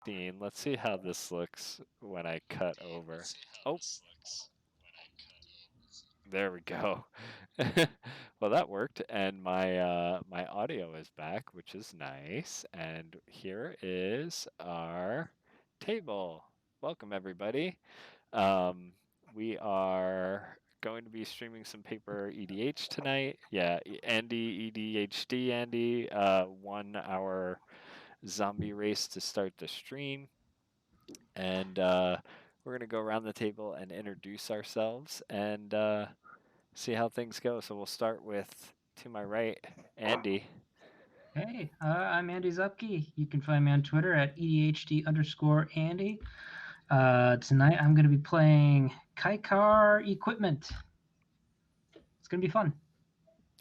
16. Let's see how this looks when I cut over. Oh, there we go. Well, that worked, and my audio is back, which is nice. And here is our table. Welcome, everybody. We are going to be streaming some paper EDH tonight. Yeah, Andy, EDHD Andy, won our zombie race to start the stream. And we're going to go around the table and introduce ourselves and see how things go. So we'll start with, to my right, Andy. Hey, I'm Andy Zupke. You can find me on Twitter at EDHD_Andy. Tonight I'm going to be playing Kykar Equipment. It's going to be fun.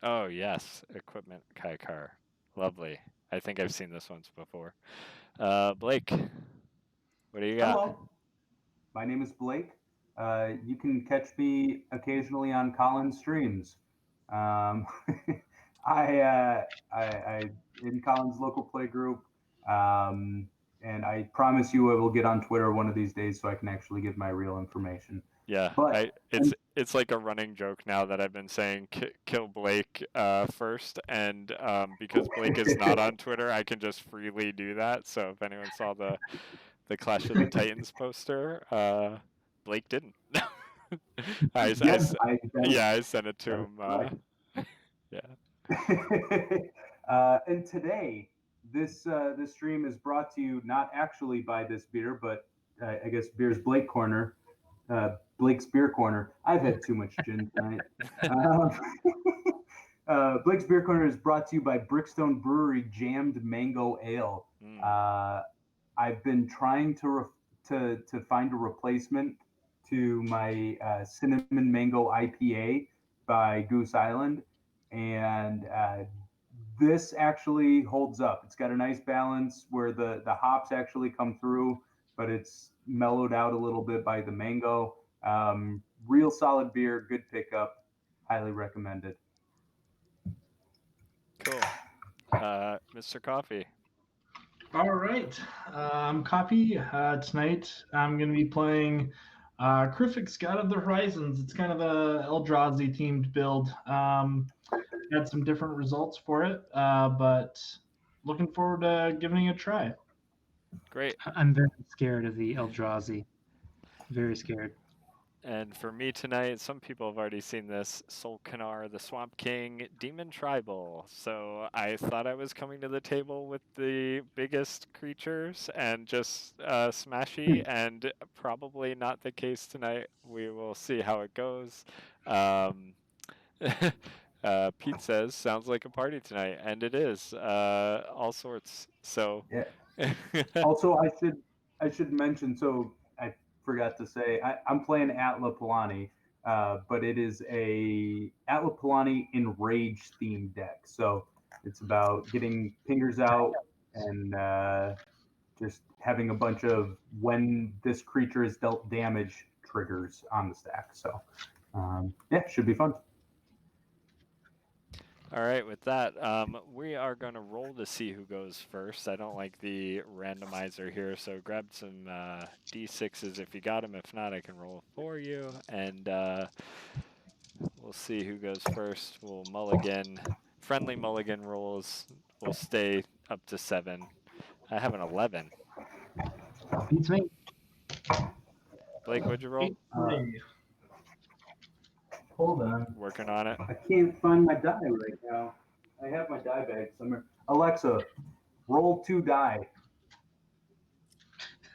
Oh, yes, Equipment Kykar. Lovely. I think I've seen this once before. Blake, what do you got? Hello, my name is Blake. You can catch me occasionally on Colin's streams. I in Colin's local play group, and I promise you I will get on Twitter one of these days so I can actually give my real information. Yeah, But it's like a running joke now that I've been saying kill Blake first, and because Blake is not on Twitter, I can just freely do that. So if anyone saw the Clash of the Titans poster, Blake didn't. I sent it to him. Yeah. And today, this stream is brought to you not actually by this beer, but I guess beer's Blake Corner. Blake's Beer Corner. I've had too much gin tonight. Blake's Beer Corner is brought to you by Brickstone Brewery Jammed Mango Ale. I've been trying to find a replacement to my Cinnamon Mango IPA by Goose Island, and this actually holds up. It's got a nice balance where the hops actually come through, but it's mellowed out a little bit by the mango. Real solid beer, good pickup, highly recommended. Cool. Mr. Coffee. All right, I'm Coffee. Tonight I'm going to be playing Kruphix, God of the Horizons. It's kind of a Eldrazi themed build. Had some different results for it, but looking forward to giving it a try. Great. I'm very scared of the Eldrazi. Very scared. And for me tonight, some people have already seen this, Solkanar, the Swamp King, Demon Tribal. So I thought I was coming to the table with the biggest creatures and just smashy, and probably not the case tonight. We will see how it goes. Pete says, sounds like a party tonight, and it is. All sorts. So yeah. Also, I should mention, so I forgot to say, I'm playing Atla Palani, but it is a Atla Palani Enrage themed deck. So it's about getting pingers out and just having a bunch of when this creature is dealt damage triggers on the stack. So yeah, should be fun. All right, with that, we are going to roll to see who goes first. I don't like the randomizer here, so grab some D6s if you got them. If not, I can roll for you, and we'll see who goes first. We'll mulligan. Friendly mulligan rolls will stay up to 7. I have an 11. Beats me. Blake, what'd you roll? Hold on. Working on it. I can't find my die right now. I have my die bag somewhere. Alexa, roll 2 die.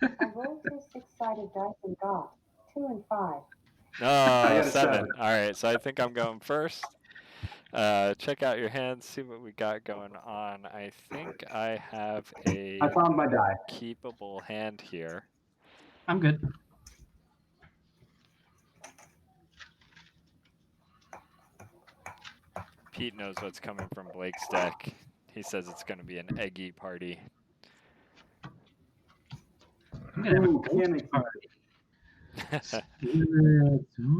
I rolled 2 6-sided dice and got 2 and 5. Oh, 7. All right, so I think I'm going first. Check out your hands, see what we got going on. I think I have I found my die. Keepable hand here. I'm good. Pete knows what's coming from Blake's deck. He says it's going to be an eggy party. I'm gonna have a party. All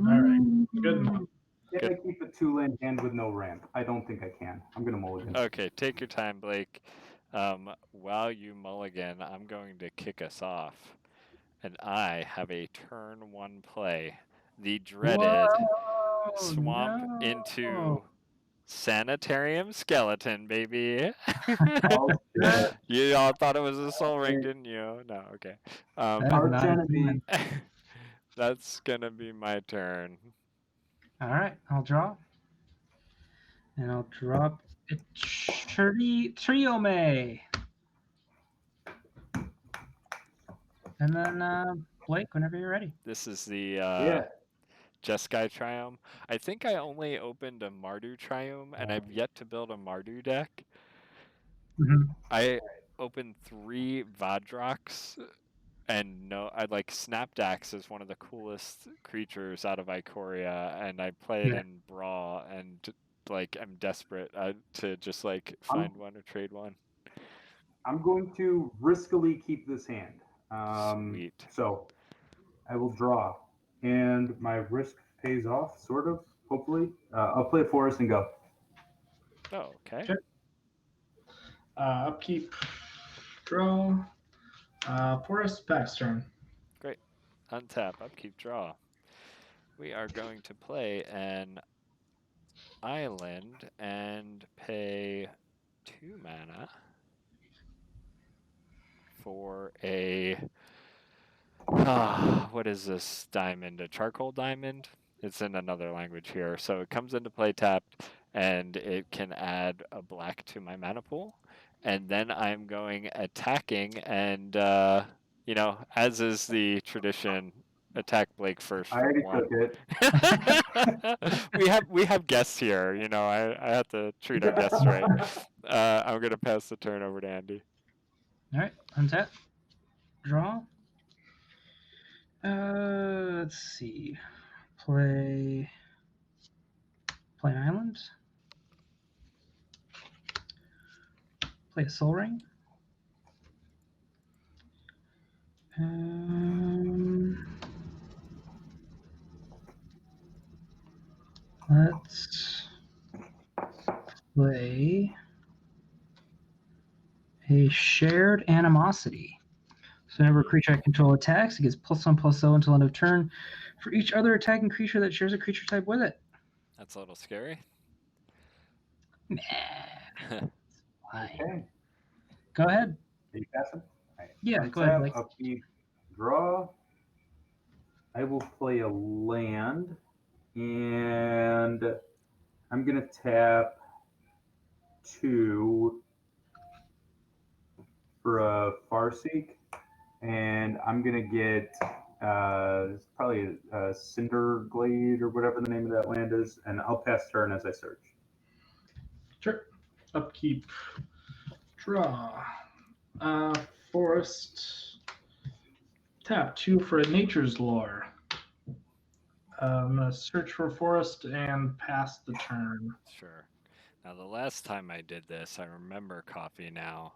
right, good. Can I keep a 2-land hand with no ramp? I don't think I can. I'm going to mulligan. Okay, take your time, Blake. While you mulligan, I'm going to kick us off. And I have a turn 1 play. The dreaded Whoa, swamp no. into sanitarium skeleton, baby. Oh, shit. You all thought it was a soul ring, didn't you? No, okay. That is Arch not a enemy. demon. That's gonna be my turn. All right, I'll draw. And I'll drop a Triome. And then Blake, whenever you're ready. This is the Yeah. Jeskai Triome. I think I only opened a Mardu Triome, and I've yet to build a Mardu deck. Mhm. I opened 3 Vadrox, and I like Snapdax is one of the coolest creatures out of Ikoria, and I play it Yeah. in Brawl, and like I'm desperate to just like find one or trade one. I'm going to riskily keep this hand. Sweet. So I will draw, and my risk pays off, sort of. Hopefully, I'll play a forest and go. Oh, okay. Sure. Upkeep, draw, forest, back's turn. Great. Untap, upkeep, draw. We are going to play an island and pay 2 mana for a what is this diamond? A charcoal diamond? It's in another language here. So it comes into play tapped, and it can add a black to my mana pool. And then I'm going attacking, and as is the tradition, attack Blake first I for already 1. took it. we have guests here. I have to treat our guests right. I'm gonna pass the turn over to Andy. All right, untap, draw. Let's see. Play an island. Play a soul ring. Let's play a shared animosity. So whenever a creature I control attacks, it gets +1/+0 until end of turn for each other attacking creature that shares a creature type with it. That's a little scary. Nah. Fine. Okay. Go ahead. Are you passing? Right. Yeah, go ahead, Untap, Blake. upkeep, draw. I will play a land, and I'm going to tap 2 for a Farseek, and I'm going to get probably a Cinder Glade or whatever the name of that land is, and I'll pass turn as I search. Sure. Upkeep, draw, forest, tap 2 for a nature's lore. I'm going to search for forest and pass the turn. Sure. Now, the last time I did this, I remember Coffee now.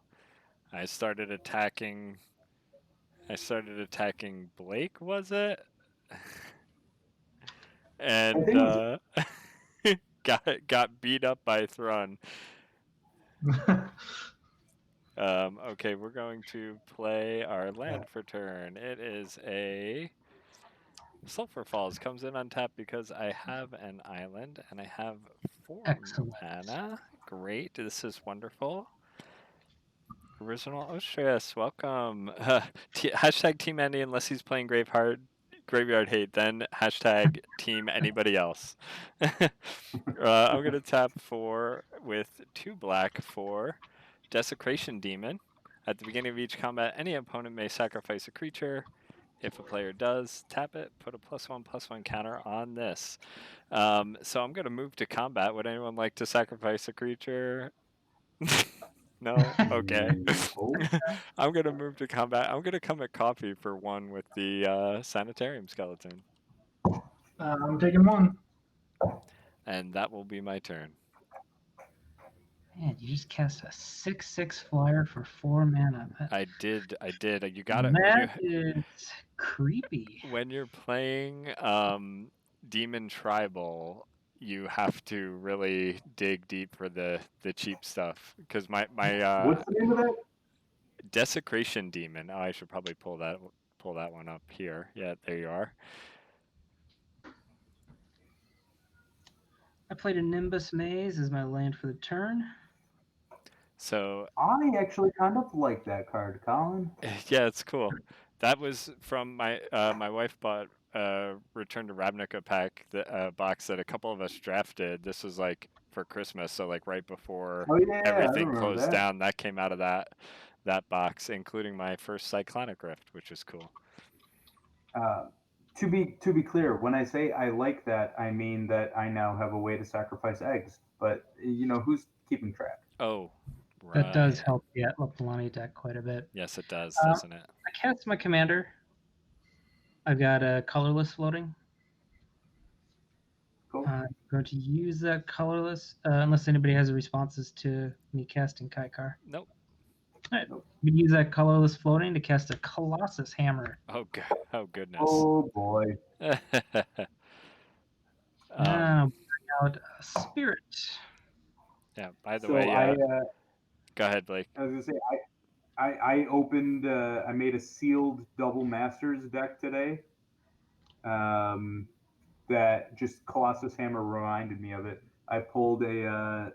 I started attacking Blake, was it? And got beat up by Thrun. Okay, we're going to play our land for turn. It is a Sulphur Falls. Comes in untapped because I have an island and I have 4 Excellent. mana. Great, this is wonderful. Original Ostrius, welcome. Hashtag Team Andy unless he's playing Graveyard Hate, then hashtag Team anybody else. I'm going to tap 4 with 2 black for Desecration Demon. At the beginning of each combat, any opponent may sacrifice a creature. If a player does, tap it, put a +1/+1 counter on this. So I'm going to move to combat. Would anyone like to sacrifice a creature? No? Okay. I'm going to move to combat. I'm going to come at Coffee for 1 with the Sanitarium Skeleton. I'm taking 1. And that will be my turn. Man, you just cast a 6/6 flyer for 4 mana. I did. You got it. That is creepy. When you're playing Demon Tribal, you have to really dig deep for the cheap stuff. Because my What's the name of that? Desecration Demon. Oh, I should probably pull that one up here. Yeah, there you are. I played a Nimbus Maze as my land for the turn. So I actually kind of like that card, Colin. yeah, it's cool. That was from my my wife bought Return to Ravnica pack, the box that a couple of us drafted. This was like for Christmas, so like right before Oh yeah, I everything remember closed that. down. That came out of that box, including my first Cyclonic Rift, which is cool. To be clear, when I say I like that, I mean that I now have a way to sacrifice eggs. But who's keeping track? Oh, right. That does help the Atla Palani deck quite a bit. Yes, it does, doesn't it? I cast my commander. I've got a colorless floating. Cool. I'm going to use that colorless, unless anybody has responses to me casting Kykar. Nope. All right. We use that colorless floating to cast a Colossus Hammer. Oh goodness. Oh boy. Now bring out a Spirit. Yeah. By the So way, go ahead, Blake. I was gonna say I opened I made a sealed double masters deck today. That just Colossus Hammer reminded me of it. I pulled a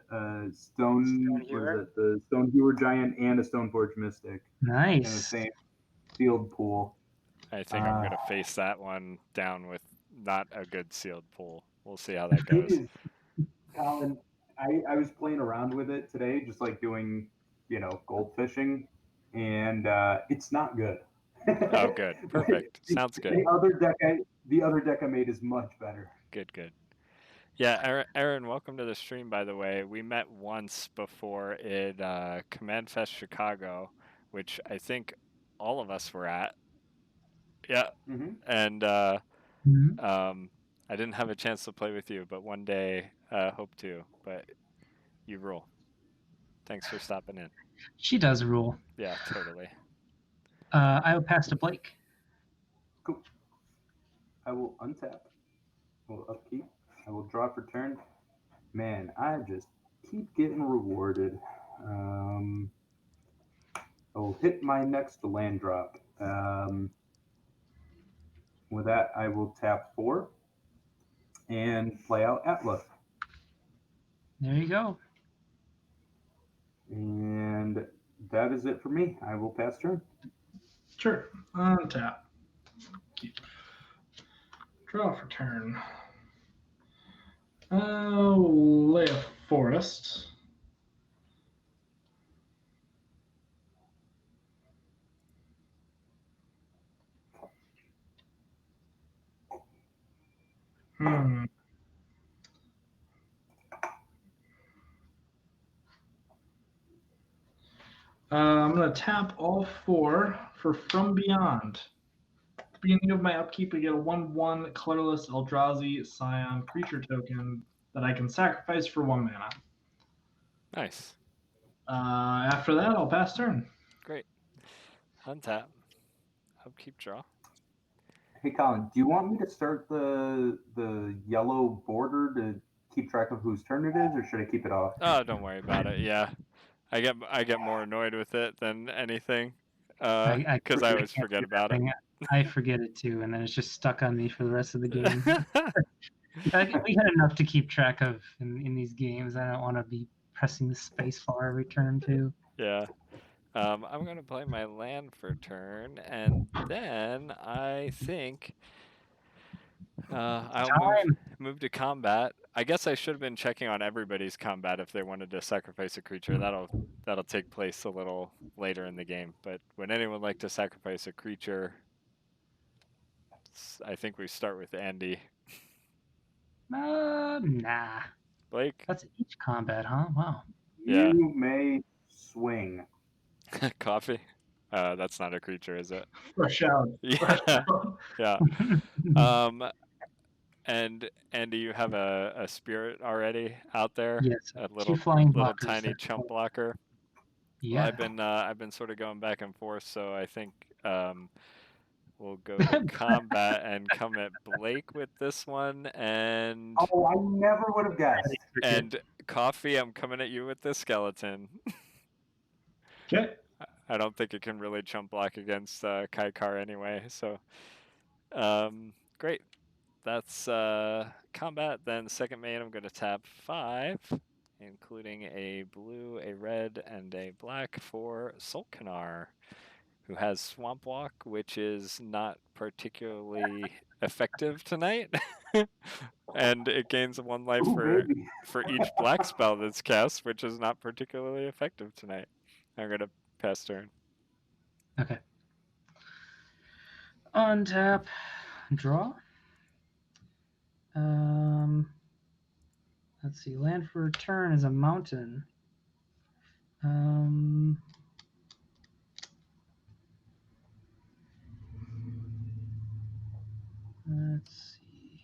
Stone Hewer. the Stone Hewer Giant and a Stoneforge Mystic in the Nice. same sealed pool. I think I'm gonna face that one down with not a good sealed pool. We'll see how that goes. Colin, I was playing around with it today, just like doing, gold fishing, and it's not good. Oh, good. Perfect. Sounds good. The other deck I made is much better. Good. Yeah, Aaron, welcome to the stream, by the way. We met once before at Command Fest Chicago, which I think all of us were at. Yeah. Mm-hmm. And Mhm. I didn't have a chance to play with you, but one day hope to. But you rule. Thanks for stopping in. She does rule. Yeah, totally. I will pass to Blake. Cool. I will untap. I will upkeep. I will draw for turn. Man, I just keep getting rewarded. I will hit my next land drop. With that, I will tap 4 and play out Atla. There you go. And that is it for me. I will pass turn. Sure. Untap. Keep. Draw for turn. Lay a forest. I'm going to tap all 4 for From Beyond. At the beginning of my upkeep, I get a 1/1 colorless Eldrazi Scion creature token that I can sacrifice for 1 mana. Nice. After that, I'll pass turn. Great. Untap. Upkeep, draw. Hey, Colin, do you want me to start the yellow border to keep track of whose turn it is, or should I keep it off? Oh, don't worry about it. Yeah, I get more annoyed with it than anything, because I always forget about it. I forget it too, and then it's just stuck on me for the rest of the game. We had enough to keep track of in these games. I don't want to be pressing the space bar every turn too. Yeah. I'm going to play my land for turn, and then I think I'll move to combat. I guess I should have been checking on everybody's combat if they wanted to sacrifice a creature. That'll take place a little later in the game. But would anyone like to sacrifice a creature? I think we start with Andy. Nah. Blake? That's each combat, huh? Wow. Yeah. You may swing. Coffee? That's not a creature, is it? Fresh out. Yeah. Yeah. And Andy, you have a spirit already out there? Yes. A 2 flying little blockers. tiny chump blocker. Yeah. Well, I've been sort of going back and forth, so I think we'll go to combat and come at Blake with this one, and Oh, I never would have guessed. and Coffee, I'm coming at you with the skeleton. Okay. I don't think it can really jump block against Kykar anyway, so great. That's combat. Then second main, I'm going to tap 5, including a blue, a red, and a black for Solkanar, who has Swamp Walk, which is not particularly effective tonight. And it gains 1 life for each black spell that's cast, which is not particularly effective tonight. I'm going to pass turn. Okay. Untap, draw. Let's see. Land for return is a mountain. Let's see.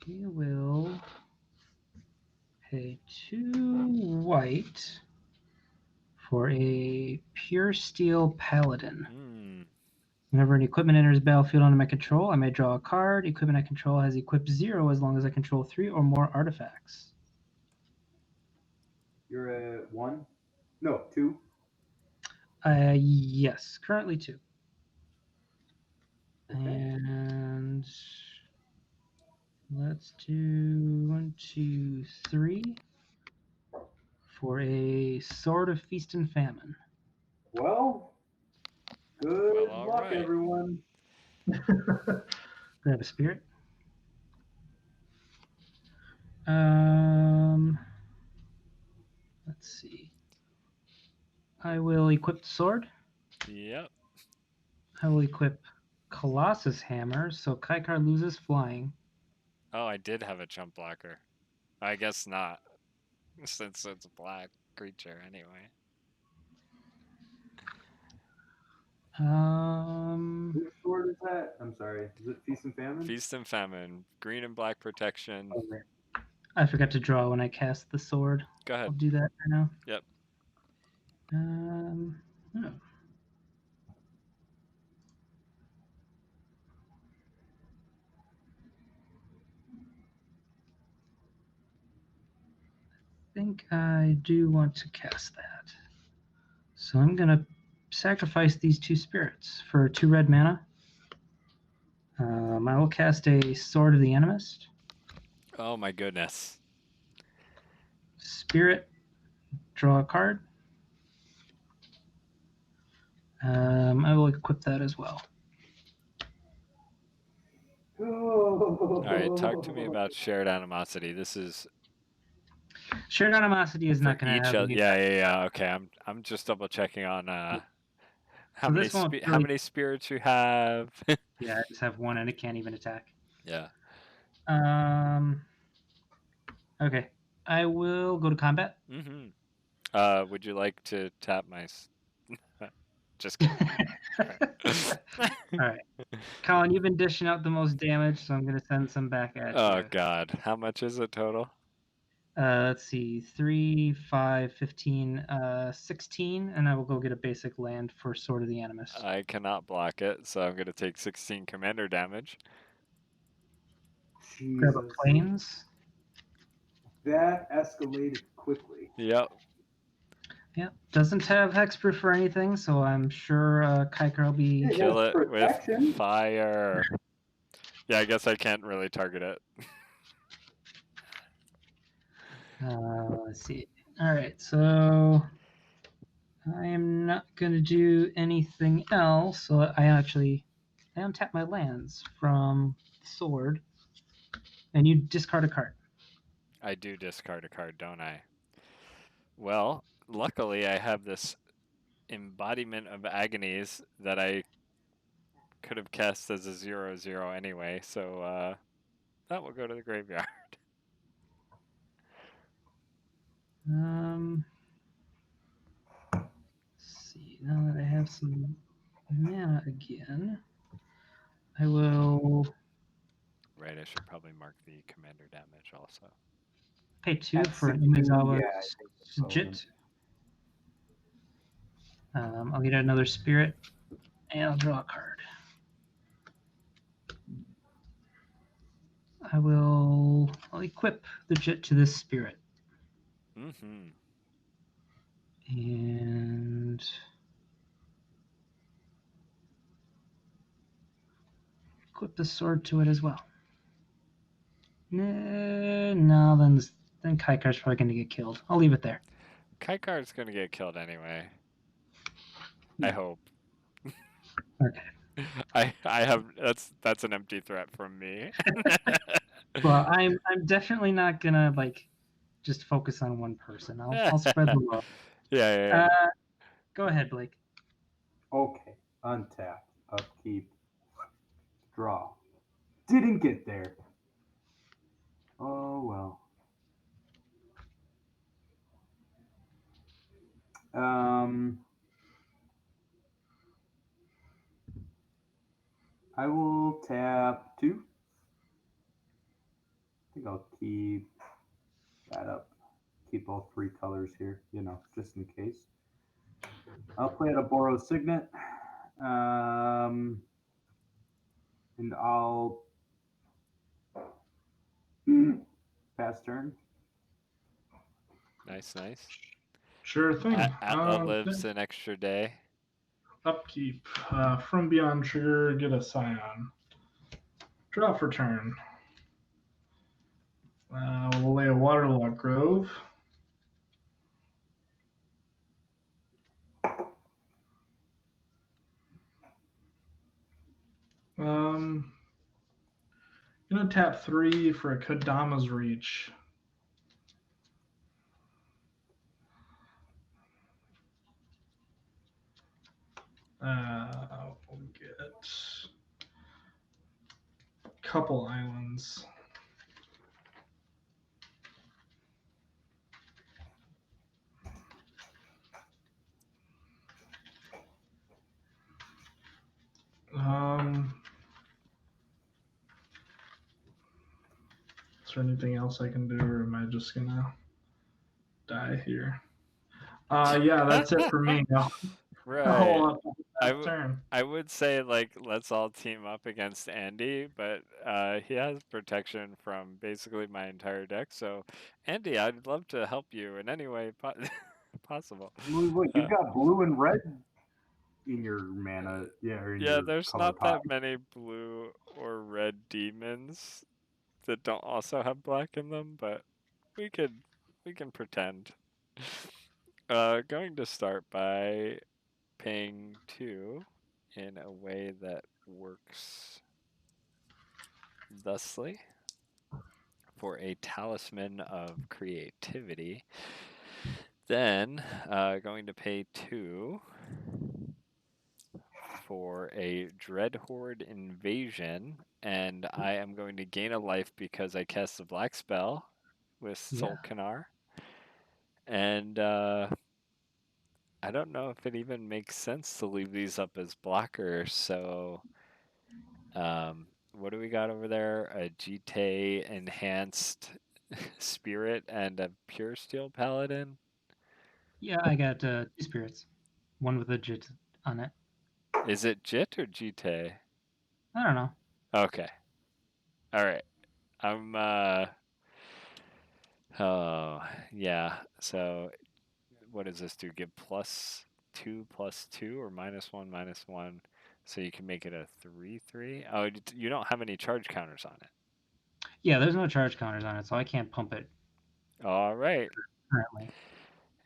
We will pay 2 white for a pure steel paladin. Whenever an equipment enters the battlefield under my control, I may draw a card. Equipment I control has equipped 0 as long as I control 3 or more artifacts. You're at 1? No, 2? Yes, currently 2. Okay. And let's do 1, 2, 3 for a Sword of Feast and Famine. Well, good Well, luck, alright. everyone. Grab a spirit. Let's see. I will equip the sword. Yep. I will equip Colossus Hammer, so Kykar loses flying. Oh, I did have a jump blocker. I guess not, since it's a black creature anyway. Which sword is that? I'm sorry. Is it Feast and Famine? Feast and Famine, green and black protection. I forgot to draw when I cast the sword. Go ahead. I'll do that right now. Yep. Oh. I think I do want to cast that. So I'm going to sacrifice these 2 spirits for 2 red mana. I will cast a Sword of the Animist. Oh my goodness. Spirit, draw a card. I will equip that as well. All right, talk to me about shared animosity. This is Shared animosity is not going to have any. Yeah. Okay, I'm just double checking on how many spirits you have. Yeah, I just have 1 and it can't even attack. Yeah. Okay, I will go to combat. Would you like to tap my? Just kidding. All right, Colin, you've been dishing out the most damage, so I'm going to send some back at you. Oh God, how much is it total? Let's see, 3, 5, 15, 16, and I will go get a basic land for Sword of the Animist. I cannot block it, so I'm going to take 16 commander damage. Jesus. Grab a Plains. That escalated quickly. Yep. Yep, doesn't have hexproof or anything, so I'm sure Kykar will be... Kill it with fire. Yeah, I guess I can't really target it. Let's see. All right, so I am not going to do anything else. So I untap my lands from the sword, and you discard a card. I do discard a card, don't I? Well, luckily I have this embodiment of agonies that I could have cast as a 0/0 anyway, so that will go to the graveyard. Let's see. Now that I have some mana again, I will... Right, I should probably mark the commander damage also. Pay 2 At for an 16, Umezawa yeah, I think so. Jit. I'll get another spirit, and I'll draw a card. I'll equip the Jit to this spirit. Mm-hmm. And equip the sword to it as well. No, then Kykar's probably going to get killed. I'll leave it there. Kykar's going to get killed anyway. I hope. Okay. I have that's an empty threat from me. Well, I'm definitely not gonna just focus on one person. I'll spread the love. Yeah. Go ahead, Blake. Okay. Untap. Upkeep. Draw. Didn't get there. Oh well. I will tap 2. I think I'll keep that up. Keep all 3 colors here, just in case. I'll play at a Borrow Signet. And I'll pass turn. Nice. Sure thing. Atla lives an extra day. Upkeep. From beyond trigger, get a Scion. Draw for turn. We'll lay a Waterlogged Grove. Gonna tap 3 for a Kodama's Reach. We'll get a couple islands. Is there anything else I can do, or am I just gonna die here? Yeah, that's it for me. Right. I would say let's all team up against Andy, but he has protection from basically my entire deck. So, Andy, I'd love to help you in any way possible. Wait, you've got blue and red in your mana, yeah. There's not that many blue or red demons that don't also have black in them, but we can pretend. Going to start by paying 2 in a way that works thusly for a Talisman of Creativity. Then going to pay 2 for a Dreadhorde Invasion, and I am going to gain a life because I cast the black spell with Solkanar. And I don't know if it even makes sense to leave these up as blockers, so what do we got over there? A Jite enhanced spirit and a pure steel paladin? Yeah, I got 2 spirits. One with a Jit on it. Is it Jit or Jite? I don't know. Okay. Alright. I'm oh yeah. So what does this do? Give +2/+2 or -1/-1? So you can make it a 3/3. Oh, you don't have any charge counters on it. Yeah, there's no charge counters on it, so I can't pump it. All right. Currently.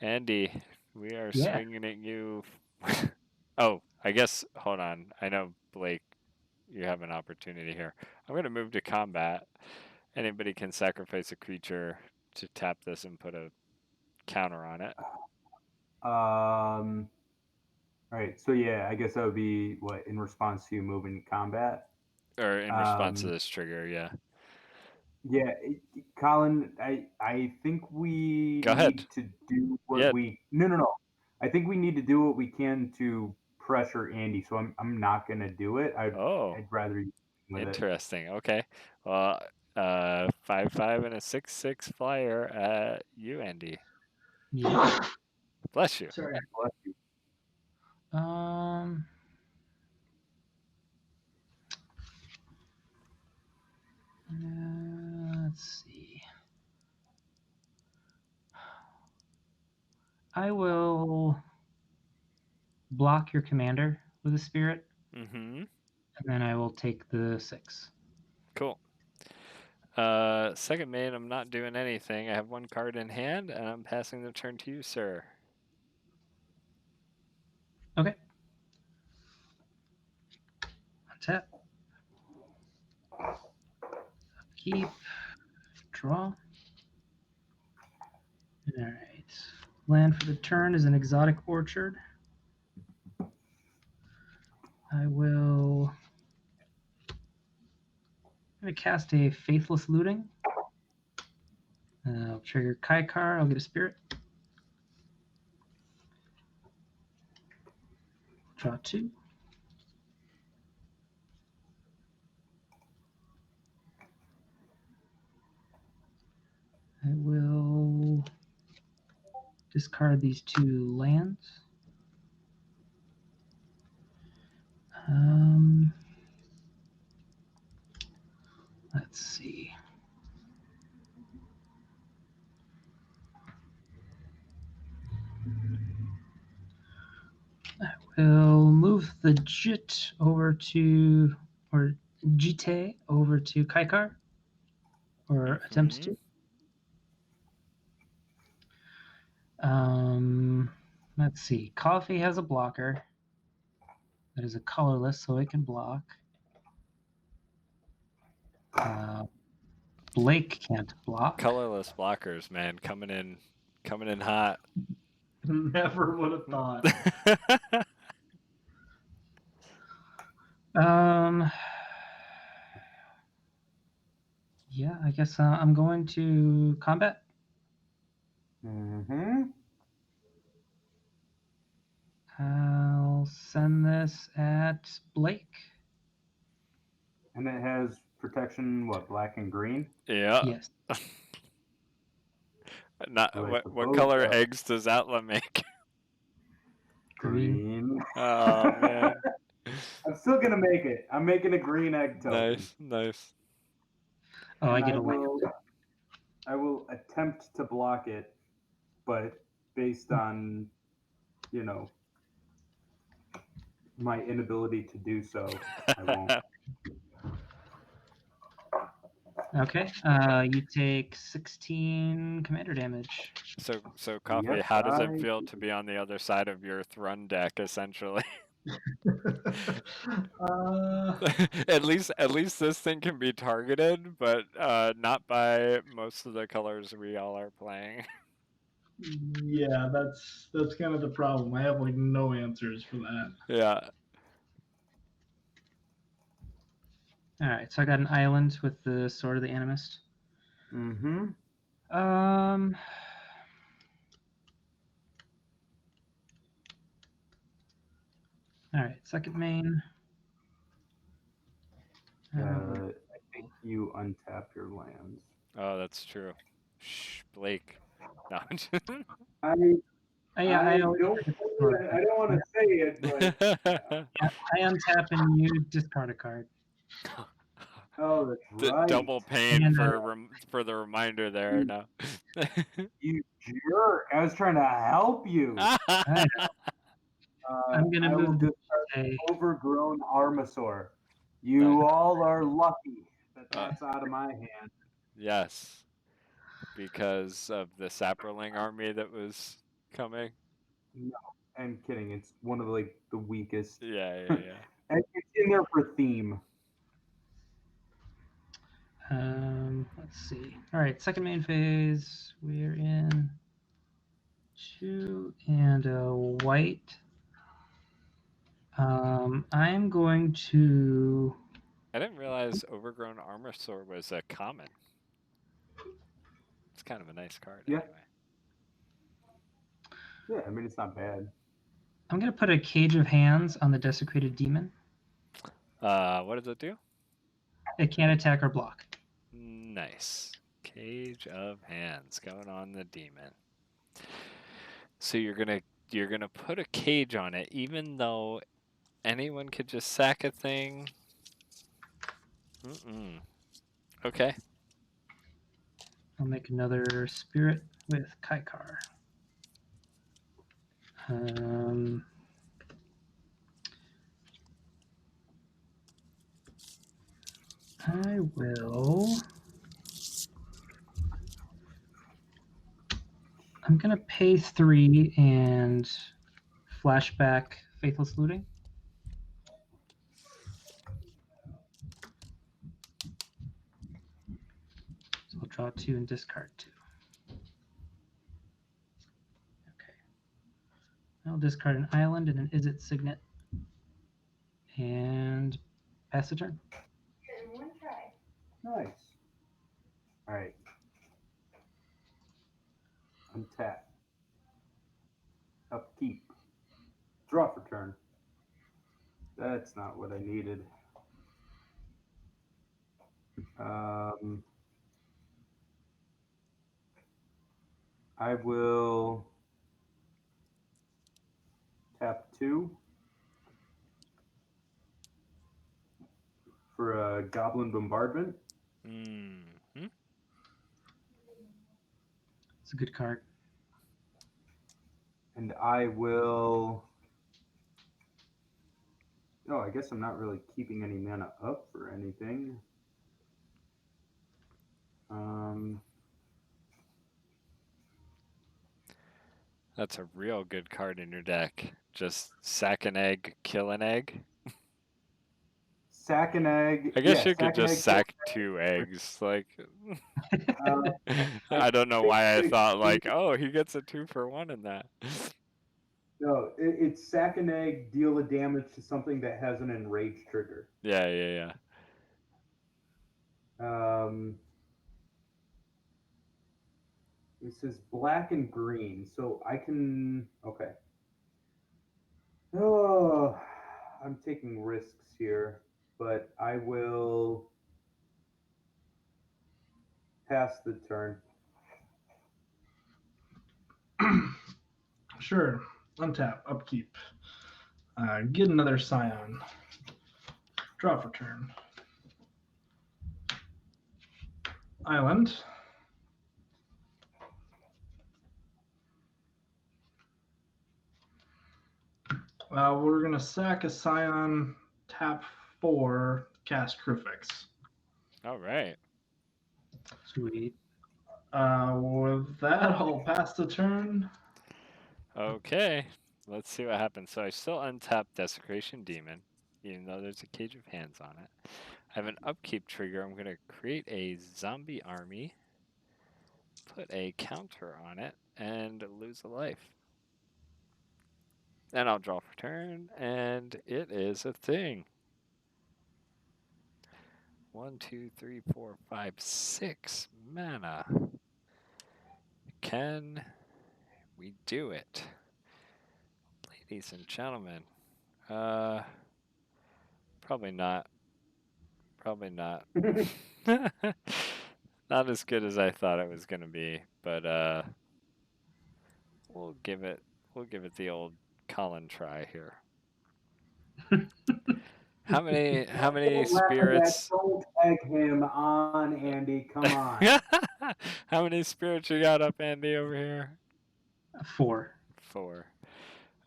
Andy, we are swinging at you. Oh, I guess, hold on. I know, Blake, you have an opportunity here. I'm going to move to combat. Anybody can sacrifice a creature to tap this and put a counter on it. All right. So yeah, I guess that would be what in response to you moving to combat, or in response to this trigger. Yeah. Yeah, Colin, I think we Go ahead. need to do what we no. I think we need to do what we can to pressure Andy. So I'm not gonna do it. I'd rather you with interesting. Okay. Well, 5/5 and a 6/6 flyer at you, Andy. Yeah. Bless you. Sorry. Bless you. Let's see. I will block your commander with a spirit, Mm-hmm. and then I will take the 6. Cool. Second main, I'm not doing anything. I have 1 card in hand, and I'm passing the turn to you, sir. Okay. Untap. Keep. Draw. All right. Land for the turn is an exotic orchard. I will. I'm going to cast a Faithless Looting. I'll trigger Kykar. I'll get a spirit. Draw 2. I will discard these 2 lands. Let's see. I will move the Jit over to, or Jite over to Kykar, or attempt to. Let's see. Coffee has a blocker that is a colorless, so it can block. Blake can't block. Colorless blockers, man, coming in hot. Never would have thought. Yeah, I guess I'm going to combat. Mm-hmm. I'll send this at Blake. And it has protection, what, black and green? Yeah. Yes. Not So I what suppose color that- eggs does Atla make? Green. Oh man. I'm still gonna make it. I'm making a green egg token. Nice. Oh, I And get a white. I will attempt to block it, but based on, you know, my inability to do so, I won't. Okay. You take 16 commander damage. So Coffee, Yes, how does it I- feel to be on the other side of your Thrun deck, essentially? At least this thing can be targeted, but not by most of the colors we all are playing. Yeah, that's kind of the problem. I have like no answers for that. Yeah. All right. So I got an island with the Sword of the Animist. Mm-hmm. All right. Second main. I think you untap your lands. Oh, that's true. Shh, Blake. No. I I don't want to say it, but I untap and you discard a card. oh, that's right. Double pain And, for the reminder there. No. You jerk! I was trying to help you. I know. I'm gonna I will move discard Overgrown Armasaur. You all are lucky that that's out of my hand. Yes. Because of the Saproling army that was coming. No, I'm kidding. It's one of like the weakest. Yeah. And it's in there for theme. Let's see. All right, second main phase. We're in 2 and a white. I'm going to. I didn't realize Overgrown Armasaur was a common. It's kind of a nice card. Yeah. Anyway. Yeah, I mean it's not bad. I'm going to put a Cage of Hands on the Desecrated Demon. What does it do? It can't attack or block. Nice. Cage of Hands going on the demon. So you're gonna put a cage on it, even though anyone could just sack a thing. Okay. I'll make another spirit with Kykar. I will. I'm gonna pay 3 and flashback Faithless Looting. So I'll draw 2 and discard 2. Okay. I'll discard an island and an Is It Signet. And pass the turn. One try. Nice. All right. Untap. Upkeep. Draw for turn. That's not what I needed. I will tap 2 for a Goblin Bombardment. It's a good card. And I will... Oh, I guess I'm not really keeping any mana up for anything. That's a real good card in your deck. Just sack an egg, kill an egg. Sack an egg. I guess yeah, you could just egg, sack 2 eggs. Like, I I don't know why I think thought like, oh, he gets a 2-for-1 in that. No, it's sack an egg, deal a damage to something that has an enrage trigger. Yeah. It says black and green, so I can... Okay. Oh, I'm taking risks here, but I will pass the turn. Sure. Untap. Upkeep. Get another Scion. Draw for turn. Island. We're going to sack a Scion, tap 4, cast Kruphix. All right. Sweet. With that, I'll pass the turn. Okay. Let's see what happens. So I still untap Desecration Demon, even though there's a Cage of Hands on it. I have an upkeep trigger. I'm going to create a zombie army, put a counter on it, and lose a life. Then I'll draw for turn, and it is a thing. 1, 2, 3, 4, 5, 6 mana. Can we do it? Ladies and gentlemen. Probably not. Probably not. Not as good as I thought it was going to be, but we'll give it the old Colin try here. How many spirits? Don't egg him on, Andy. Come on. How many spirits you got up, Andy, over here? 4. 4.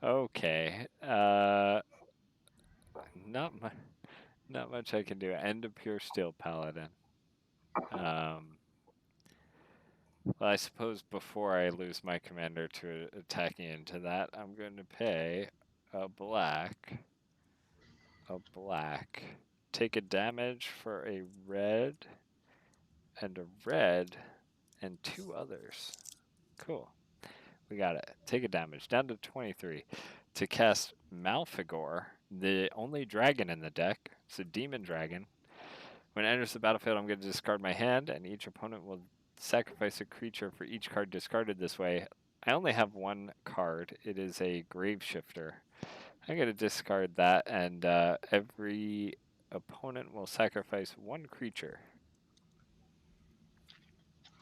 Okay. Not much I can do. End of Pure Steel Paladin. Well, I suppose before I lose my commander to attacking into that, I'm going to pay a black, take a damage for a red, and a red, and 2 others. Cool. We got it. Take a damage, down to 23. To cast Malfigor, the only dragon in the deck, it's a demon dragon. When it enters the battlefield, I'm going to discard my hand, and each opponent will sacrifice a creature for each card discarded this way. I only have 1 card. It is a Grave Shifter. I'm going to discard that, and every opponent will sacrifice 1 creature.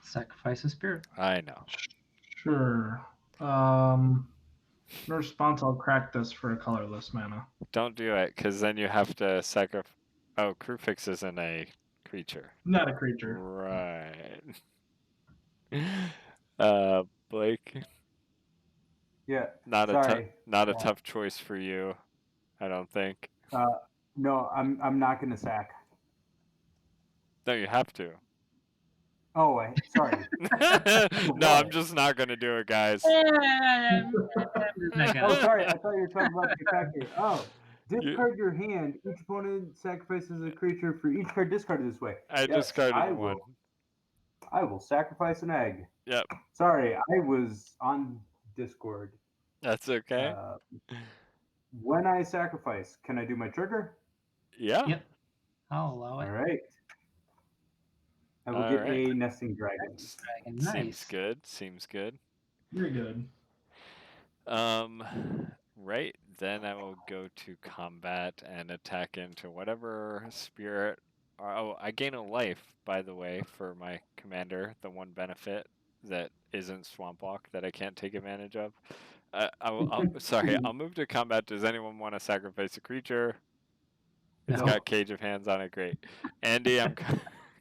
Sacrifice a spirit. I know. Sure. In response, I'll crack this for a colorless mana. Don't do it, because then you have to sacrifice. Oh, Kruphix isn't a creature. Not a creature. Right. Blake. Yeah. Not Sorry. a tough choice for you, I don't think. No, I'm not gonna sack. No, you have to. Oh, sorry. No, I'm just not gonna do it, guys. Oh, sorry. I thought you were talking about the Kykar. Oh, discard your hand. Each opponent sacrifices a creature for each card discarded this way. I discarded one. I will sacrifice an egg. Yep. Sorry, I was on Discord. That's okay. When I sacrifice, can I do my trigger? Yeah. Yep. I'll allow it. All right. I will get a nesting dragon. Dragon. Nice. Seems good. Seems good. Very good. Right. Then I will go to combat and attack into whatever spirit. Oh, I gain a life, by the way, for my commander. The one benefit that isn't Swamp Walk that I can't take advantage of. I'll move to combat. Does anyone want to sacrifice a creature? It's got Cage of Hands on it. Great. Andy, I'm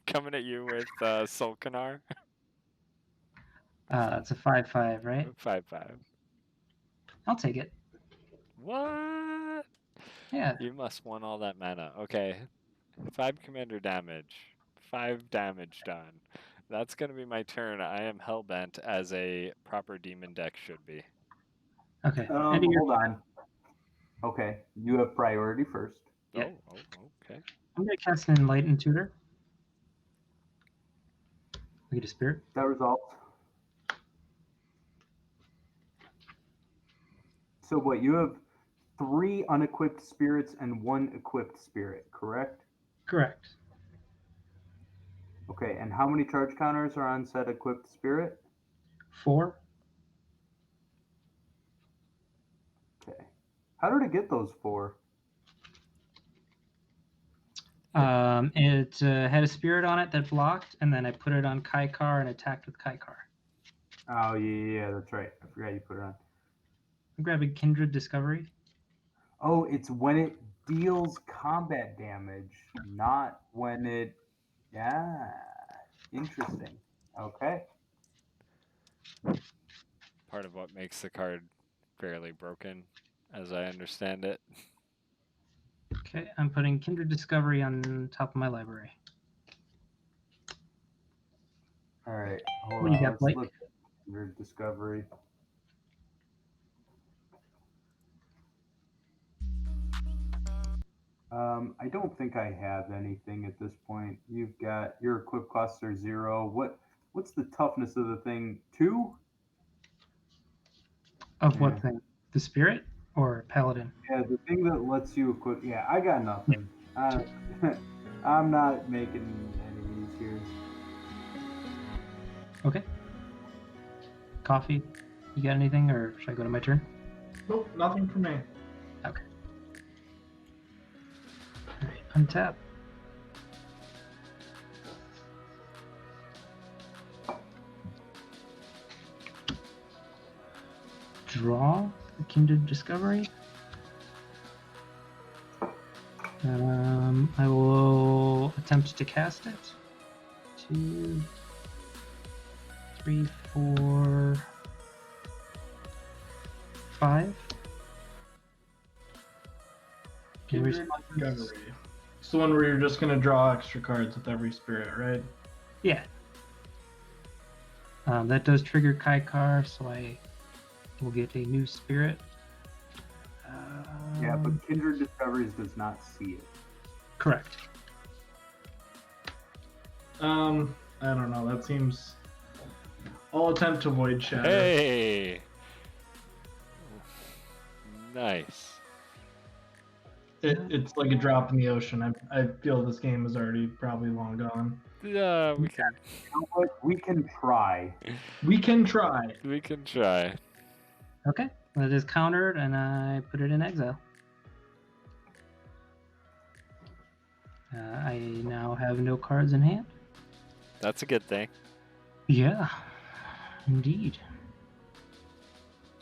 coming at you with Sulkanar. That's a 5/5, right? 5/5. I'll take it. What? Yeah. You must want all that mana. Okay. 5 commander damage. 5 damage done. That's going to be my turn. I am hellbent as a proper demon deck should be. Okay. Hold on. Okay. You have priority first. Yeah. Oh, okay. I'm going to cast an Enlightened Tutor. We get a spirit. That resolves. So what, you have 3 unequipped spirits and 1 equipped spirit, correct? Correct. Okay, and how many charge counters are on said equipped spirit? 4. Okay. How did it get those 4? It had a spirit on it that blocked, and then I put it on Kykar and attacked with Kykar. Oh, yeah, that's right. I forgot you put it on. I'm grabbing Kindred Discovery. Oh, it's when it deals combat damage, not when it... Yeah, interesting. Okay. Part of what makes the card fairly broken, as I understand it. Okay, I'm putting Kindred Discovery on top of my library. All right, hold What do on. you got, Let's Blake? look at your discovery. I don't think I have anything at this point. You've got your equip costs are 0. What's the toughness of the thing? 2? Of what thing? The spirit or Paladin? Yeah, the thing that lets you equip. Yeah, I got nothing. I'm not making enemies here. Okay. Coffee, you got anything, or should I go to my turn? Nope, nothing for me. Okay. All right, untap. Draw the Kindred Discovery. I will attempt to cast it. 2, 3, 4, 5. Kindred Discovery. It's the one where you're just going to draw extra cards with every spirit, right? Yeah. That does trigger Kykar, so I will get a new spirit. Yeah, but Kindred Discoveries does not see it. Correct. I don't know. That seems... I'll attempt to Void Shatter. Hey! Nice. It's like a drop in the ocean. I feel this game is already probably long gone. Yeah, we can. You know what? We can try. We can try. We can try. Okay, that is countered, and I put it in exile. I now have no cards in hand. That's a good thing. Yeah, indeed.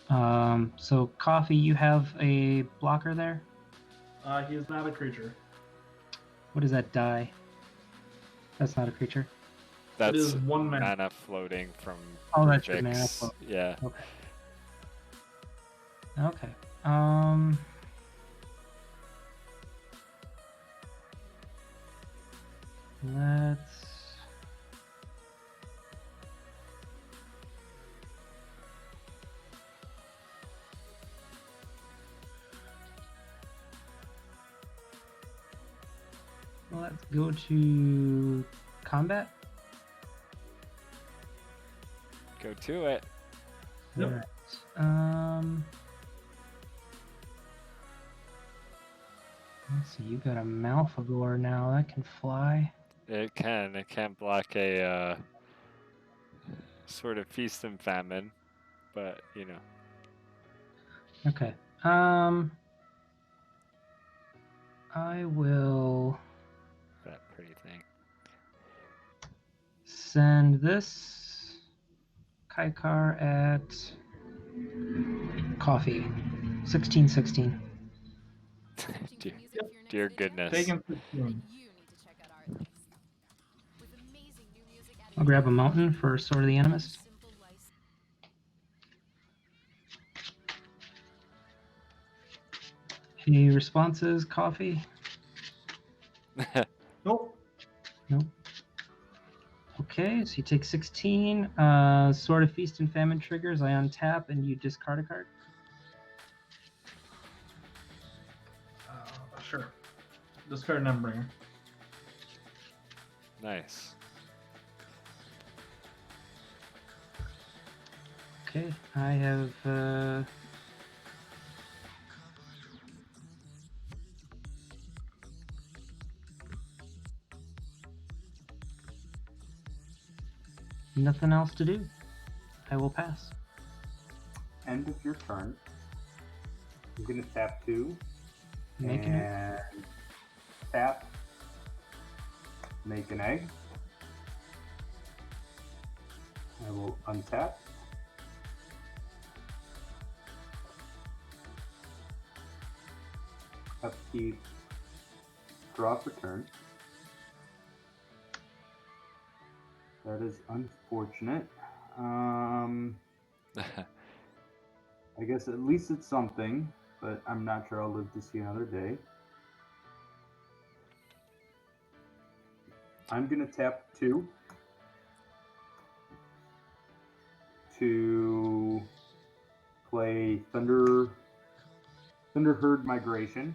So Coffee, you have a blocker there? He is not a creature. What is that die? That's not a creature. It That's is 1 mana. mana floating from Oh, that's your mana Kruphix. float. Yeah. Okay. Okay. Let's. Let's go to combat. Go to it. Yep. Alright. Let's see, you got a Malfagor now. That can fly. It can. It can't block a sort of feast and famine, but you know. Okay. I will That pretty thing. send this Kykar at Coffee. 1616. Dear goodness. Taking 15. I'll grab a mountain for Sword of the Animist. Any responses, Coffee? Nope. Nope. Okay, so you take 16. Sword of Feast and Famine triggers. I untap and you discard a card. Sure. Discard Numbering. Nice. Okay, I have nothing else to do. I will pass. End of your turn. I'm gonna tap 2 Make an egg. and tap. Make an egg. I will untap. Upkeep. Draw for turn. That is unfortunate. I guess at least it's something, but I'm not sure I'll live to see another day. I'm gonna tap 2 to play Thunder Herd Migration.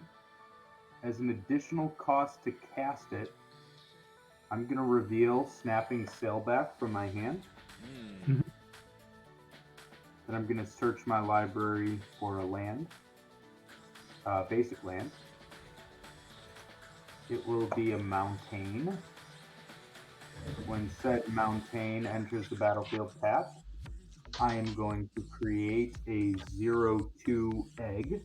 As an additional cost to cast it, I'm gonna reveal Snapping Sailback from my hand. Mm. Then I'm gonna search my library for a land, basic land. It will be a mountain. When said mountain enters the battlefield tapped, I am going to create a 0/2 egg.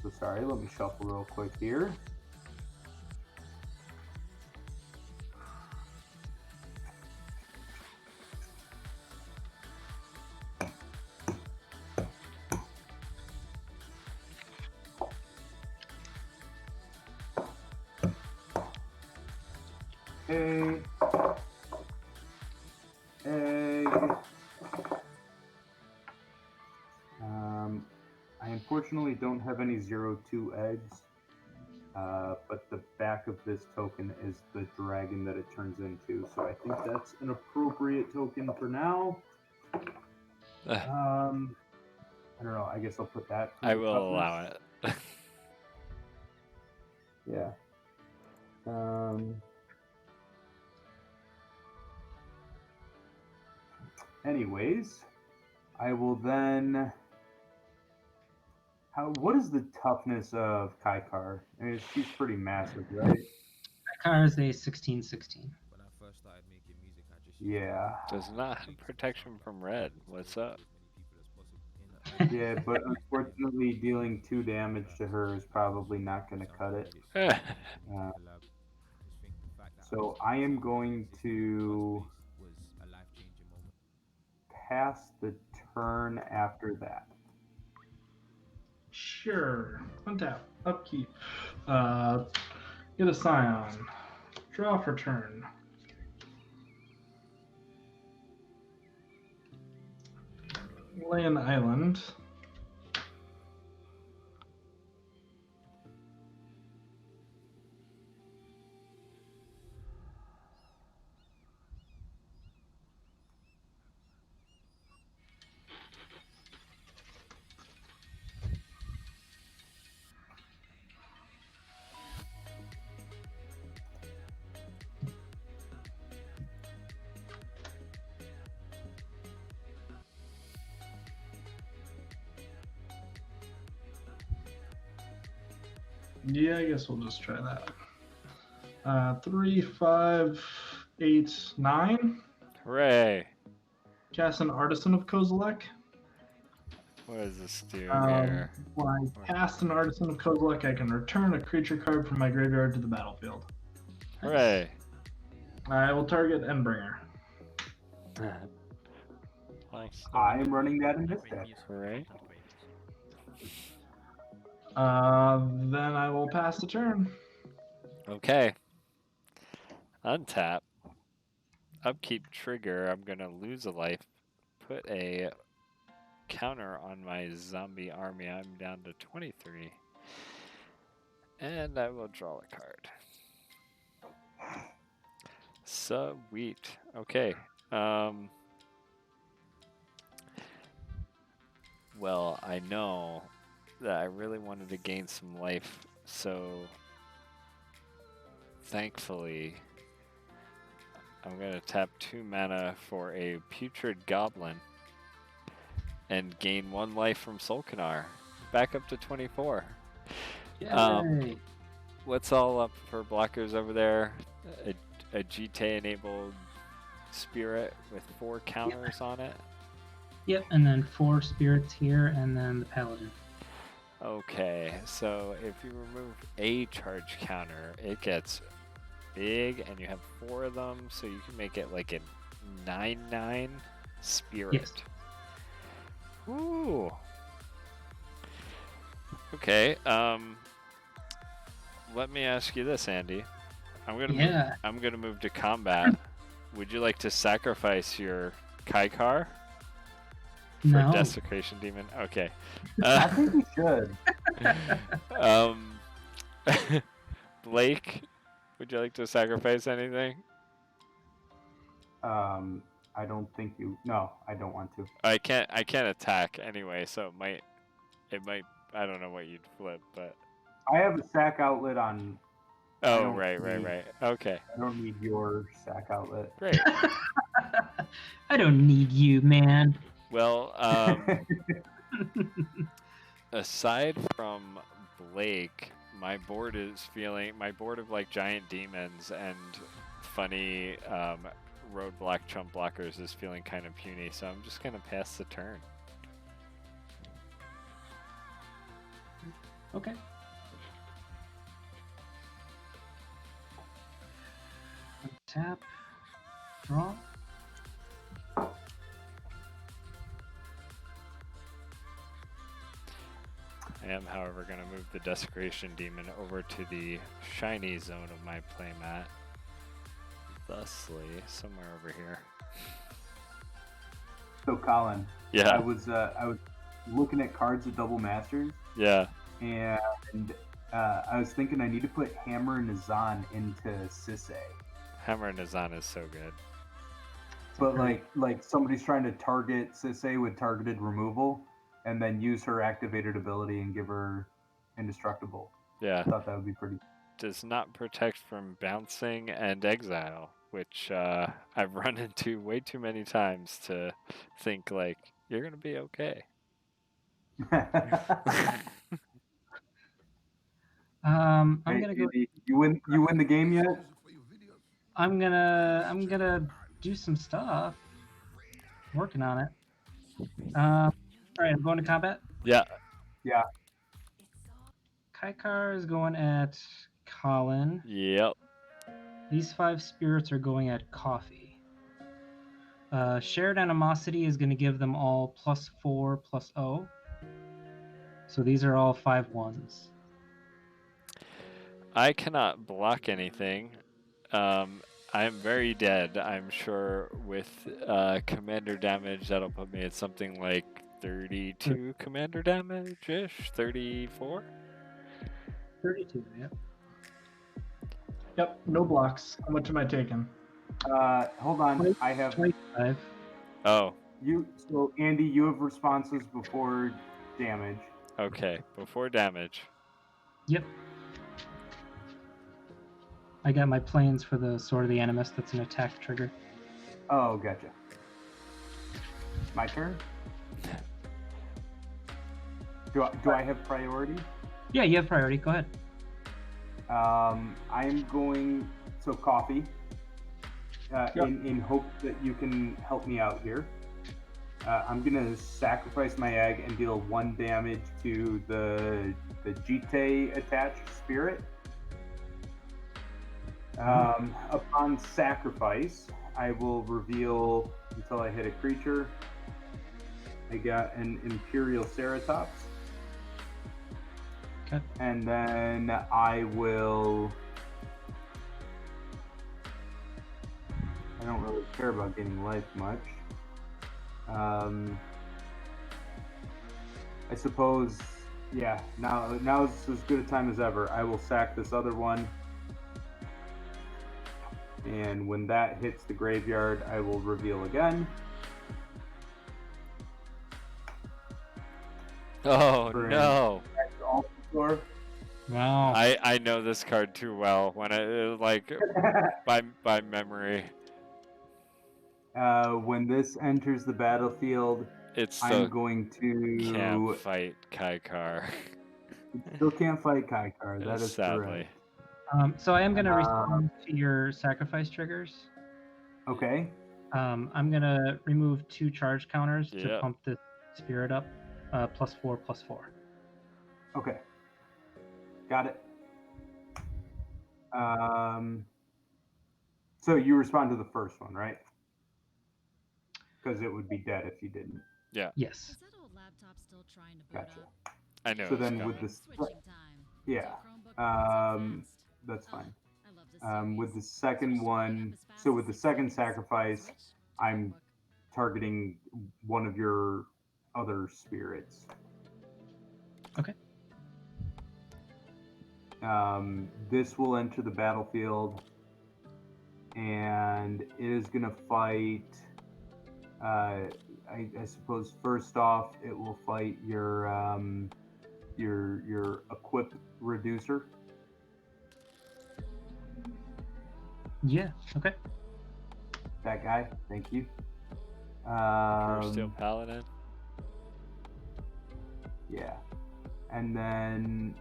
So sorry, let me shuffle real quick here. Egg. I unfortunately don't have any 0/2 eggs, but the back of this token is the dragon that it turns into, so I think that's an appropriate token for now. I don't know, I guess I'll put that. I will allow it. Yeah. Anyways, I will then. What is the toughness of Kykar? I mean, she's pretty massive, right? Kykar is a 1616. When I first started making music, I just Yeah. Does not have protection from red. What's up? Yeah, but unfortunately, dealing 2 damage to her is probably not going to cut it. So I am going to Was a life-changing moment. pass the turn after that. Sure. Untap. Upkeep. Get a Scion. Draw for turn. Lay an island. Yeah, I guess we'll just try that. 3, 5, 8, 9. Hooray! Cast an Artisan of Kozilek. What does this do here? When I cast an Artisan of Kozilek, I can return a creature card from my graveyard to the battlefield. Hooray! I will target Endbringer. Nice. I am running that in this deck. Hooray! Then I will pass the turn. Okay. Untap. Upkeep trigger. I'm gonna lose a life. Put a counter on my zombie army. I'm down to 23. And I will draw a card. Sweet. Okay. Well, I know that I really wanted to gain some life, so thankfully I'm going to tap 2 mana for a Putrid Goblin and gain 1 life from Solkanar. Back up to 24. Yay. What's all up for blockers over there? A GT-enabled Spirit with 4 counters on it? Yep, and then 4 spirits here, and then the paladin. Okay, so if you remove a charge counter, it gets big, and you have 4 of them, so you can make it like a 9/9 Spirit. Yes. Ooh. Okay, let me ask you this, Andy. I'm gonna move to combat. Would you like to sacrifice your Kykar for No. Desecration Demon? Okay. I think we should. Blake, would you like to sacrifice anything? I don't think you. No, I don't want to. I can't attack anyway, so it might. I don't know what you'd flip, but. I have a sack outlet on. Oh, right. Okay. I don't need your sack outlet. Great. I don't need you, man. Well, aside from Blake, my board of like giant demons and funny roadblock chump blockers is feeling kind of puny, so I'm just gonna pass the turn. Okay. Tap. Draw. I am, however, going to move the Desecration Demon over to the shiny zone of my playmat. Thusly, somewhere over here. So Colin, Yeah. I was looking at cards at Double Masters, Yeah. and I was thinking I need to put Hammer and Nazan into Sisay. Hammer and Nazan is so good. But like somebody's trying to target Sisay with targeted removal, and then use her activated ability and give her indestructible. Yeah. I thought that would be pretty. Does not protect from bouncing and exile, which I've run into way too many times to think like you're gonna be okay. I'm Hey, gonna go. Andy, you win the game yet? I'm gonna do some stuff. Working on it. All right, I'm going to combat. Yeah. Yeah. Kykar is going at Colin. Yep. These 5 spirits are going at Coffee. Shared animosity is going to give them all +4/+0. So these are all 5/1s. I cannot block anything. I am very dead. I'm sure with commander damage, that'll put me at something like 32 commander damage-ish? 34? 32, yeah. Yep, no blocks. How much am I taking? Hold on. I have 25. Oh, you. So Andy, you have responses before damage. okay. Before damage. Yep. I got my planes for the Sword of the Animus. That's an attack trigger. Oh, gotcha. My turn. Do I have priority? Yeah, you have priority. Go ahead. I'm going. So Coffee. Yep. In hope that you can help me out here. I'm gonna sacrifice my egg and deal 1 damage to the Jite attached spirit. Upon sacrifice, I will reveal until I hit a creature. I got an Imperial Ceratops. Okay. And then I will. I don't really care about gaining life much. I suppose, yeah, now is as good a time as ever. I will sack this other one. And when that hits the graveyard, I will reveal again. Oh, For no. Altor. Wow. I know this card too well. When like, by memory. When this enters the battlefield, It's I'm the going to. can't fight Kykar. Still can't fight Kykar. That is Sadly. correct. So I am going to respond to your sacrifice triggers. Okay. I'm going to remove 2 charge counters to Yeah. pump the spirit up. +4/+4. Okay. Got it. So you respond to the first one, right? Because it would be dead if you didn't. Yeah. Yes. Is that old laptop still trying to boot Gotcha. up? I know. So it's then coming. with the Switching time. yeah, Till Chromebook boots up fast. that's fine. I love this With series. the second Switch to one, lineup as fast so as with the 6 second seconds. sacrifice, Switch to I'm Chromebook. targeting one of your other spirits. Okay. This will enter the battlefield, and it is going to fight. I suppose first off, it will fight your equip reducer. Yeah. Okay. That guy. Thank you. Steel Paladin. Yeah, and then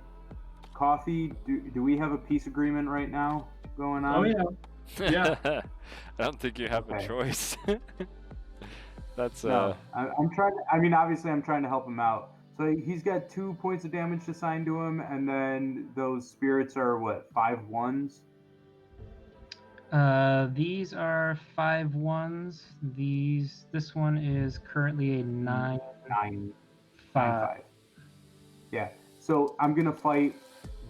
Coffee. Do we have a peace agreement right now going on? Oh yeah. Yeah. I don't think you have a Okay. choice. That's No, I'm trying to. I mean, obviously, I'm trying to help him out. So he's got 2 points of damage assigned to him, and then those spirits are what, 5/1s? These are 5/1s. This one is currently a 9/5. 9/5. Yeah. So I'm gonna fight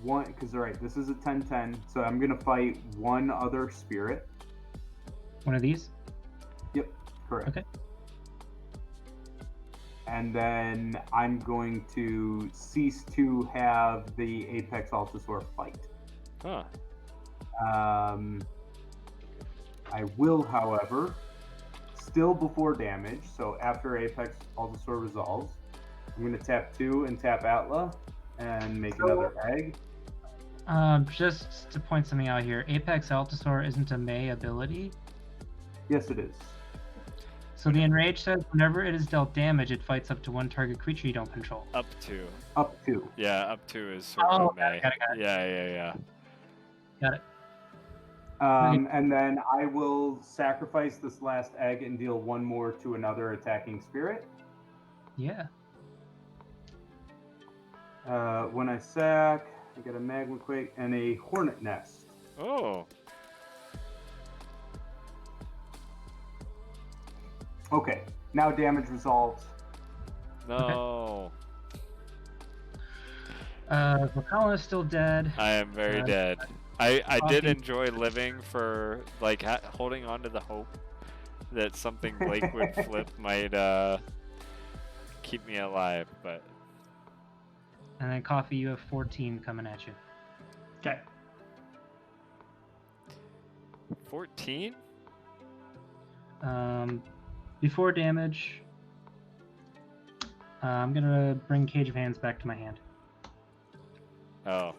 one because this is a 10/10. So I'm gonna fight one other spirit. One of these? Yep. Correct. Okay. And then I'm going to cease to have the Apex Altasaur fight. huh. I will, however, still before damage, so after Apex Altasaur resolves, I'm going to tap 2 and tap Atla and make another egg. Just to point something out here, Apex Altasaur isn't a May ability. Yes, it is. So the Enrage says whenever it is dealt damage, it fights up to 1 target creature you don't control. Up to. Up to. Yeah, up to is sort Oh, of May. got it. Yeah. Got it. And then I will sacrifice this last egg and deal 1 more to another attacking spirit. Yeah. When I sack, I get a Magma Quake and a Hornet Nest. Oh. Okay, now damage resolves. No. Vakala is still dead. I am very dead. I did enjoy living for, like, holding on to the hope that something Blake would flip might keep me alive, but... And then Coffee, you have 14 coming at you. Okay. 14? Before damage, I'm gonna bring Cage of Hands back to my hand. Oh.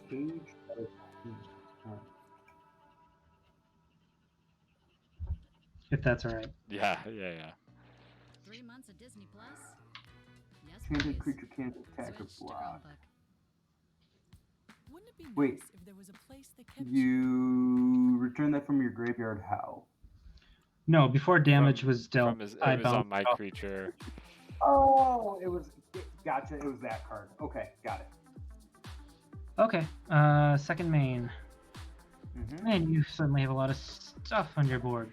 If that's alright. Yeah. 3 months of Disney Plus? Yes, Enchanted please. creature can't attack or Switch to block. Chromebook. Wouldn't it be Wait. nice if there was a place that kept You return that from your graveyard. How? No, before damage was dealt, From his, I it was bounced on my off. creature. Oh, it was. Gotcha. It was that card. Okay, got it. Okay, second main. Man, you certainly have a lot of stuff on your board.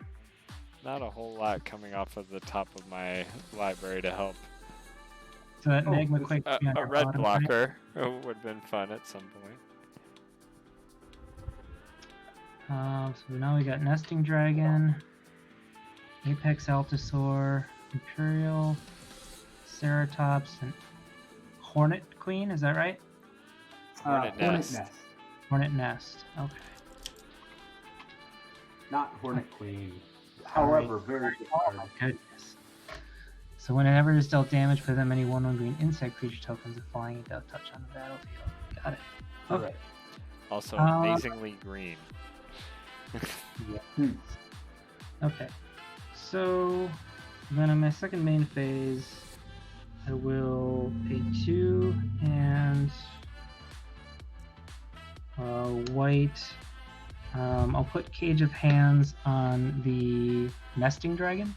Not a whole lot coming off of the top of my library to help. So that Magma Quake A, should be on a your red bottom right. blocker would have been fun at some point. So now we got Nesting Dragon, Apex Altasaur, Imperial, Ceratops, and Hornet Queen, is that right? Hornet Nest. Hornet Nest, okay. Not Hornet Queen. However, very good Oh card. my goodness. So whenever it's dealt damage, put them any 1/1 green insect creature tokens of flying without touch on the battlefield. Got it. Okay. Right. Also amazingly green. Yeah. Okay. So then on my second main phase, I will pay 2 and white. I'll put Cage of Hands on the Nesting Dragon.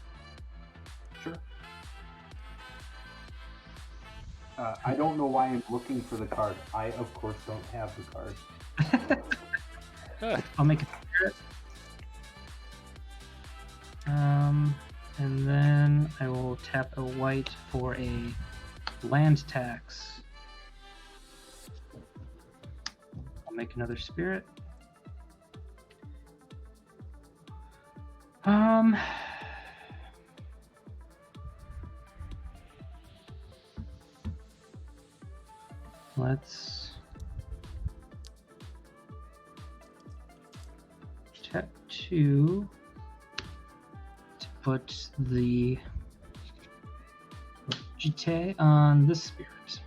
Sure. I don't know why I'm looking for the card. I, of course, don't have the card. I'll make a spirit. And then I will tap a white for a land tax. I'll make another spirit. Let's tap 2 to put the Jite on this spirit.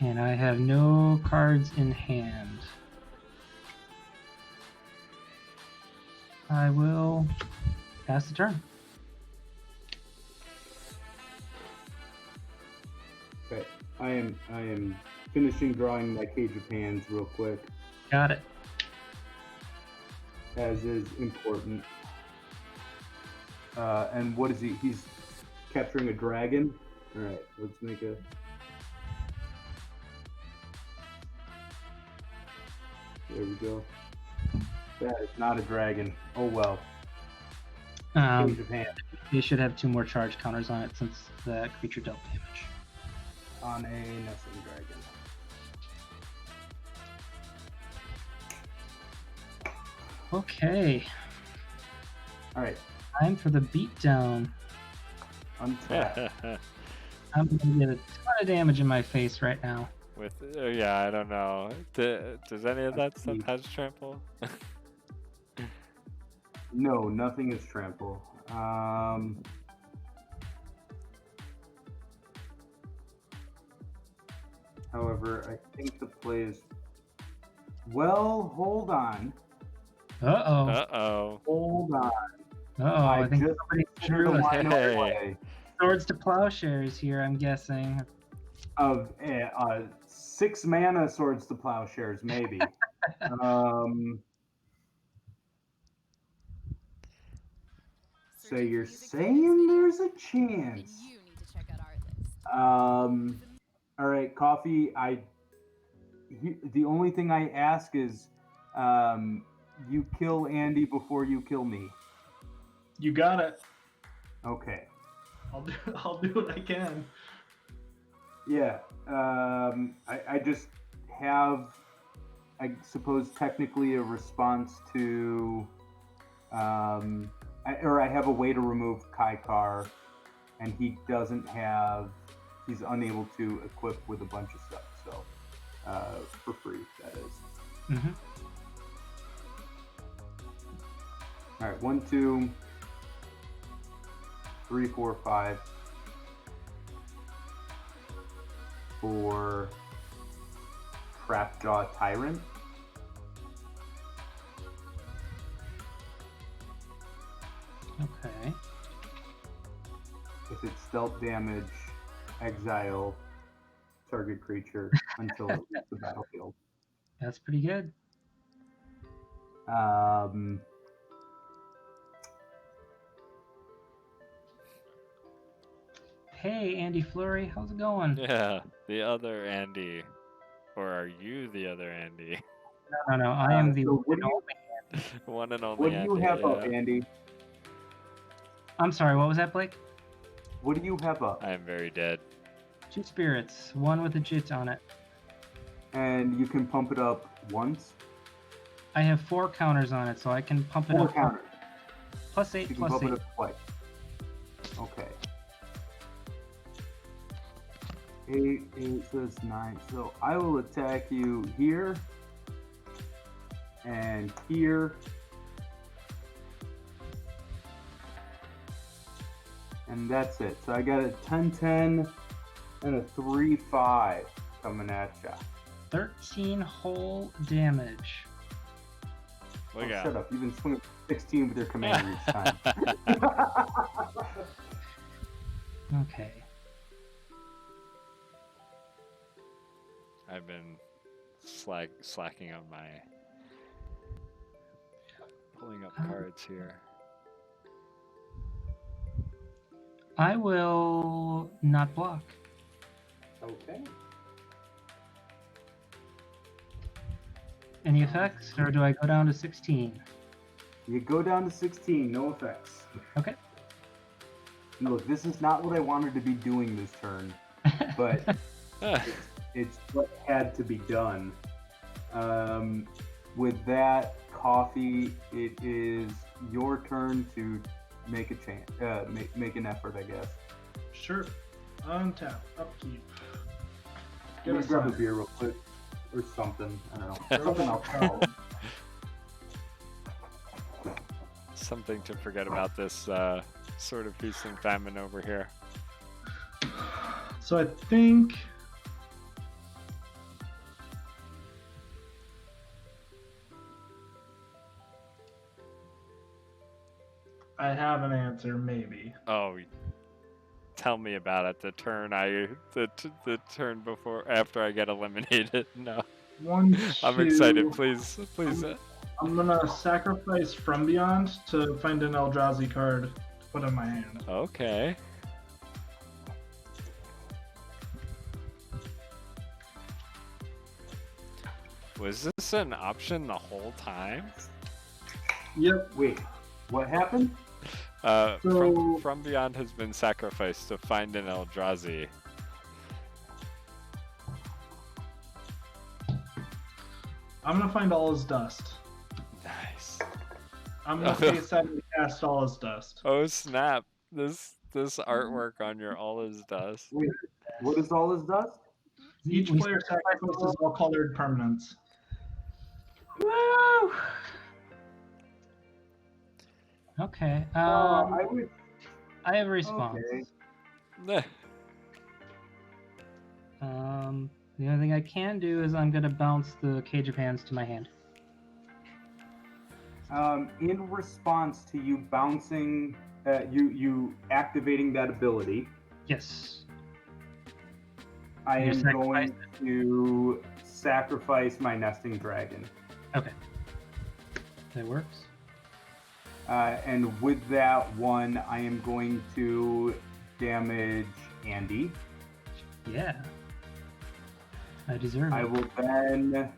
And I have no cards in hand. I will pass the turn. Okay. I am finishing drawing my Cage of Hands real quick, Got it. as is important. And what is he? He's capturing a dragon. All right. Let's make a. There we go. That is not a dragon. Oh well. Cage of Hands You should have 2 more charge counters on it since the creature dealt damage. on a nesting dragon. Okay, All right. time for the beatdown. Untap. I'm gonna get a ton of damage in my face right now. With yeah, I don't know. Does any of that stuff has trample? No, nothing is trample. However, I think the play is. Well, hold on. Uh-oh. Uh-oh. Hold on. Uh-oh, I think just somebody drew threw the a line Hey. away Swords to Plowshares here, I'm guessing. of 6 mana Swords to Plowshares, maybe. So you're saying there's a chance? You need to check out our list. All right, Coffee. The only thing I ask is, You kill Andy before you kill me. You got it. Okay. I'll do what I can. Yeah. I just have, I suppose, technically a response to, I have a way to remove Kykar, and he's unable to equip with a bunch of stuff. So, for free, that is. Mm-hmm. All right, 1, 2, 3, 4, 5 for Trapjaw Tyrant. Okay. If it's stealth damage, exile target creature until it leaves the battlefield. That's pretty good. Hey, Andy Flurry, how's it going? Yeah, the other Andy. Or are you the other Andy? No, I am the so one and only. One and only what do Andy. you have up, yeah. Andy? I'm sorry, what was that, Blake? What do you have up? I am very dead. 2 spirits, 1 with a jit on it. And you can pump it up once? I have 4 counters on it, so I can pump it 4 up. counters. Plus 8, You can plus pump 8. it up twice. Okay. 8 says 9. So I will attack you here and here. And that's it. So I got a 10-10 and a 3-5 coming at ya. 13 whole damage. Look out. Shut up. You've been swinging 16 with your commander each time. Okay. I've been slacking on my pulling up cards here. I will not block. Okay. Any effects, or do I go down to 16? You go down to 16, no effects. Okay. Look, this is not what I wanted to be doing this turn, but it's what had to be done. With that, Coffee, it is your turn to make a chance, make an effort, I guess. Sure. Untap. Upkeep. Let me Get a grab a sign. beer real quick, or something. I don't know. Something I'll call. Something to forget about this sort of feast and famine over here. So I think I have an answer, maybe. Oh, tell me about it. The turn before after I get eliminated. No, One, I'm two, excited. Please. I'm gonna sacrifice From Beyond to find an Eldrazi card to put in my hand. Okay. Was this an option the whole time? Yep. Wait, what happened? From Beyond has been sacrificed to find an Eldrazi. I'm gonna find all his dust. Nice. I'm gonna face that and cast all his dust. Oh snap! This artwork on your all is dust. Wait, what is all this dust? Each We player sacrifices all colored permanents. Woo! Okay. I would. I have a response. Okay. The only thing I can do is I'm gonna bounce the Cage of Hands to my hand. In response to you bouncing, you activating that ability, Yes. I You am sacrifice going to sacrifice my nesting dragon. Okay. That works. And with that one, I am going to damage Andy. Yeah. I deserve I it. will then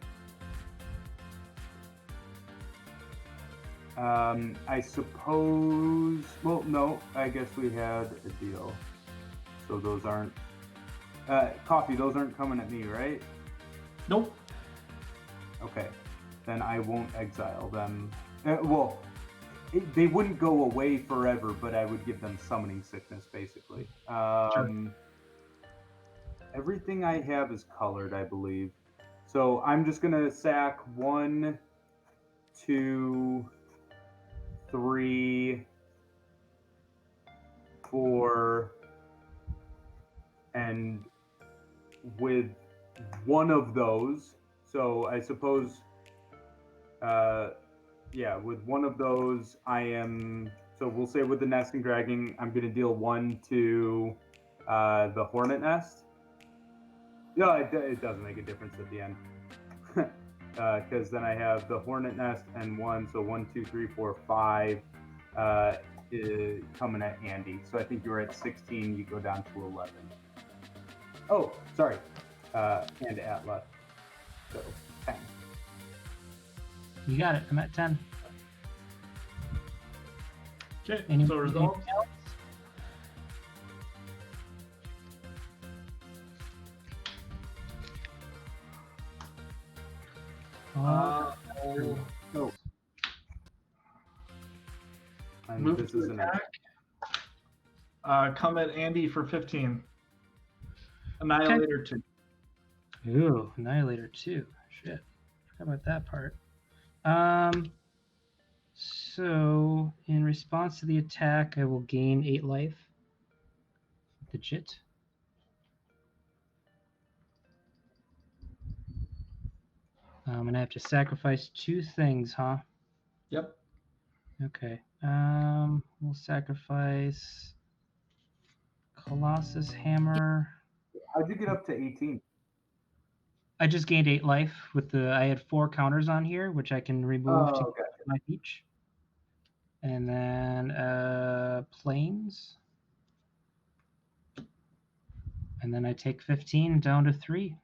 I suppose. Well, no. I guess we had a deal. So those aren't. Coffee. Those aren't coming at me, right? Nope. Okay. Then I won't exile them. They wouldn't go away forever, but I would give them summoning sickness, basically. Sure. Everything I have is colored, I believe. So I'm just gonna sack 1, 2, 3, 4, and with one of those. So I suppose, with one of those, I am. So we'll say with the nesting dragon, I'm gonna deal 1 to the hornet nest. No, it doesn't make a difference at the end. Because then I have the hornet nest and 1, so 1, 2, 3, 4, 5 coming at Andy. So I think you were at 16, you go down to 11. Oh, sorry. And Atla. So 10. You got it. I'm at 10. Okay, Any- so results. anything else? And Move this to is an attack. Come at Andy for 15. Annihilator 2. Ooh, Annihilator 2. Shit. Forgot about that part. So, in response to the attack, I will gain 8 life. Legit. And I have to sacrifice 2 things, huh? Yep. Okay. We'll sacrifice Colossus Hammer. How'd you get up to 18? I just gained 8 life with I had 4 counters on here, which I can remove to Okay. life each. And then planes. And then I take 15 down to 3.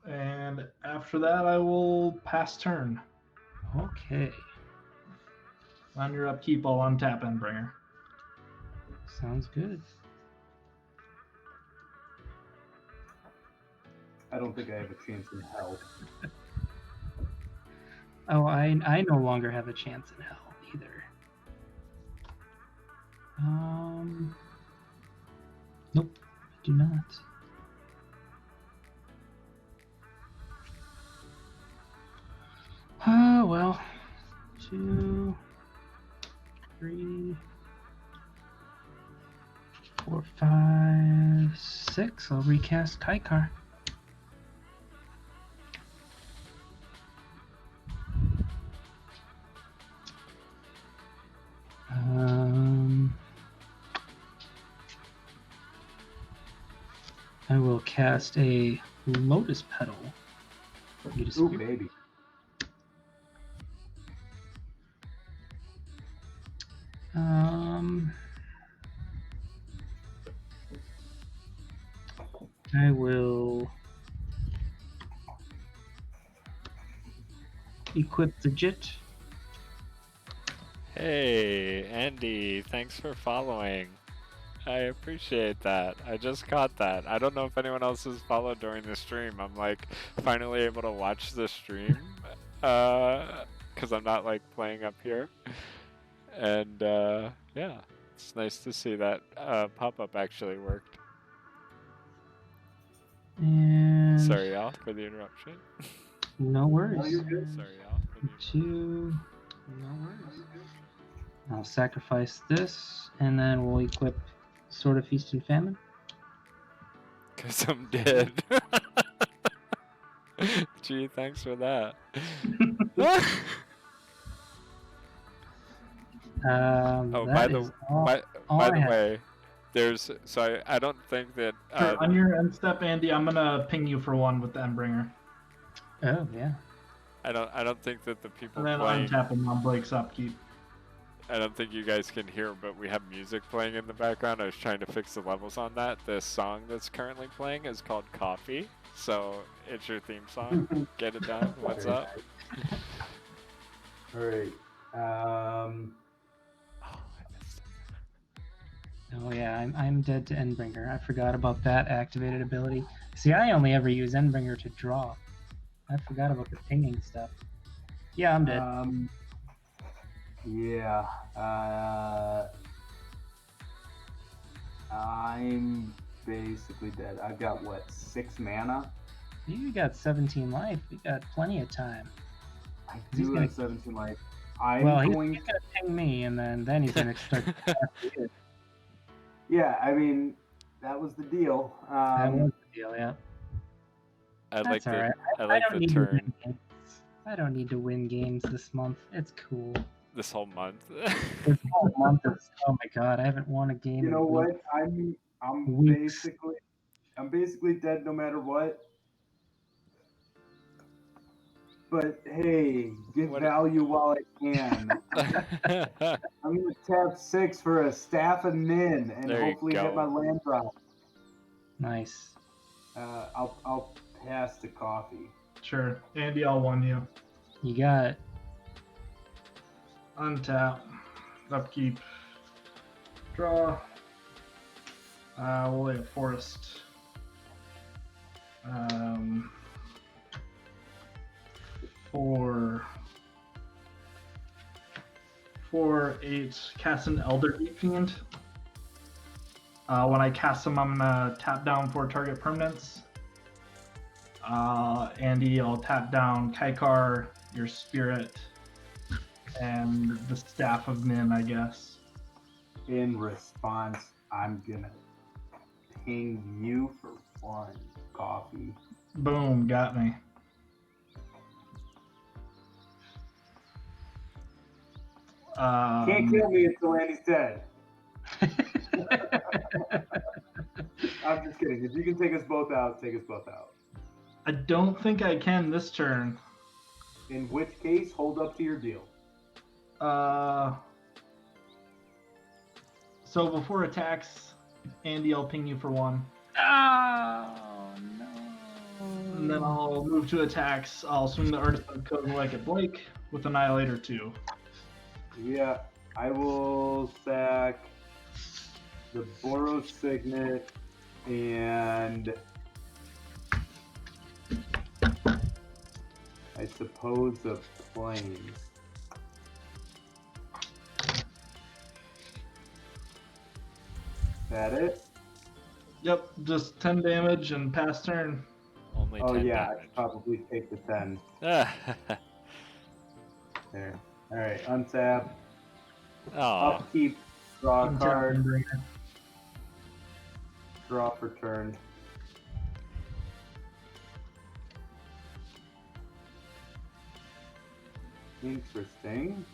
And after that, I will pass turn. Okay. On your upkeep, I'll untap Endbringer. Sounds good. I don't think I have a chance in hell. Oh, I no longer have a chance in hell either. Nope, I do not. Oh, well. 2, 3, 4, 5, 6. I'll recast Kykar. I will cast a Lotus Petal. Get a Ooh, spirit. baby. I will equip the Jit. Hey, Andy, thanks for following. I appreciate that. I just caught that. I don't know if anyone else has followed during the stream. I'm like finally able to watch the stream because I'm not like playing up here. And yeah, it's nice to see that pop-up actually worked. And Sorry, y'all, for the interruption. no worries. No, you're good. Sorry, y'all. For the interruption. 2. No worries. I'll sacrifice this, and then we'll equip Sword of Feast and Famine. 'Cause I'm dead. Gee, thanks for that. Oh, by the way, there's I don't think that Sure, on your end step, Andy, I'm gonna ping you for 1 with the Endbringer. Oh yeah. I don't think that the people And then playing. untap him on Blake's upkeep. I don't think you guys can hear, but we have music playing in the background. I was trying to fix the levels on that. The song that's currently playing is called Coffee, so it's your theme song. Get it done. What's up? All right. Oh, I missed it. Oh yeah, I'm dead to Endbringer. I forgot about that activated ability. See, I only ever use Endbringer to draw. I forgot about the pinging stuff. Yeah, I'm dead. Yeah. I'm basically dead. I've got what, 6 mana? You got 17 life. You got plenty of time. I He's do gonna- have 17 life. Well, he's gonna ping me, and then he's gonna start. Yeah, I mean, that was the deal. That was the deal, yeah. I That's like all the right. I like don't the need to turn win games. I don't need to win games this month. It's cool. this whole month. This whole month is, oh my god, I haven't won a game. You know in what? weeks. I'm Weeks. basically dead no matter what. But hey, get What- value while I can. I'm gonna tap 6 for a Staff of Nin and There you hopefully hit my go. land drop. Nice. I'll pass to Coffee. Sure. Andy, I'll one you. You got Untap. Upkeep. Draw. We'll lay a forest. Four, 8. Cast an Elder Fiend. When I cast him, I'm gonna tap down 4 target permanents. Andy, I'll tap down Kykar, your spirit, and the Staff of Nin, I guess. In response, I'm gonna ping you for 1, Coffee. Boom, got me. Can't kill me until Andy's dead. I'm just kidding. If you can take us both out, take us both out. I don't think I can this turn. In which case, hold up to your deal. So before attacks, Andy, I'll ping you for 1. Oh no. And then I'll move to attacks. I'll swing the Artisan Code like at Blake with Annihilator 2. Yeah, I will sack the Boros Signet and I suppose a plane. That it? Yep, just 10 damage and pass turn. Only Oh 10 yeah, damage. I'd probably take the 10. Ah. There. Alright, untap. Aw. Upkeep. Draw a Untap card. Endbringer. Draw for turn. Interesting.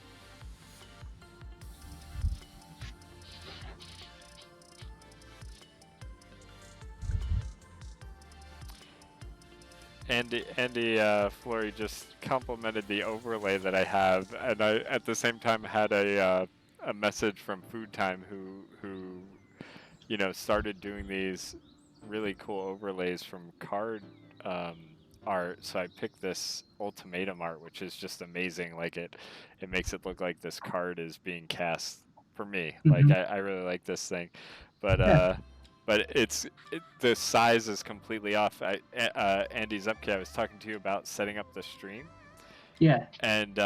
Andy Flory just complimented the overlay that I have, and I at the same time had a message from Food Time who you know started doing these really cool overlays from card art. So I picked this ultimatum art, which is just amazing. Like it makes it look like this card is being cast for me. Like I really like this thing, but but the size is completely off. Andy Zupke, I was talking to you about setting up the stream. Yeah. And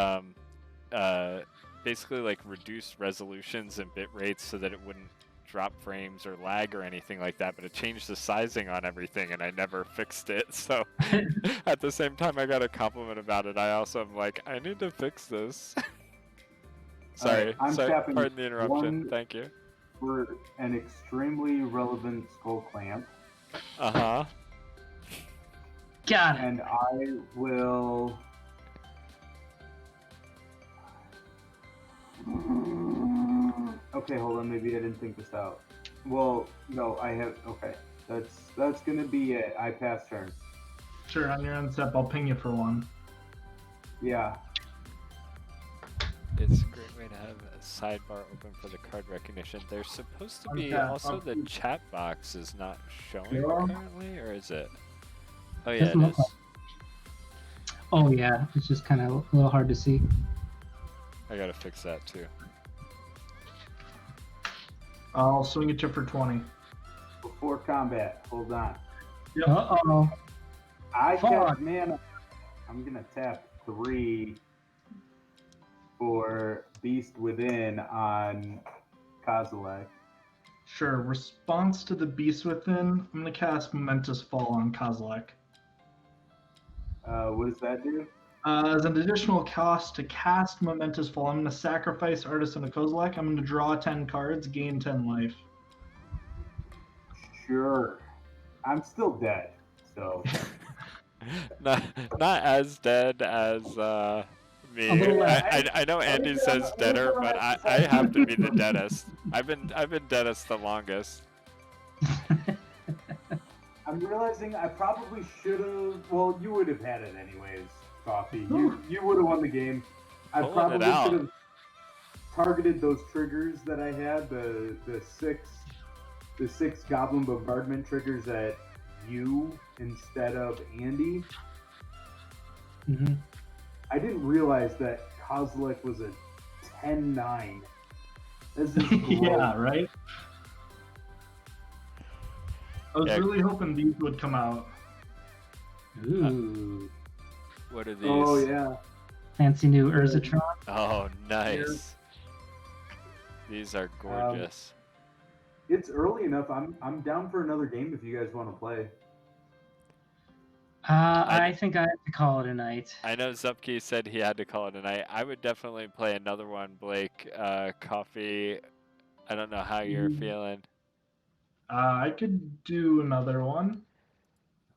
basically like reduce resolutions and bit rates so that it wouldn't drop frames or lag or anything like that, but it changed the sizing on everything and I never fixed it. So at the same time I got a compliment about it, I also am like, I need to fix this. Sorry, I'm tapping pardon the interruption. one- Thank you. For an extremely relevant skull clamp. Uh-huh. Got it. And I will. Okay, hold on. Maybe I didn't think this out. Well, no, I have. Okay, that's gonna be it. I pass turn. Sure, on your end step, I'll ping you for 1. Yeah. It's a great way to have a sidebar open for the card recognition. There's supposed to be Okay, also the I'll- chat box is not showing Yeah. currently, or is it? Oh yeah, Doesn't it look is. Oh yeah, it's just kind of a little hard to see. I gotta fix that too. I'll swing at you for 20. Before combat, hold on. Yep. Uh-oh. I Fuck. cast mana. I'm gonna tap 3 for Beast Within on Kozilek. Sure. Response to the Beast Within. I'm gonna cast Momentous Fall on Kozilek. What does that do? As an additional cost to cast Momentous Fall, I'm gonna sacrifice Artisan to Kozilek. I'm gonna draw 10 cards, gain 10 life. Sure. I'm still dead, so. not as dead as me. A little less. I know Andy says deader, but I have to be the deadest. I've been deadest the longest. I'm realizing I probably should have. Well, you would have had it anyways, Coffee. You would have won the game. I Pulling probably it out. should have targeted those triggers that I had, the six Goblin Bombardment triggers at you instead of Andy. Mhm. I didn't realize that Kozilek was a 10-9. This is gross. Yeah, right? I was Yeah. really hoping these would come out. Ooh. What are these? Oh yeah. Fancy new Urzatron. Oh, nice. These are gorgeous. It's early enough. I'm down for another game if you guys want to play. I think I have to call it a night. I know Zupke said he had to call it a night. I would definitely play another one, Blake. Coffee. I don't know how you're feeling. I could do another one.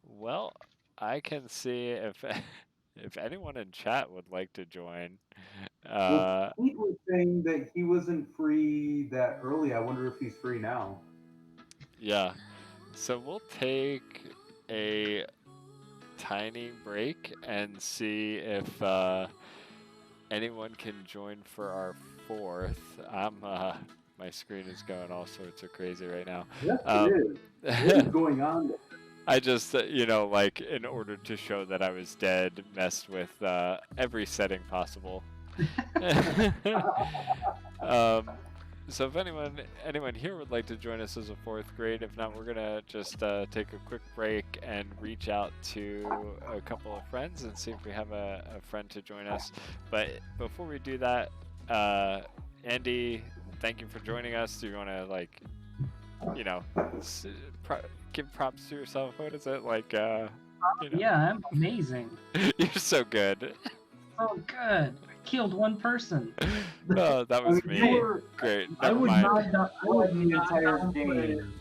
Well, I can see if if anyone in chat would like to join. Well, Pete was saying that he wasn't free that early. I wonder if he's free now. Yeah. So we'll take a tiny break and see if anyone can join for our 4th. My screen is going all sorts of crazy right now. Yes, it is. What is going on there? I just, like, in order to show that I was dead, messed with every setting possible. So if anyone here would like to join us as a 4th grade, if not, we're gonna just take a quick break and reach out to a couple of friends and see if we have a friend to join us. But before we do that, Andy, thank you for joining us. Do you want to give props to yourself? What is it like? Yeah, I'm amazing. You're so good. Oh, good. I killed one person. Oh, that was me. Great. I Never would mind. not. I would the not entire downplay. game.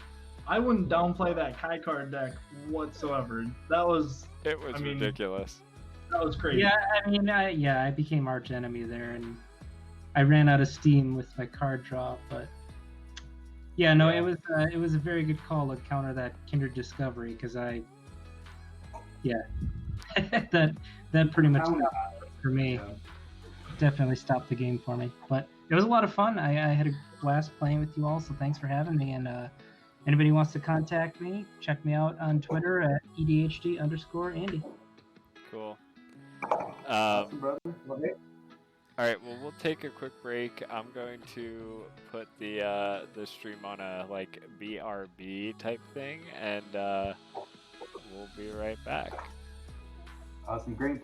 I wouldn't downplay that Kykar deck whatsoever. That was It was ridiculous. That was crazy. Yeah, I mean, I became arch enemy there, and I ran out of steam with my card draw. But yeah, no, it was a very good call to counter that Kindred Discovery because that pretty much stopped it for me. Yeah. Definitely stopped the game for me. But it was a lot of fun. I had a blast playing with you all, so thanks for having me. And anybody wants to contact me, check me out on Twitter at EDHD_Andy. Cool. Awesome, brother. Okay. All right. Well, we'll take a quick break. I'm going to put the stream on a BRB type thing, and we'll be right back. Awesome. Great.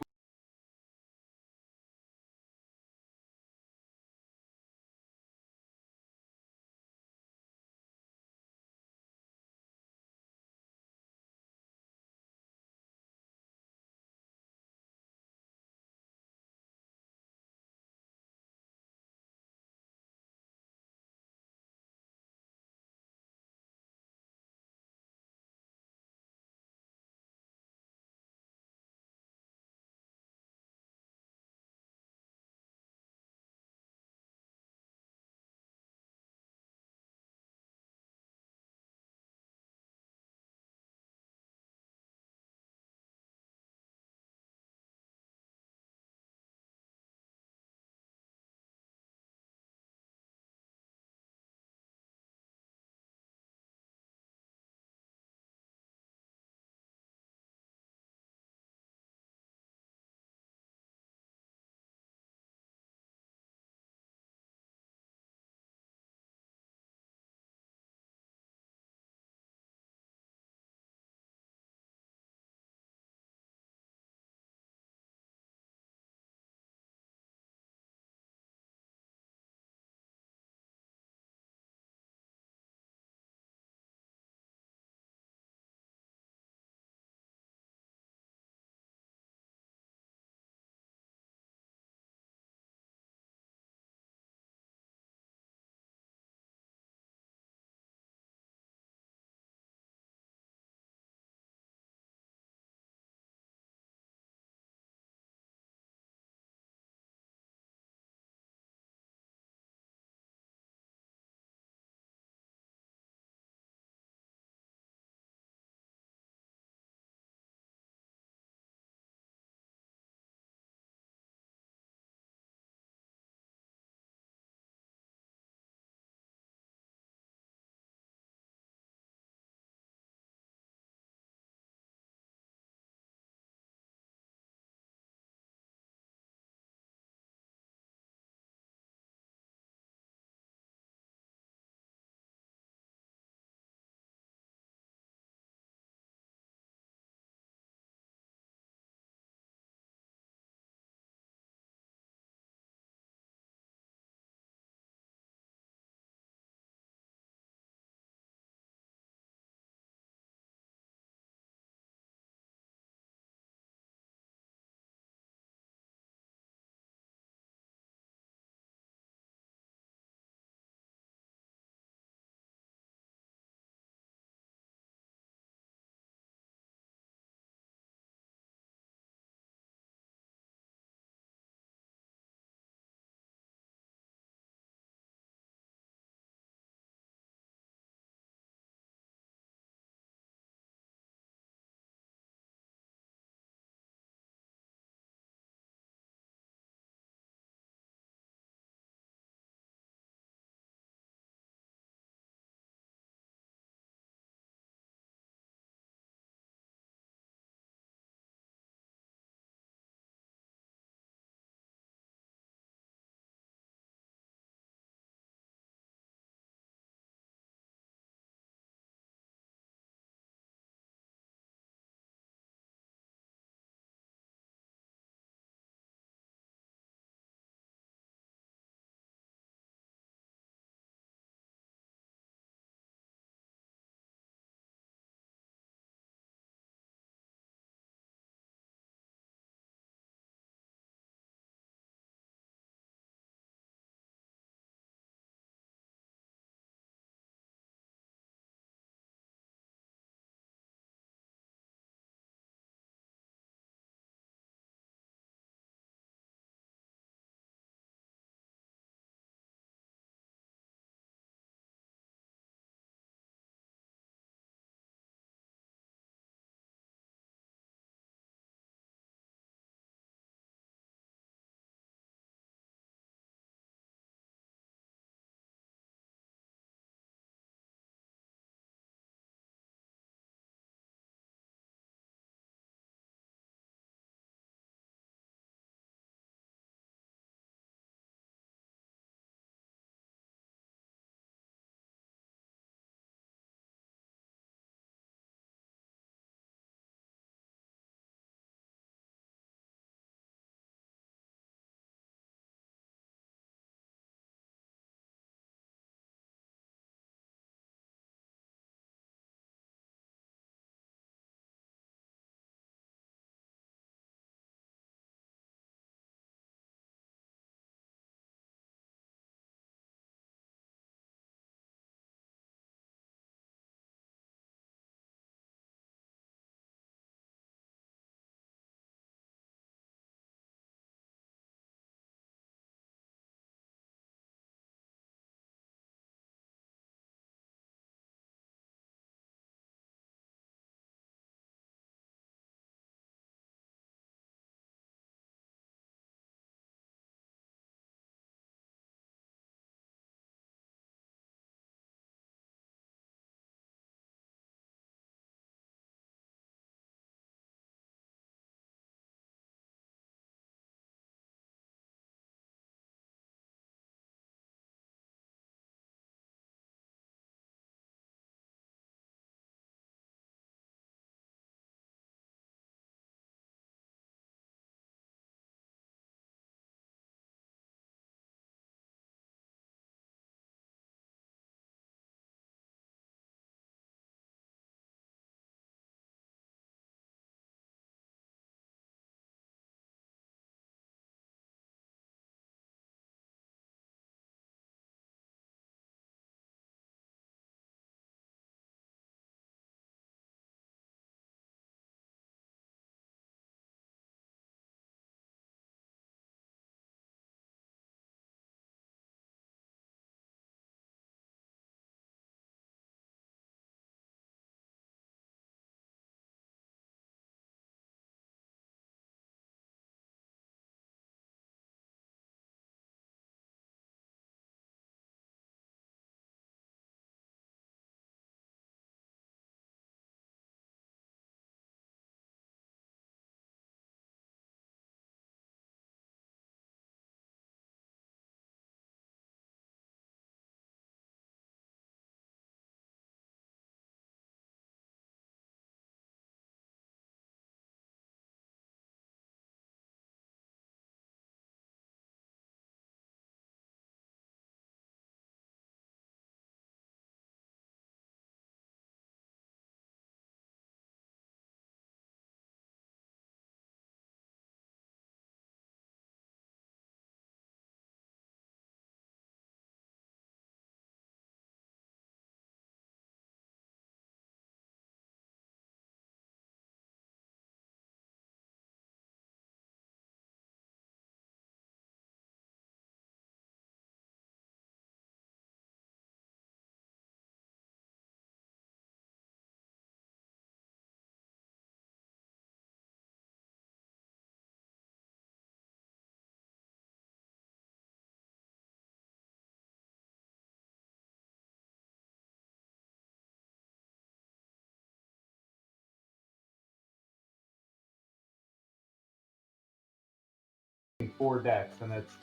4 decks, and it's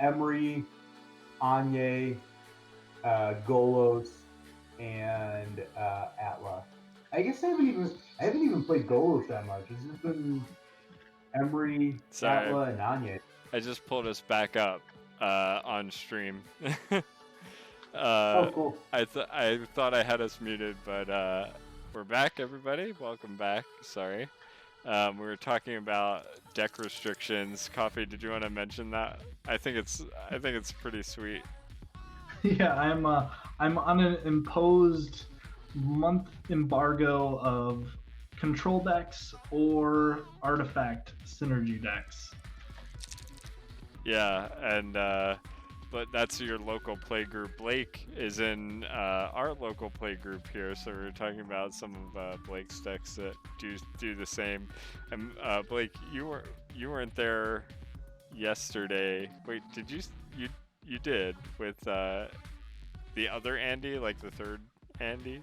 Emery, Anye, Golos, and Atla. I guess I haven't even played Golos that much. It's just been Emery, Sorry. Atla, and Anye. I just pulled us back up on stream. Oh, cool. I thought I had us muted, but we're back, everybody. Welcome back. Sorry. We were talking about deck restrictions. Coffee, did you want to mention that? I think it's pretty sweet. Yeah, I'm on an imposed month embargo of control decks or artifact synergy decks. Yeah, and but that's your local play group. Blake is in our local play group here, so we're talking about some of Blake's decks that do the same. And Blake, you weren't there yesterday. Wait, did you did with the other Andy, like the third Andy?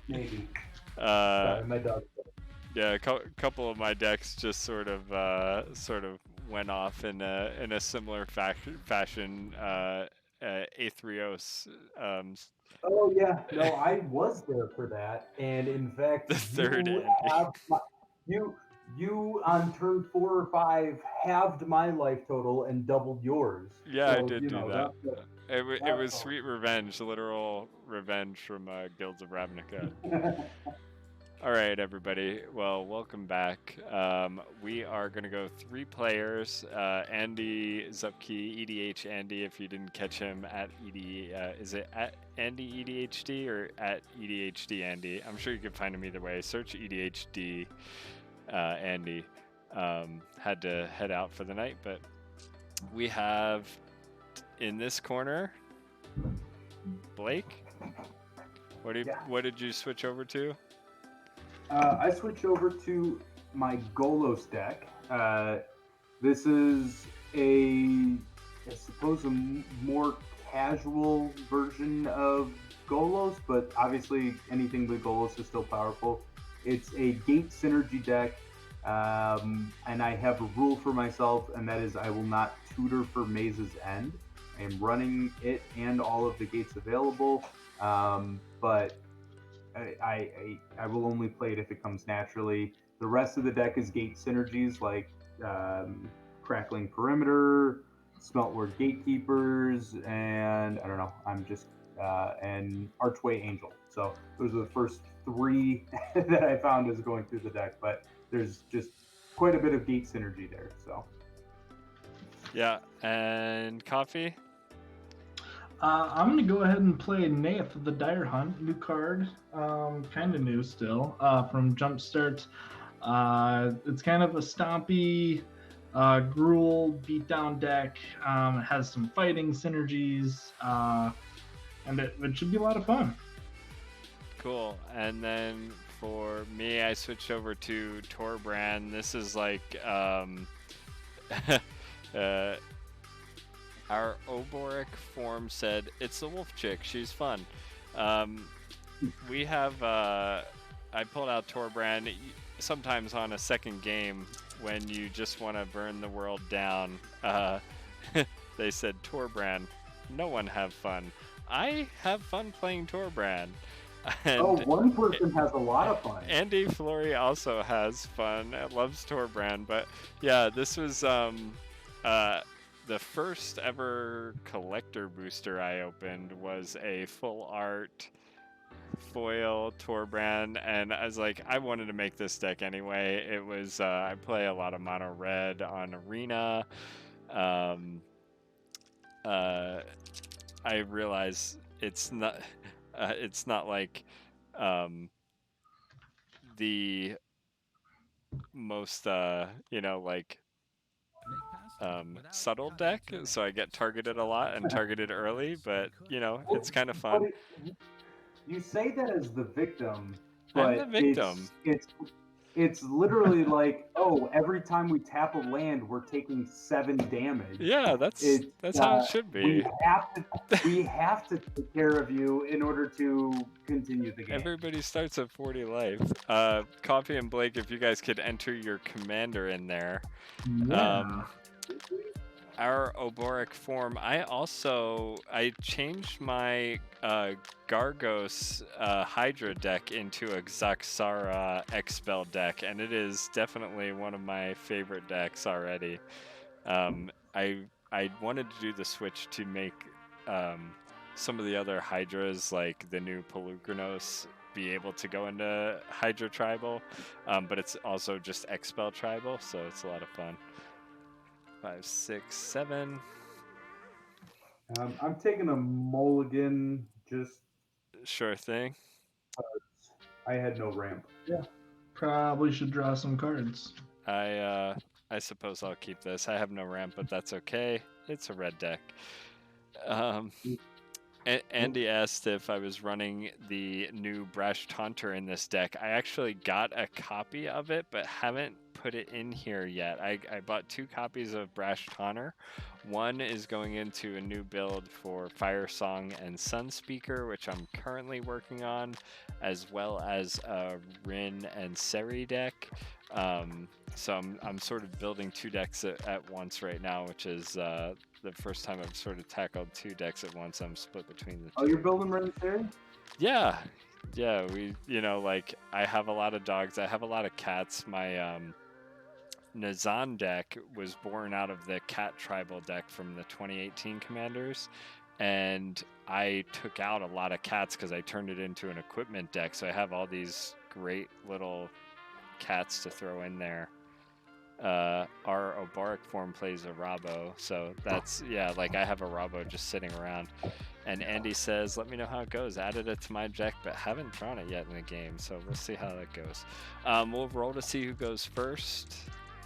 Maybe. Sorry, my dog. Yeah, a couple of my decks just sort of went off in a similar fashion. Aetherios. Oh yeah, no, I was there for that, and in fact, The third you on turn 4 or 5 halved my life total and doubled yours. Yeah, so, I did do that. It was fun. sweet revenge, literal revenge from Guilds of Ravnica. All right, everybody. Well, welcome back. We are going to go 3 players. Andy Zupke, EDH Andy, if you didn't catch him at is it at Andy EDHD or at EDHD Andy? I'm sure you can find him either way. Search EDHD Andy. Had to head out for the night, but we have in this corner Blake. What did you switch over to? I switched over to my Golos deck. This is I suppose, a more casual version of Golos, but obviously anything with Golos is still powerful. It's a gate synergy deck, and I have a rule for myself, and that is I will not tutor for Maze's End. I am running it and all of the gates available, but I will only play it if it comes naturally. The rest of the deck is gate synergies like Crackling Perimeter, Smeltward Gatekeepers, and I don't know, and Archway Angel. So those are the first 3 that I found as going through the deck, but there's just quite a bit of gate synergy there. So yeah, and Coffee? I'm going to go ahead and play Neyith of the Dire Hunt, new card, kind of new still, from Jumpstart. It's kind of a stompy, gruel beatdown deck. It has some fighting synergies, and it should be a lot of fun. Cool. And then for me, I switched over to Torbran. This is like our Oboric form said, it's the wolf chick, she's fun. We have, I pulled out Torbran. Sometimes on a second game, when you just want to burn the world down, they said, Torbran, no one have fun. I have fun playing Torbran. And one person has a lot of fun. Andy Flory also has fun, loves Torbran, but yeah, this was the first ever collector booster I opened was a full art foil Torbran, and I was like, I wanted to make this deck anyway. It was I play a lot of mono red on Arena. I realize it's not like the most subtle deck, so I get targeted a lot and targeted early, but it's kind of fun. You say that as the victim, I'm but the victim. It's literally like, every time we tap a land, we're taking 7 damage. Yeah, that's how it should be. We have to take care of you in order to continue the game. Everybody starts at 40 life. Coffee and Blake, if you guys could enter your commander in there. Yeah. our Oboric form, I changed my Gargos Hydra deck into a Xaxara Expel deck, and it is definitely one of my favorite decks already. I wanted to do the switch to make some of the other Hydras, like the new Pelugranos, be able to go into Hydra Tribal, but it's also just Expel Tribal, so it's a lot of fun. 5, 6, 7. I'm taking a mulligan. Just Sure thing. I had no ramp. Yeah. Probably should draw some cards. I suppose I'll keep this. I have no ramp, but that's okay. It's a red deck. Andy asked if I was running the new Brash Taunter in this deck. I actually got a copy of it, but haven't put it in here yet. I bought 2 copies of Brash Taunter. One is going into a new build for Fire Song and Sunspeaker, which I'm currently working on, as well as a Rin and Seri deck. So I'm sort of building 2 decks at once right now, which is the first time I've sort of tackled 2 decks at once. I'm split between the 2. Oh, you're building Ren Theory? Yeah, we, like, I have a lot of dogs, I have a lot of cats. My Nazan deck was born out of the cat tribal deck from the 2018 Commanders, and I took out a lot of cats because I turned it into an equipment deck, so I have all these great little cats to throw in there. Our Obaric form plays a Rabo, so that's, like, I have a Rabo just sitting around. And Andy says, let me know how it goes. Added it to my deck, but haven't drawn it yet in the game, so we'll see how that goes. We'll roll to see who goes first.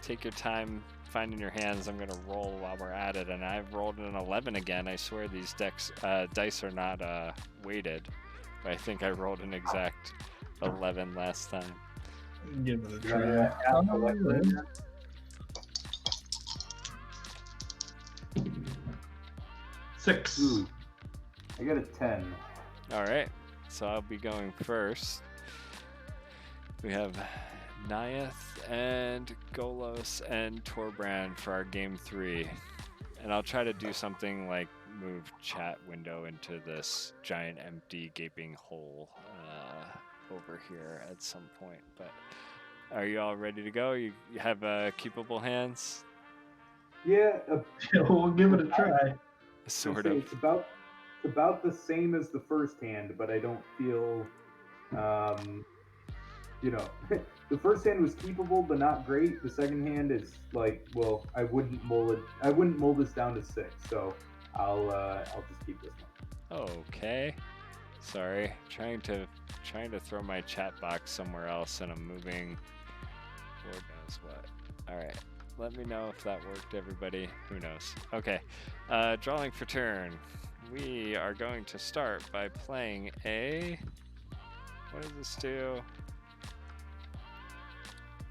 Take your time finding your hands. I'm going to roll while we're at it, and I've rolled an 11 again. I swear these dice are not weighted, but I think I rolled an exact 11 last time. Give it a try. 6. Ooh, I got a 10. All right, so I'll be going first. We have Neyith and Golos and Torbran for our game 3. And I'll try to do something like move chat window into this giant empty gaping hole over here at some point. But are you all ready to go? You have keepable hands? Yeah, We'll give it a try. Sort of. It's about the same as the first hand, but I don't feel, the first hand was keepable but not great. The second hand is like, well, I wouldn't mold this down to 6, so I'll just keep this one. Okay. Sorry, trying to throw my chat box somewhere else, and I'm moving. Lord knows what. All right. Let me know if that worked, everybody. Who knows? Okay. Drawing for turn. We are going to start by playing a... What does this do?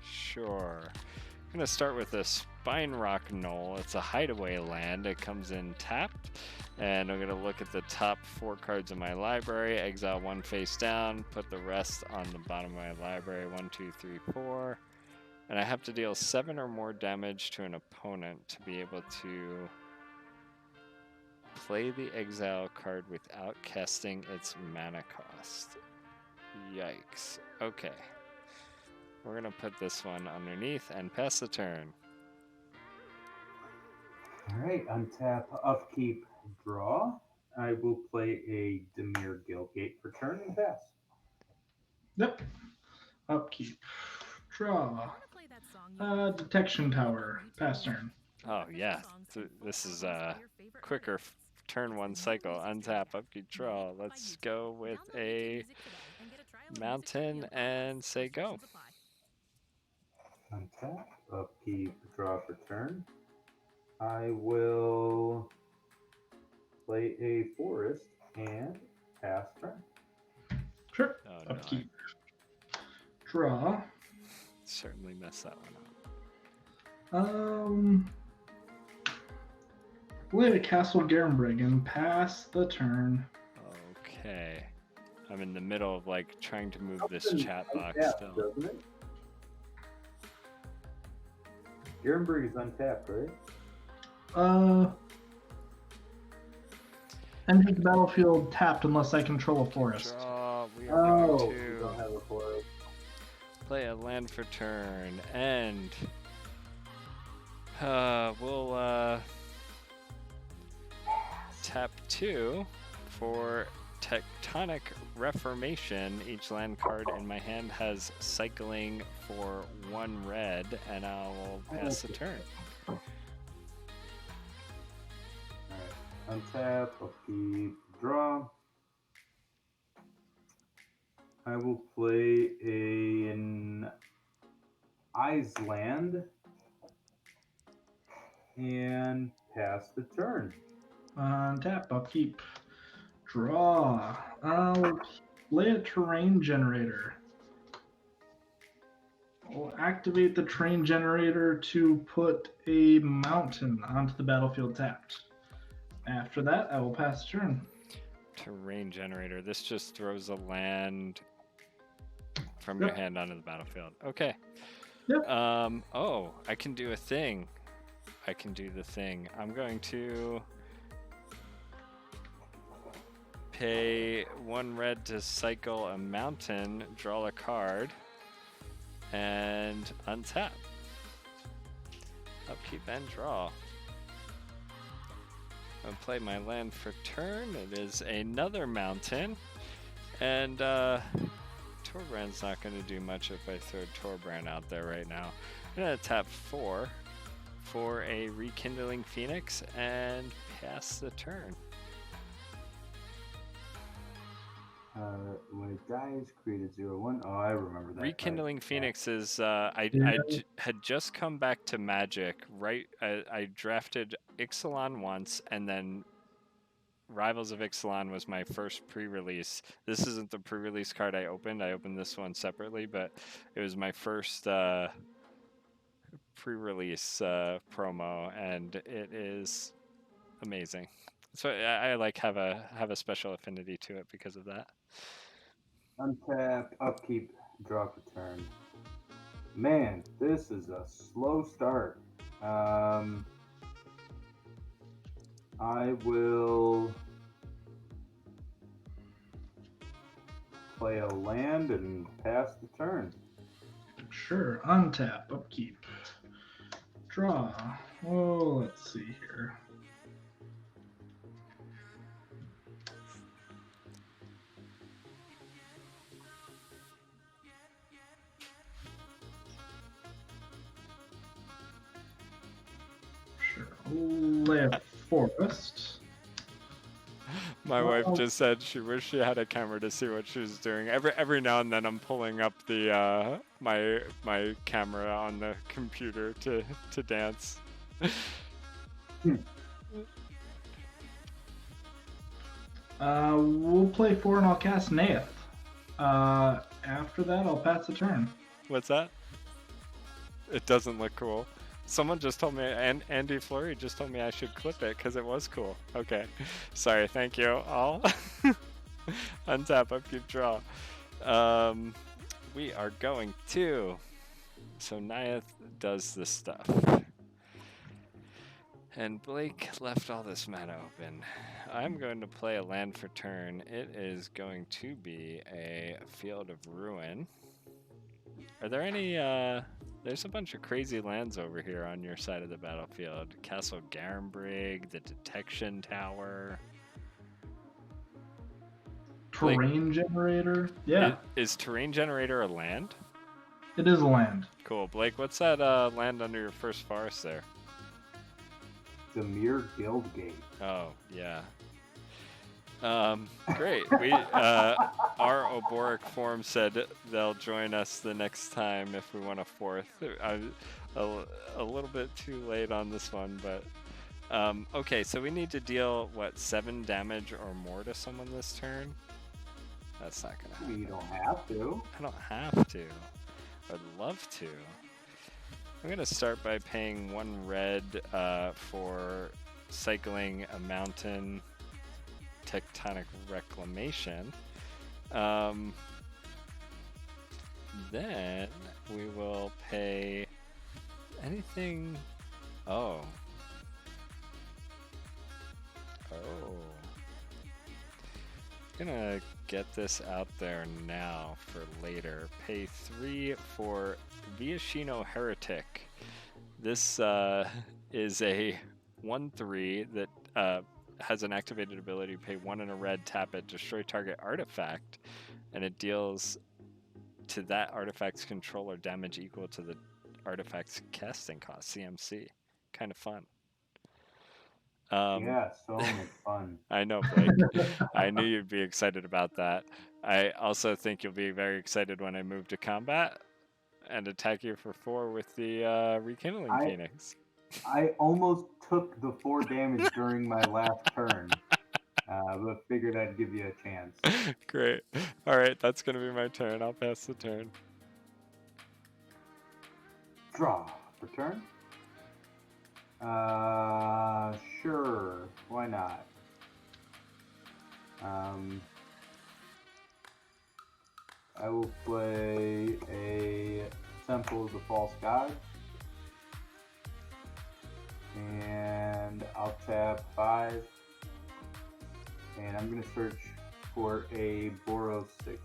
Sure. I'm going to start with a Spine Rock Knoll. It's a hideaway land. It comes in tapped. And I'm going to look at the top 4 cards of my library. Exile 1 face down. Put the rest on the bottom of my library. 1, 2, 3, 4. And I have to deal 7 or more damage to an opponent to be able to play the exile card without casting its mana cost. Yikes. Okay. We're going to put this one underneath and pass the turn. Alright, untap, upkeep, draw. I will play a Dimir Guildgate for turn and pass. Yep. Upkeep. Draw. Detection Tower. Pass turn. Oh, yeah. This is a quicker turn 1 cycle. Untap, upkeep, draw. Let's go with a mountain and say go. Untap, upkeep, draw for turn. I will play a forest and pass turn. Sure. Oh, no. Upkeep. Draw. Certainly messed that one up. Play the Castle Garenbregen. Pass the turn. Okay. I'm in the middle of, like, trying to move this chat box still. Doesn't it? Garenbreg is untapped, right? Enter the battlefield tapped unless I control a forest. Draw. We are Oh, going we don't to have a forest. play a land for turn, and we'll tap 2 for Tectonic Reformation. Each land card in my hand has cycling for 1 red, and I will pass the turn. Alright, untap, upkeep, draw. I will play an Island and pass the turn. Tap, upkeep, draw. I'll play a terrain generator. I'll activate the terrain generator to put a mountain onto the battlefield tapped. After that, I will pass the turn. Terrain generator. This just throws a land from Yep. your hand onto the battlefield. Okay. Yep. Oh, I can do a thing. I can do the thing. I'm going to pay 1 red to cycle a mountain, draw a card, and untap. Upkeep and draw. I'll play my land for turn. It is another mountain. And Torbran's not going to do much if I throw Torbran out there right now. I'm going to tap 4 for a Rekindling Phoenix and pass the turn. When it dies, create a 0/1. Oh, I remember that. Rekindling card. Phoenix is I had just come back to Magic. Right, I drafted Ixalan once, and then Rivals of Ixalan was my first pre-release. This isn't the pre-release card I opened. I opened this one separately, but it was my first pre-release promo, and it is amazing. So I like have a special affinity to it because of that. Untap, upkeep, draw for turn. Man, this is a slow start. I will play a land and pass the turn. Sure. Untap, upkeep, draw. Oh, let's see here. Sure. Lay a forest. My wife just said she wished she had a camera to see what she was doing. Every now and then I'm pulling up the my camera on the computer to dance. We'll play 4 and I'll cast Neyith. After that, I'll pass the turn. What's that? It doesn't look cool. Someone just told me, and Andy Fleury just told me I should clip it because it was cool. Okay, sorry. Thank you all. Untap, upkeep, draw. We are going to. So Neyith does this stuff. And Blake left all this mana open. I'm going to play a land for turn. It is going to be a Field of Ruin. Are there any, there's a bunch of crazy lands over here on your side of the battlefield. Castle Garenbrig, the Detection Tower. Terrain generator? Yeah. Is Terrain Generator a land? It is a land. Cool. Blake, what's that land under your first forest there? The Mere Guildgate. Oh, yeah. Great. We our Oboric form said they'll join us the next time if we want a 4th. I'm a little bit too late on this one, but okay. So we need to deal 7 damage or more to someone this turn. That's not gonna happen. You don't have to. I don't have to. I'd love to. I'm gonna start by paying 1 red for cycling a mountain. Tectonic Reclamation. Then we will pay anything. Oh, Oh. Gonna get this out there now for later. Pay 3 for Viashino Heretic. This is a 1/3 that has an activated ability. Pay 1 and a red, tap it, destroy target artifact, and it deals to that artifact's controller damage equal to the artifact's casting cost, CMC. Kind of fun. Yeah, so much fun. I know, Blake. I knew you'd be excited about that. I also think you'll be very excited when I move to combat and attack you for 4 with the Rekindling Phoenix. I almost took the 4 damage during my last turn, but figured I'd give you a chance. Great. All right, that's going to be my turn. I'll pass the turn. Draw for turn? Sure. Why not? I will play a Temple of the False God. And I'll tap 5. And I'm going to search for a Boros Signet.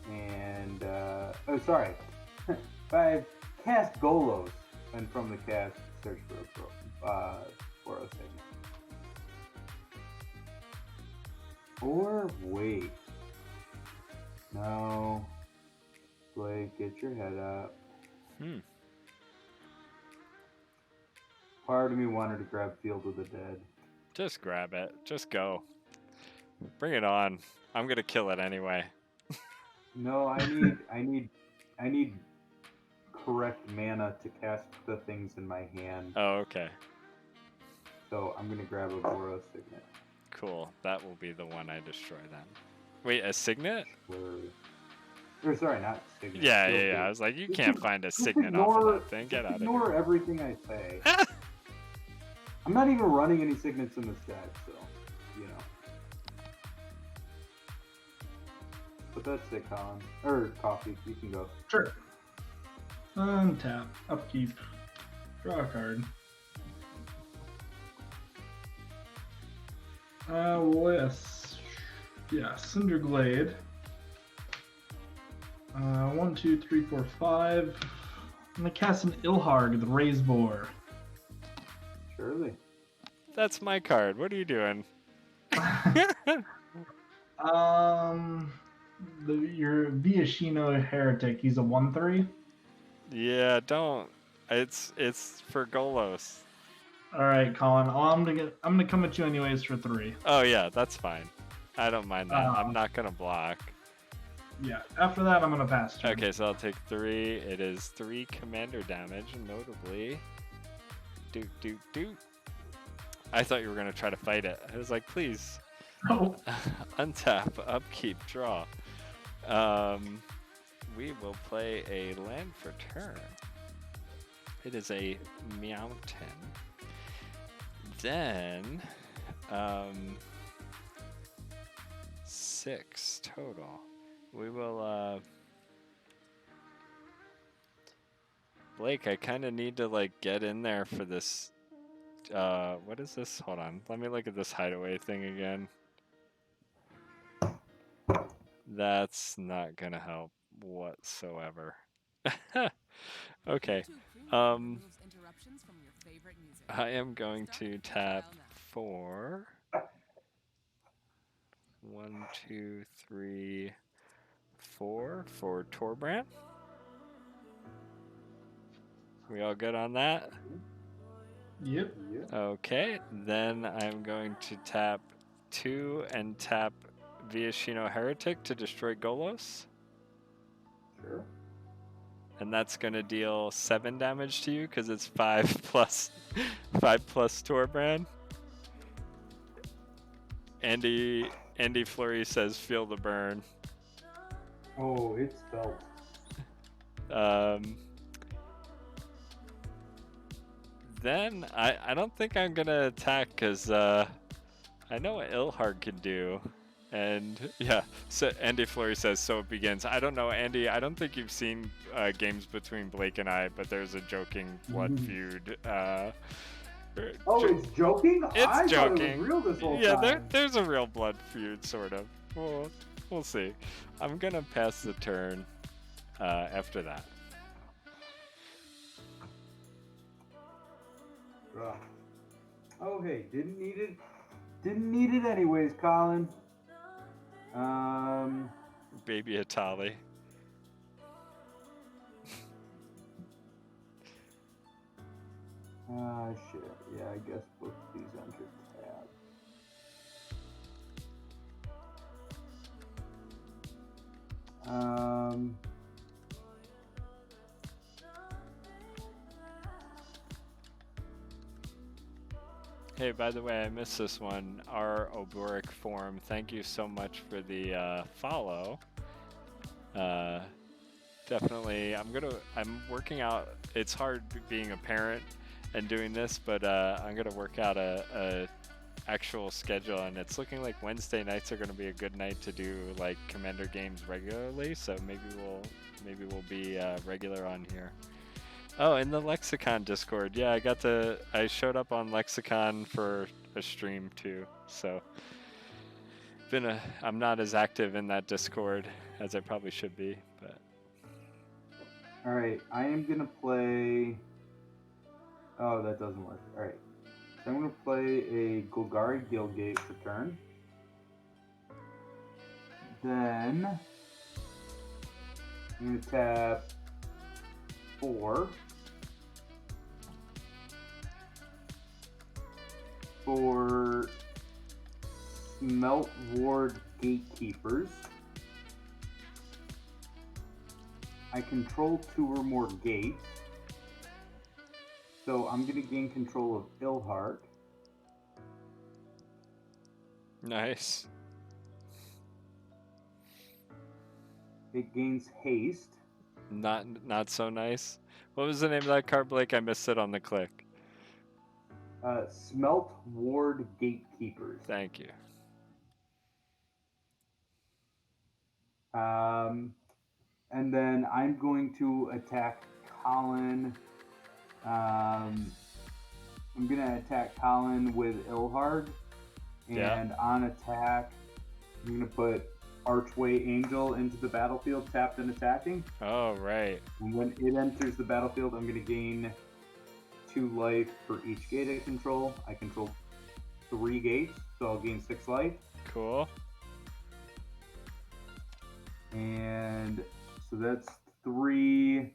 And, oh, sorry. If I cast Golos, and from the cast, search for a Boros Signet. Or wait. No. Blake, get your head up. Part of me wanted to grab Field of the Dead. Just grab it. Just go. Bring it on. I'm gonna kill it anyway. No, I need correct mana to cast the things in my hand. Oh, okay. So I'm gonna grab a Boros Signet. Cool. That will be the one I destroy then. Wait, a Signet? Or sorry, not Signet. Yeah. I was like, you can't find a Signet off of that thing. Get out of here. Ignore everything I say. I'm not even running any Signets in this deck, so, you know. But that's it, Colin. Or Coffee, you can go. Sure. Untap, upkeep, draw a card. With, yeah, Cinderglade. 1, 2, 3, 4, 5. I'm gonna cast an Ilharg, the Raised Boar. Surely. That's my card. What are you doing? Your Viashino Heretic, he's a 1/3. Yeah, don't. It's for Golos. All right, Colin. I'm gonna come at you anyways for 3. Oh yeah, that's fine. I don't mind that. I'm not gonna block. Yeah. After that, I'm gonna pass turn. Okay, so I'll take 3. It is 3 commander damage, notably. Doot. I thought you were gonna try to fight it. I was like, please. No. Untap, upkeep, draw. We will play a land for turn. It is a mountain. Then, 6 total. We will, Blake, I kind of need to, like, get in there for this, what is this? Hold on. Let me look at this hideaway thing again. That's not gonna help whatsoever. Okay. I am going to tap 4. 1, 2, 3, 4 for Torbran. We all good on that? Yep. Okay, then I'm going to tap 2 and tap Viashino Heretic to destroy Golos. Sure. And that's going to deal 7 damage to you because it's 5 plus Torbran. Andy Fleury says feel the burn. Oh, it's felt. Then I don't think I'm gonna attack because I know what Ilharg can do. And yeah, so Andy Fleury says, so it begins. I don't know, Andy, I don't think you've seen games between Blake and I, but there's a joking blood feud. Oh, it's joking? It's I joking. thought it was real this whole yeah, time. there's a real blood feud, sort of. We'll see. I'm gonna pass the turn after that. Okay, didn't need it. Didn't need it anyways, Colin. Baby Atali. Shit. Yeah, I guess both of these enter tab. Hey, by the way, I missed this one. R. Oboric Forum, thank you so much for the follow. Definitely, I'm working out. It's hard being a parent and doing this, but I'm gonna work out a actual schedule, and it's looking like Wednesday nights are gonna be a good night to do like Commander games regularly. So maybe we'll be regular on here. Oh, in the Lexicon Discord. Yeah, I showed up on Lexicon for a stream too. So I'm not as active in that Discord as I probably should be, but All right, I am gonna play. Oh, that doesn't work. All right, so I'm gonna play a Golgari Gilgate for turn. Then I'm gonna tap 4 for Smelt Ward Gatekeepers. I control 2 or more gates, so I'm going to gain control of Ilhark. nice. It gains haste. Not so nice. What was the name of that card, Blake? I missed it on the click. Smelt Ward Gatekeepers. Thank you. And then I'm going to attack Colin. I'm going to attack Colin with Ilhard. And Yeah. on attack, I'm going to put Archway Angel into the battlefield, tapped and attacking. Oh, right. And when it enters the battlefield, I'm going to gain 2 life for each gate I control. I control 3 gates, so I'll gain 6 life. Cool. And so that's 3,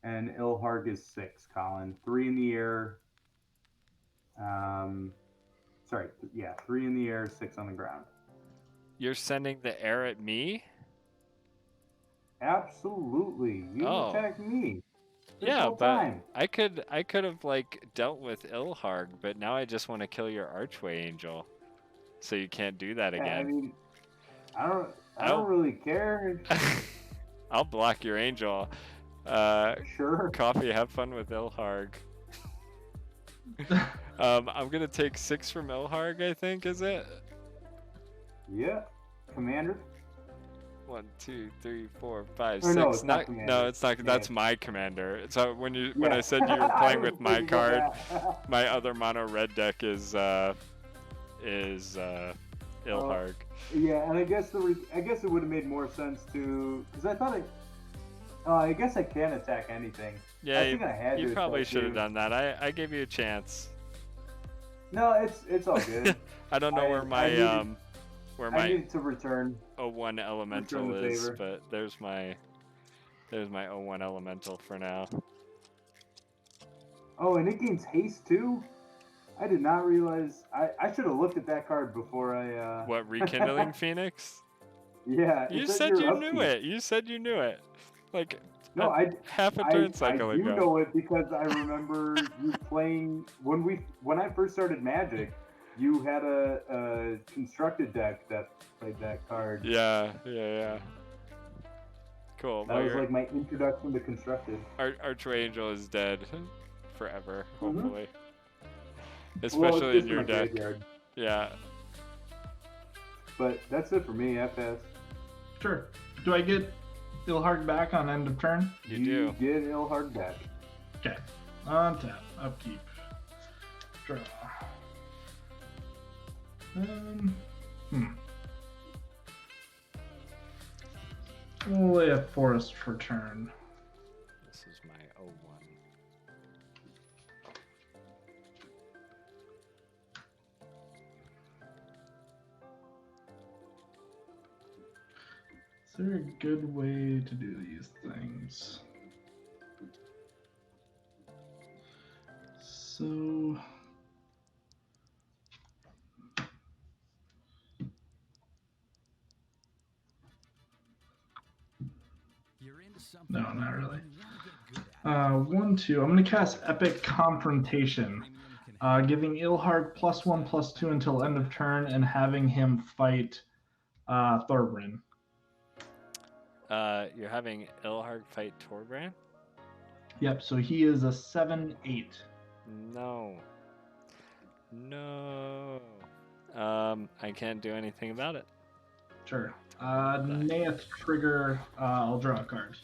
and Ilharg is 6, Colin. 3 in the air. 3 in the air, 6 on the ground. You're sending the air at me? Absolutely. You attacked me. Yeah, whole but time. I could have like dealt with Ilharg, but now I just want to kill your Archway Angel. So you can't do that Yeah, again. I mean, I don't really care. I'll block your angel. Sure. Coffee, have fun with Ilharg. I'm gonna take 6 from Ilharg, I think, is it? Yeah. Commander. 1, 2, 3, 4, 5, Or 6. no, it's not no, commander. It's not. Yeah. That's my commander. So when Yeah. I said you were playing with my thinking of card, that. my other mono red deck is Ilharg. Yeah, and I guess it would have made more sense to, because I thought I guess I can attack anything. Yeah, I think I had you to probably attack should have you. done that. I gave you a chance. No, it's all good. I don't know where my I needed to return. 01 elemental the is, favor. but there's my 01 elemental for now. Oh, and it gains haste too? I did not realize. I should have looked at that card before I. What, Rekindling Phoenix? Yeah. You it said said you're you upkeep. knew it. You said you knew it. Like No, half a turn cycle I do ago. know it because I remember you playing when I first started Magic. You had a constructed deck that played that card. Yeah. Cool. That Well, was like my introduction to constructed. Archway Angel is dead forever, Mhm. hopefully. Well, it's Especially just in your my deck. graveyard. Yeah. But that's it for me, FS. Sure. Do I get Ilharg back on end of turn? You do. Get Ilharg back. Okay. On tap. Upkeep. Draw. We'll lay a forest for turn. This is my 01. Is there a good way to do these things? So... No, not really. 1, 2. I'm going to cast Epic Confrontation, giving Ilharg +1/+2 until end of turn, and having him fight Torbran. You're having Ilharg fight Torbran? Yep, so he is a 7/8. No. No. I can't do anything about it. Sure. Neyith trigger, I'll draw a card.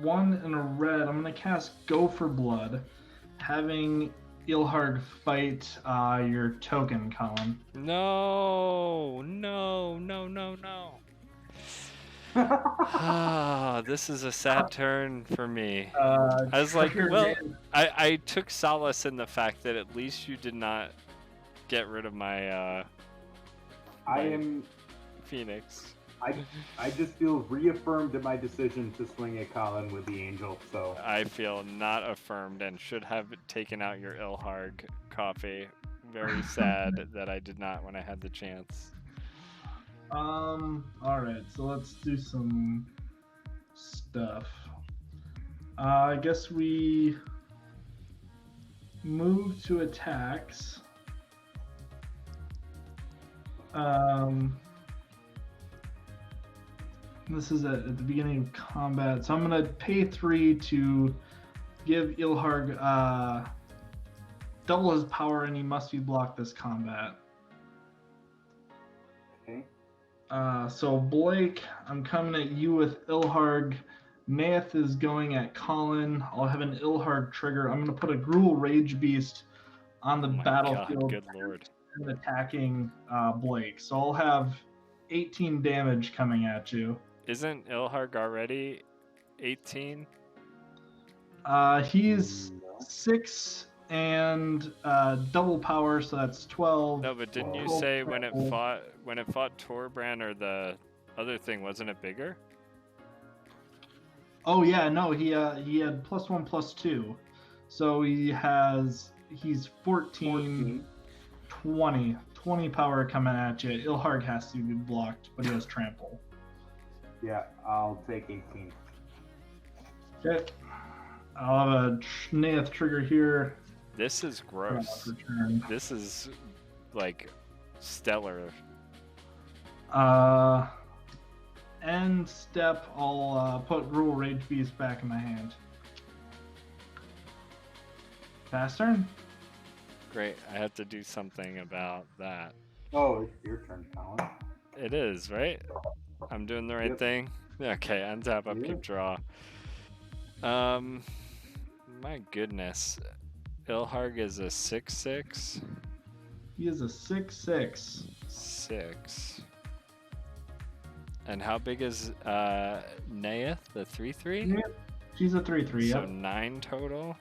One in a red. I'm gonna cast Go for Blood, having Ilharg fight your token, Colin. No. Ah, this is a sad turn for me. I was like, well, I took solace in the fact that at least you did not get rid of my Phoenix. I just feel reaffirmed in my decision to swing at Colin with the Angel, so... I feel not affirmed and should have taken out your Ilharg coffee. Very sad that I did not when I had the chance. Alright, so let's do some stuff. I guess we move to attacks. This is at the beginning of combat, so I'm going to pay 3 to give Ilharg double his power, and he must be blocked this combat. Okay. So Blake, I'm coming at you with Ilharg. Neyith is going at Colin. I'll have an Ilharg trigger. I'm going to put a Gruul Rage Beast on the battlefield. God, good lord. And attacking Blake. So I'll have 18 damage coming at you. Isn't Ilharg already 18? He's 6 and double power, so that's 12. No, but didn't you say when it fought Torbran or the other thing, wasn't it bigger? Oh yeah, no, he had +1/+2, so he's 14. 20 power coming at you. Ilharg has to be blocked, but he has trample. Yeah, I'll take 18. Okay. I'll have a Neyith trigger here. This is gross. This is like stellar. End step, I'll put Gruul Rage Beast back in my hand. Fast turn. Great, I have to do something about that. Oh, it's your turn, Colin. It is, right? I'm doing the right thing? Okay, untap, upkeep, draw. My goodness. Ilharg is a 6/6? He is a 6/6. 6. And how big is Neyith, the 3/3? Yeah, she's a 3/3, So yep. 9 total?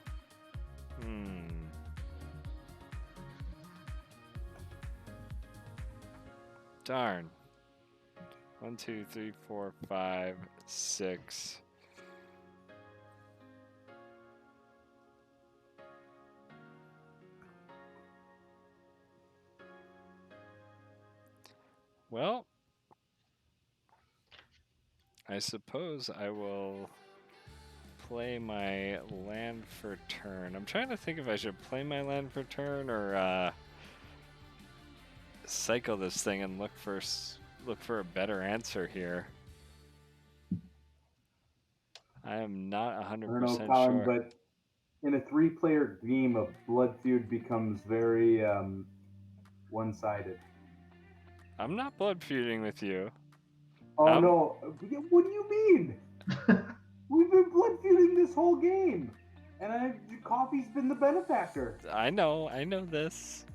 Darn. 1, 2, 3, 4, 5, 6. Well, I suppose I will play my land for turn. I'm trying to think if I should play my land for turn or cycle this thing and look for a better answer here. I am not I don't know, 100% Colin, sure. but in a 3-player game, a blood feud becomes very one-sided. I'm not blood feuding with you. Oh no! What do you mean? We've been blood feuding this whole game, and Coffee's been the benefactor. I know this.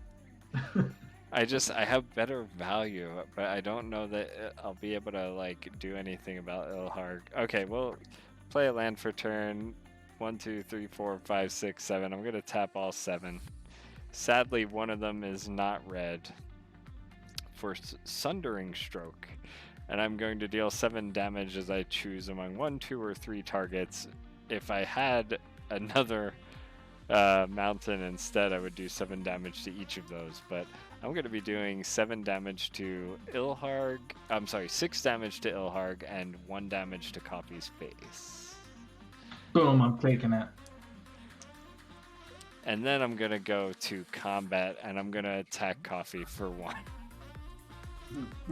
I have better value, but I don't know that I'll be able to like do anything about Ilharg. Okay, we'll play a land for turn 1, 2, 3, 4, 5, 6, 7. I'm gonna tap all 7. Sadly, one of them is not red for Sundering Stroke, and I'm going to deal 7 damage as I choose among 1, 2, or 3 targets. If I had another mountain instead, I would do 7 damage to each of those, but I'm going to be doing 7 damage to Ilharg. I'm sorry, 6 damage to Ilharg and 1 damage to Coffee's face. Boom, I'm taking it. And then I'm going to go to combat and I'm going to attack Coffee for 1.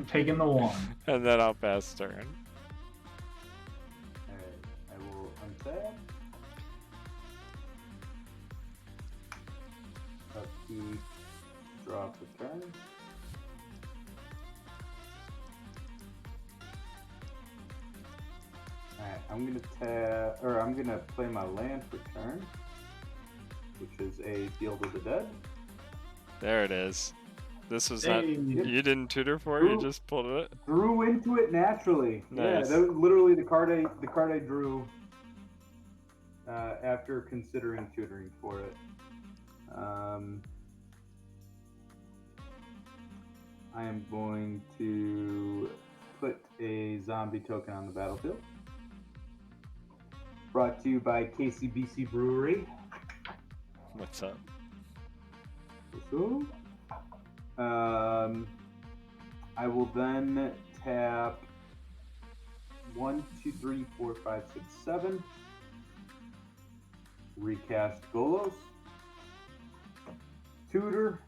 Taking the 1. And then I'll pass turn. Alright, I will untap. Upkeep, draw for turn. Alright, I'm gonna play my land for turn, which is a Field of the Dead. There it is. This was not. Hey. You didn't tutor for it, you just pulled it. Drew into it naturally. Nice. Yeah, that was literally the card I drew after considering tutoring for it. I am going to put a zombie token on the battlefield. Brought to you by KCBC Brewery. What's up? So, I will then tap 1, 2, 3, 4, 5, 6, 7. Recast Golos. Tutor.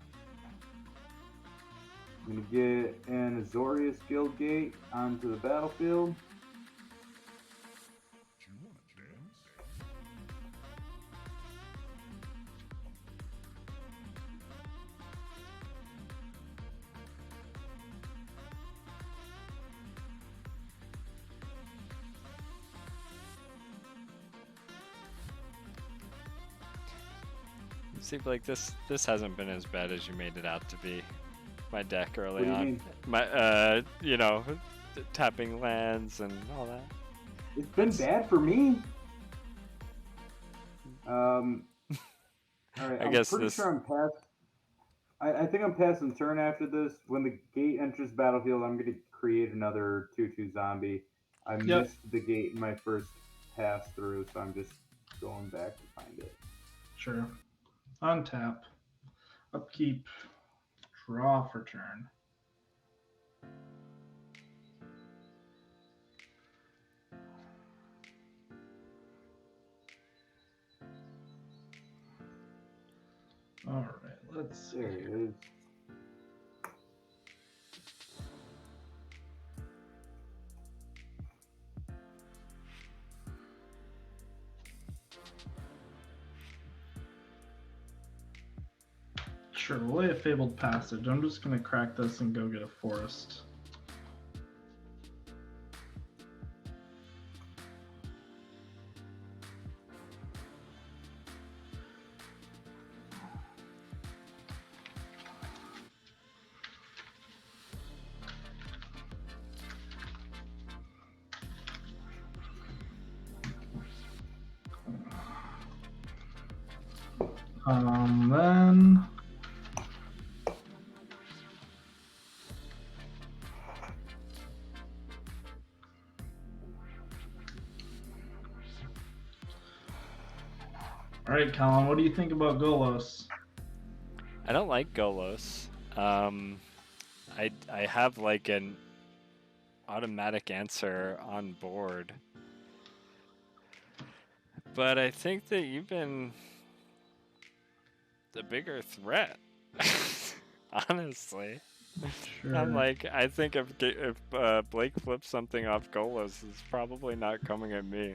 I'm going to get an Azorius Guildgate onto the battlefield. Seems like this hasn't been as bad as you made it out to be. My deck early What do you on. mean? My tapping lands and all that. It's been bad for me. All right, I guess pretty sure I'm past. I think I'm passing turn after this. When the gate enters battlefield, I'm going to create another 2/2 zombie. I missed the gate in my first pass through, so I'm just going back to find it. Sure. Untap. Upkeep. Draw for turn. All right, let's see. There it is. Sure, we'll lay a Fabled Passage. I'm just going to crack this and go get a forest. Then all right, Colin, what do you think about Golos? I don't like Golos. I have like an automatic answer on board, but I think that you've been the bigger threat. Honestly, Sure. I'm like, I think if Blake flips something off Golos, it's probably not coming at me.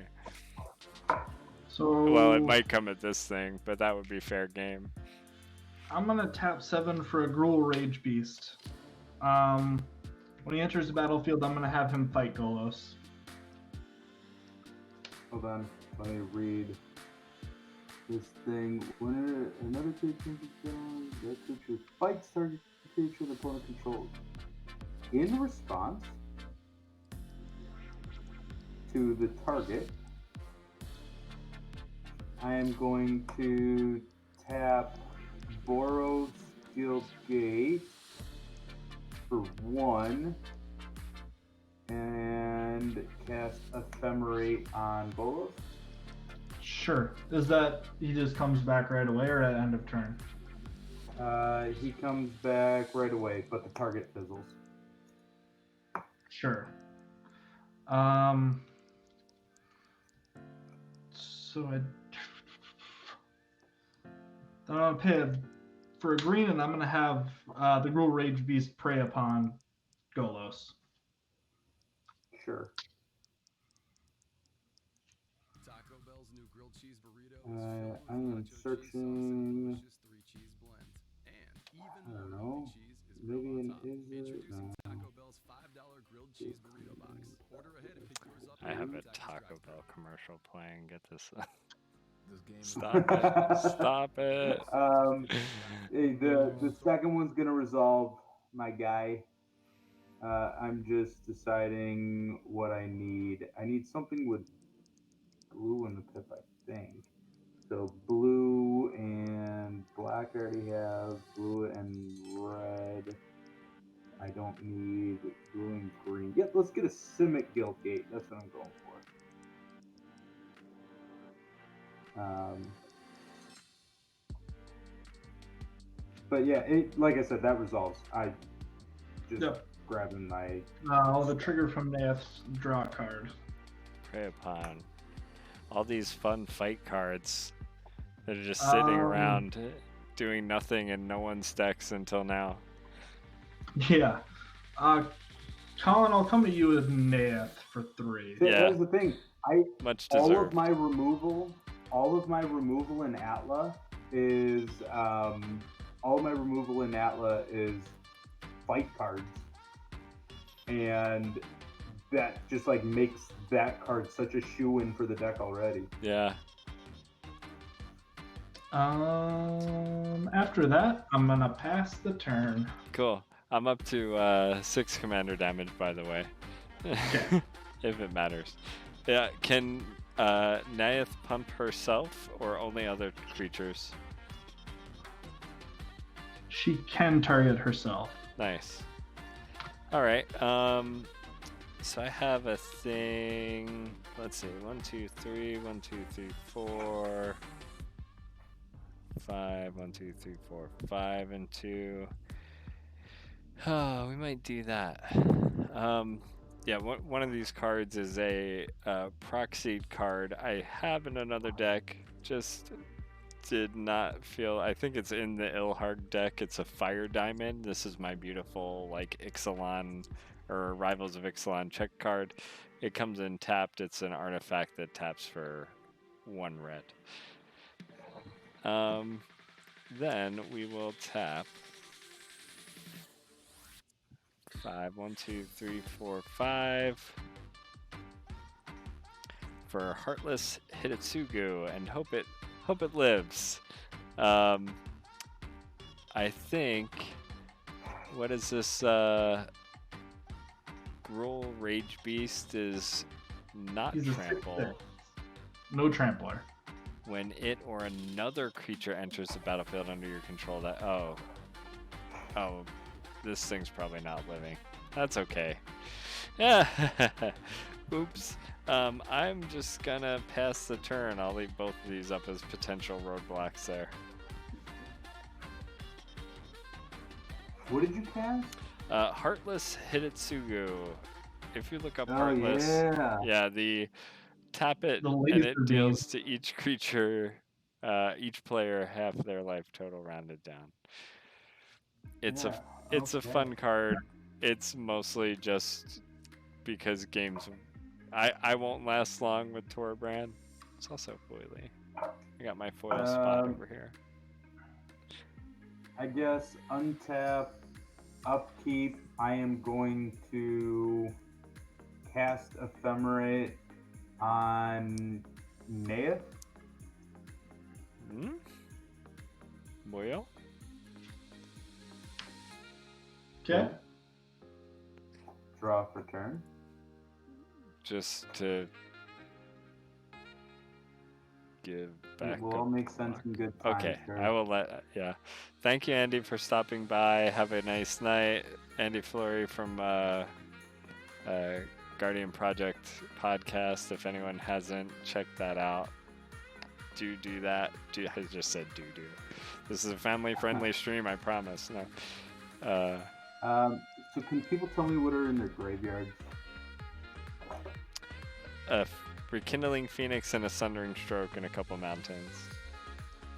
So Well, it might come at this thing, but that would be fair game. I'm gonna tap 7 for a Gruul Rage Beast. When he enters the battlefield, I'm gonna have him fight Golos. Hold on, let me read this thing. When another creature is down, that creature fights target creature the opponent controls. In response to the target, I am going to tap Borrow Steel Gate for 1 and cast Ephemerate on Golos. Sure. Is that he just comes back right away or at end of turn? He comes back right away, but the target fizzles. Sure. So I'm gonna pay for a green, and I'm gonna have the Gruul Rage Beast prey upon Golos. Sure. Taco Bell's new grilled cheese burrito I am searching. I don't know. Maybe an is it? No. Taco Bell's $5 grilled cheese burrito box. Order ahead and pick yours up. I have a Taco Bell commercial playing. Get this. This game Stop it. Stop it. Hey, the second one's gonna resolve, my guy. I'm just deciding what I need. I need something with blue in the pip, I think. So blue and black I already have. Blue and red. I don't need blue and green. Yep, let's get a Simic Guild Gate. That's what I'm going for. But yeah, like I said, that resolves. I just grabbing my. The trigger from Neyith's draw card. Prey upon. All these fun fight cards that are just sitting around doing nothing in no one's decks until now. Yeah. Colin, I'll come to you with Neyith for 3. Yeah. That's the thing. Much deserved. All of my removal in Atla is fight cards, and that just like makes that card such a shoe-in for the deck already. Yeah. After that, I'm gonna pass the turn. Cool. I'm up to 6 commander damage, by the way. If it matters. Yeah, can Neyith pump herself or only other creatures? She can target herself. Nice. Alright, so I have a thing. Let's see. 1, 2, 3, 1, 2, 3, 4, 5, 1, 2, 3, 4, 5, and 2. Oh, we might do that. Yeah, one of these cards is a proxy card I have in another deck. Just did not feel. I think it's in the Ilharg deck. It's a Fire Diamond. This is my beautiful like Ixalan or Rivals of Ixalan check card. It comes in tapped. It's an artifact that taps for 1 red. Then we will tap 5, 1, 2, 3, 4, 5 for Heartless Hitotsugu and hope it lives. I think what is this? Gruul Rage Beast is not trample. No trampler. When it or another creature enters the battlefield under your control, that this thing's probably not living. That's okay. Yeah. Oops. I'm just gonna pass the turn. I'll leave both of these up as potential roadblocks there. What did you cast? Heartless Hitotsugu. If you look up Heartless, yeah, the tap it and it deals to each creature, each player half their life total rounded down. It's a fun card. It's mostly just because games. I won't last long with Torbran, It's also foily. I got my foil spot over here. I guess untap, upkeep. I am going to cast Ephemerate on Neyith. Moyo? Okay. Draw for turn. Just to give back. It will all make sense in good time. Okay, sure. I will let. Yeah, thank you, Andy, for stopping by. Have a nice night, Andy Flory from Guardian Project podcast. If anyone hasn't checked that out, do that. I just said do. This is a family-friendly stream, I promise. No. So can people tell me what are in their graveyards? Rekindling Phoenix and a Sundering Stroke and a couple mountains.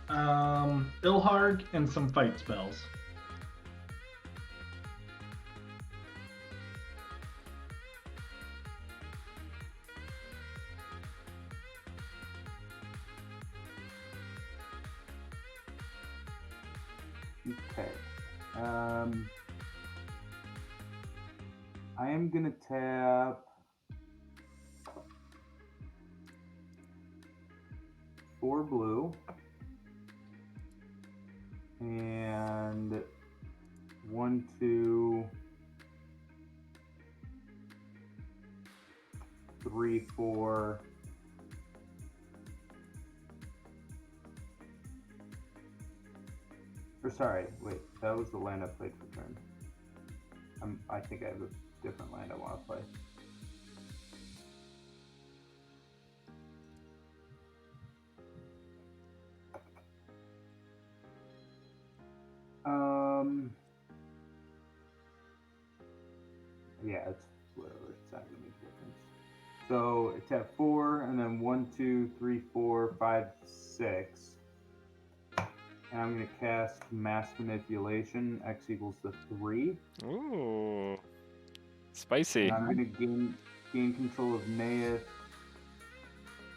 Ilharg and some fight spells. Okay. I am gonna tap 4 blue and 1, 2, 3, 4. Or sorry, wait, that was the land I played for turn. I think I have a different land I want to play. Yeah, it's whatever. It's not gonna make a difference. So it's at 4, and then 1, 2, 3, 4, 5, 6. And I'm going to cast Mass Manipulation. X equals to 3. Ooh. Spicy. And I'm going to gain control of Neyith.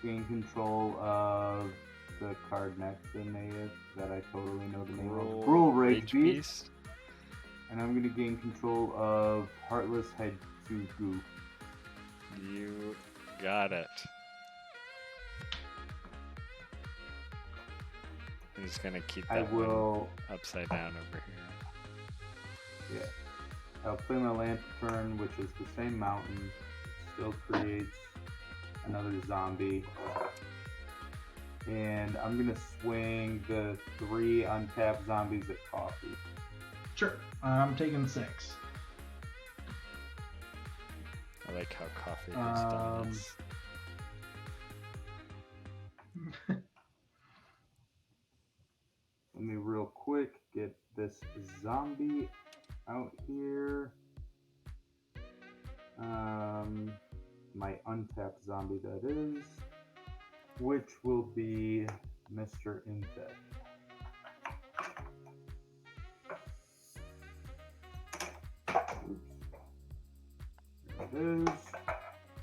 Gain control of the card next to Neyith that I totally know the name of. Gruul Rage Beast. And I'm going to gain control of Heartless Hedzugu. You got it. I'm just gonna keep that one upside down over here. Yeah. I'll play my land turn, which is the same mountain. Still creates another zombie. And I'm gonna swing the 3 untapped zombies at Coffee. Sure. I'm taking 6. I like how Coffee has done this. Let me real quick get this zombie out here. My untapped zombie, that is, which will be Mr. Intet. There it is.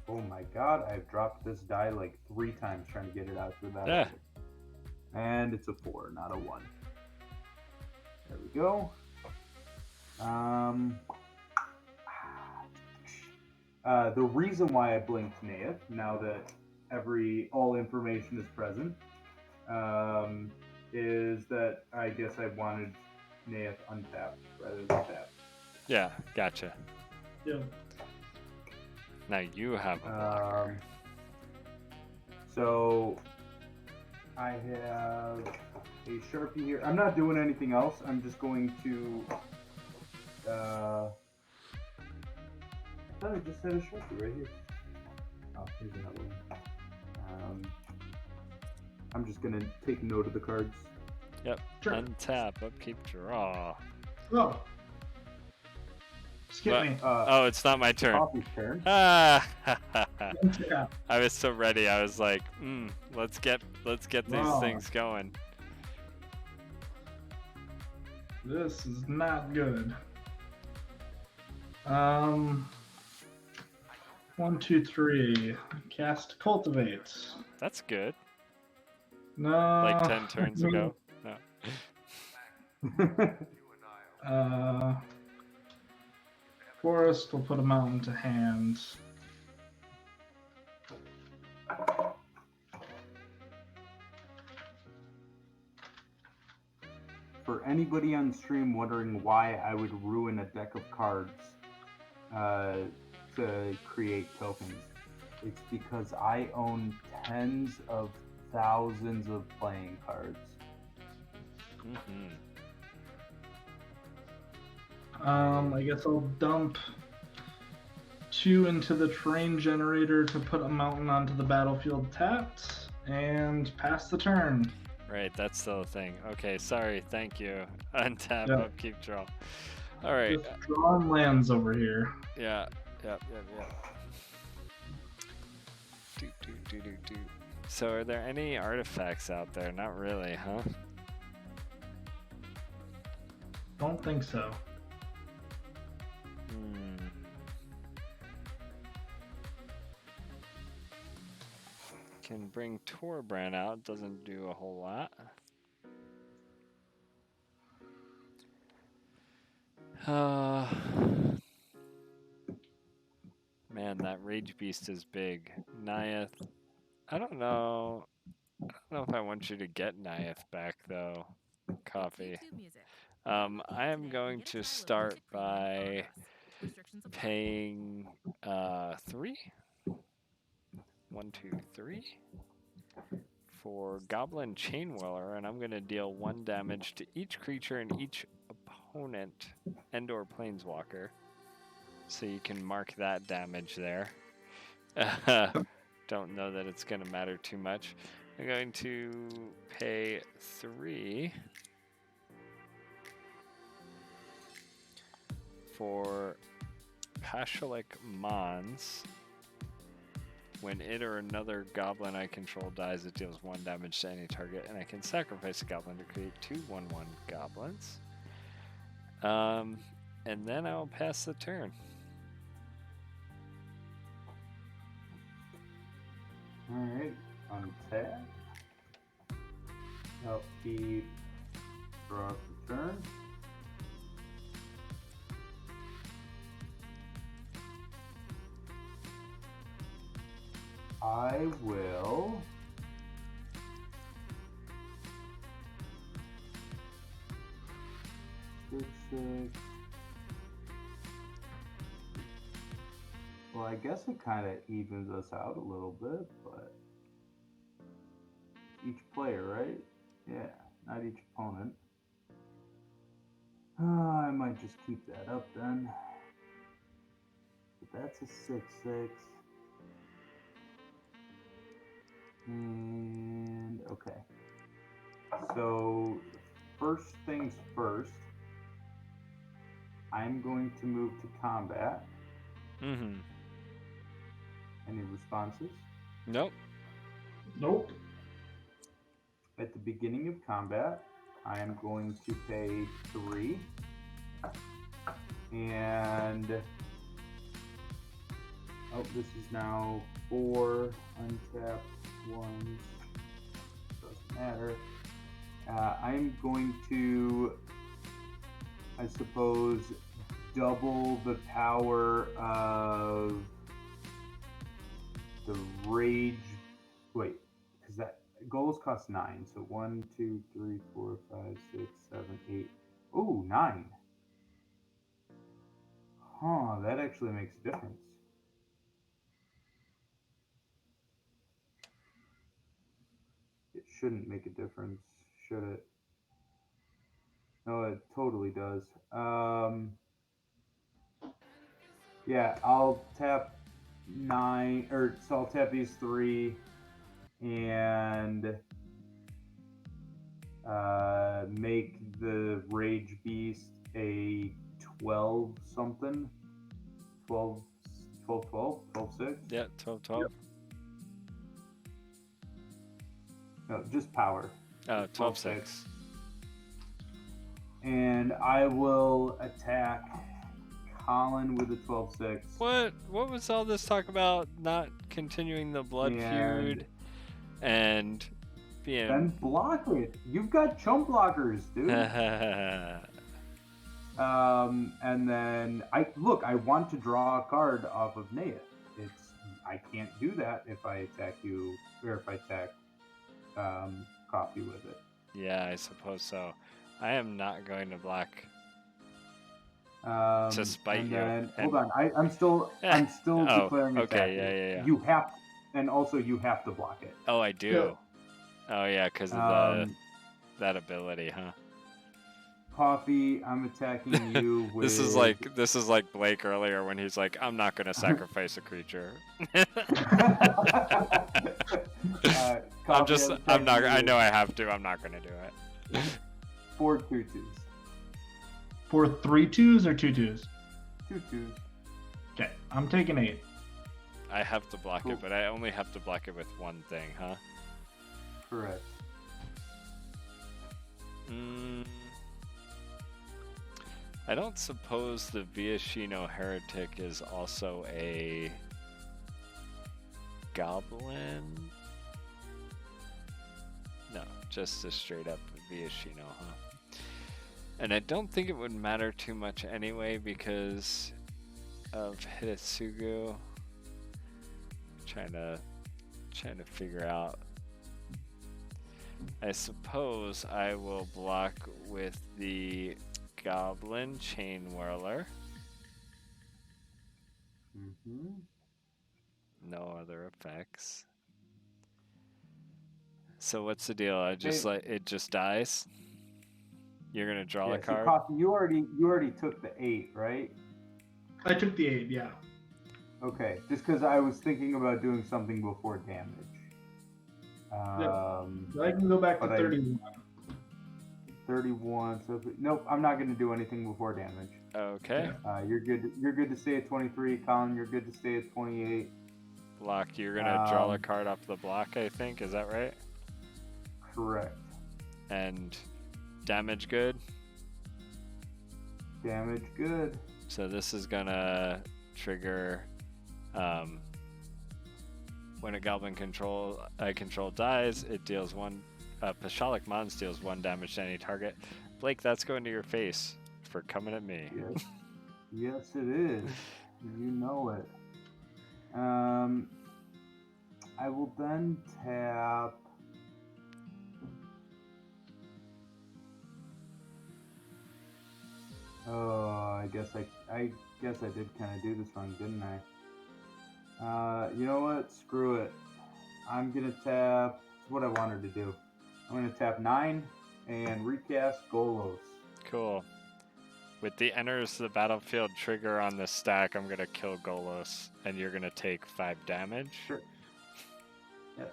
Oh my god, I've dropped this die like 3 times trying to get it out through that. Yeah. And it's a 4, not a 1. There we go. The reason why I blinked Neyith, now that all information is present, is that I guess I wanted Neyith untapped rather than tapped. Yeah, gotcha. Yeah. Now you have a blocker. So I have a Sharpie here. I'm not doing anything else. I'm just going to. I thought I just had a Sharpie right here. Oh, here's another one. I'm just gonna take note of the cards. Yep. Sure. Untap, upkeep, draw. Oh. Skip me. Oh, it's not my turn. Coffee's turn. Ah! Yeah. I was so ready. I was like, let's get these things going. This is not good. 1, 2, 3. Cast Cultivate. That's good. No. Like 10 turns ago? No. Forest will put a mountain to hand. For anybody on stream wondering why I would ruin a deck of cards to create tokens, it's because I own tens of thousands of playing cards. I guess I'll dump 2 into the terrain generator to put a mountain onto the battlefield tapped and pass the turn. Right, that's still a thing. Okay, sorry, thank you. Untap, Yep. upkeep, draw. All right. Just drawing lands over here. Yeah. Do. So are there any artifacts out there? Not really, huh? Don't think so. Can bring Torbran out, doesn't do a whole lot. Man, that Rage Beast is big. Neyith, I don't know if I want you to get Neyith back though, Coffee. I am going to start by paying 3. 1, 2, 3 for Goblin Chainwheeler, and I'm going to deal 1 damage to each creature and each opponent and/or planeswalker. So you can mark that damage there. Don't know that it's going to matter too much. I'm going to pay 3 for Pashalik Mons. When it or another goblin I control dies, it deals 1 damage to any target, and I can sacrifice a goblin to create 2 1/1 goblins. And then I'll pass the turn. Alright, untap. Upkeep, draw the turn. I will six. Well, I guess it kind of evens us out a little bit, but each player, right? Yeah, not each opponent. I might just keep that up then. But that's a 6/6. And okay. So first things first, I'm going to move to combat. Any responses? Nope. Nope. At the beginning of combat, I am going to pay 3. And this is now 4 untapped ones. Doesn't matter. I'm going to, I suppose, double the power of the rage. Wait, because that Golos costs 9. So 1, 2, 3, 4, 5, 6, 7, 8. Ooh, 9. Huh, that actually makes a difference. It shouldn't make a difference, should it? No, it totally does. Yeah, I'll tap 9, so I'll tap these 3 and make the Rage Beast a 12 something. 12, 6? Yeah, 12. Yep. No, just power. 12/6. And I will attack Colin with a 12/6. What was all this talk about not continuing the blood feud and being. Then block it. You've got chump blockers, dude. And then I want to draw a card off of Neyith. I can't do that if I attack you or if I attack Coffee with it. Yeah, I suppose so. I am not going to block to spite you. Hold on, I'm still declaring attack. Okay, yeah. You have, and also you have to block it. Oh, I do. Yeah. Oh yeah, because of that ability, huh? Coffee, I'm attacking you with. This is like Blake earlier when he's like, I'm not gonna sacrifice a creature. I know I have to. I'm not gonna do it. 4 2-2s. 4 3-2s or 2-2s? 2-2s. Okay, I'm taking 8. I have to block it, but I only have to block it with one thing, huh? Correct. I don't suppose the Viashino Heretic is also a goblin? No, just a straight up Viashino, huh? And I don't think it would matter too much anyway because of Hitotsugu. Trying to figure out. I suppose I will block with the Goblin Chain Whirler. No other effects. So what's the deal? It just dies? You're gonna draw a card? Coffee, you already took the 8, right? I took the 8, yeah. Okay, just because I was thinking about doing something before damage. I can go back to 31. 31. So nope, I'm not going to do anything before damage. Okay. You're good. You're good to stay at 23. Colin, you're good to stay at 28. Block. You're gonna draw a card off the block, I think. Is that right? Correct. And damage good. Damage good. So this is gonna trigger. When a goblin I control dies, it deals 1. Pashalik Mons deals 1 damage to any target. Blake, that's going to your face for coming at me. Yes, yes it is. You know it. I will then tap. Oh, I guess I did kind of do this wrong, didn't I? You know what? Screw it. I'm gonna tap. It's what I wanted to do. I'm gonna tap 9 and recast Golos. Cool. With the enters the battlefield trigger on the stack, I'm gonna kill Golos, and you're gonna take 5 damage. Sure. Yeah.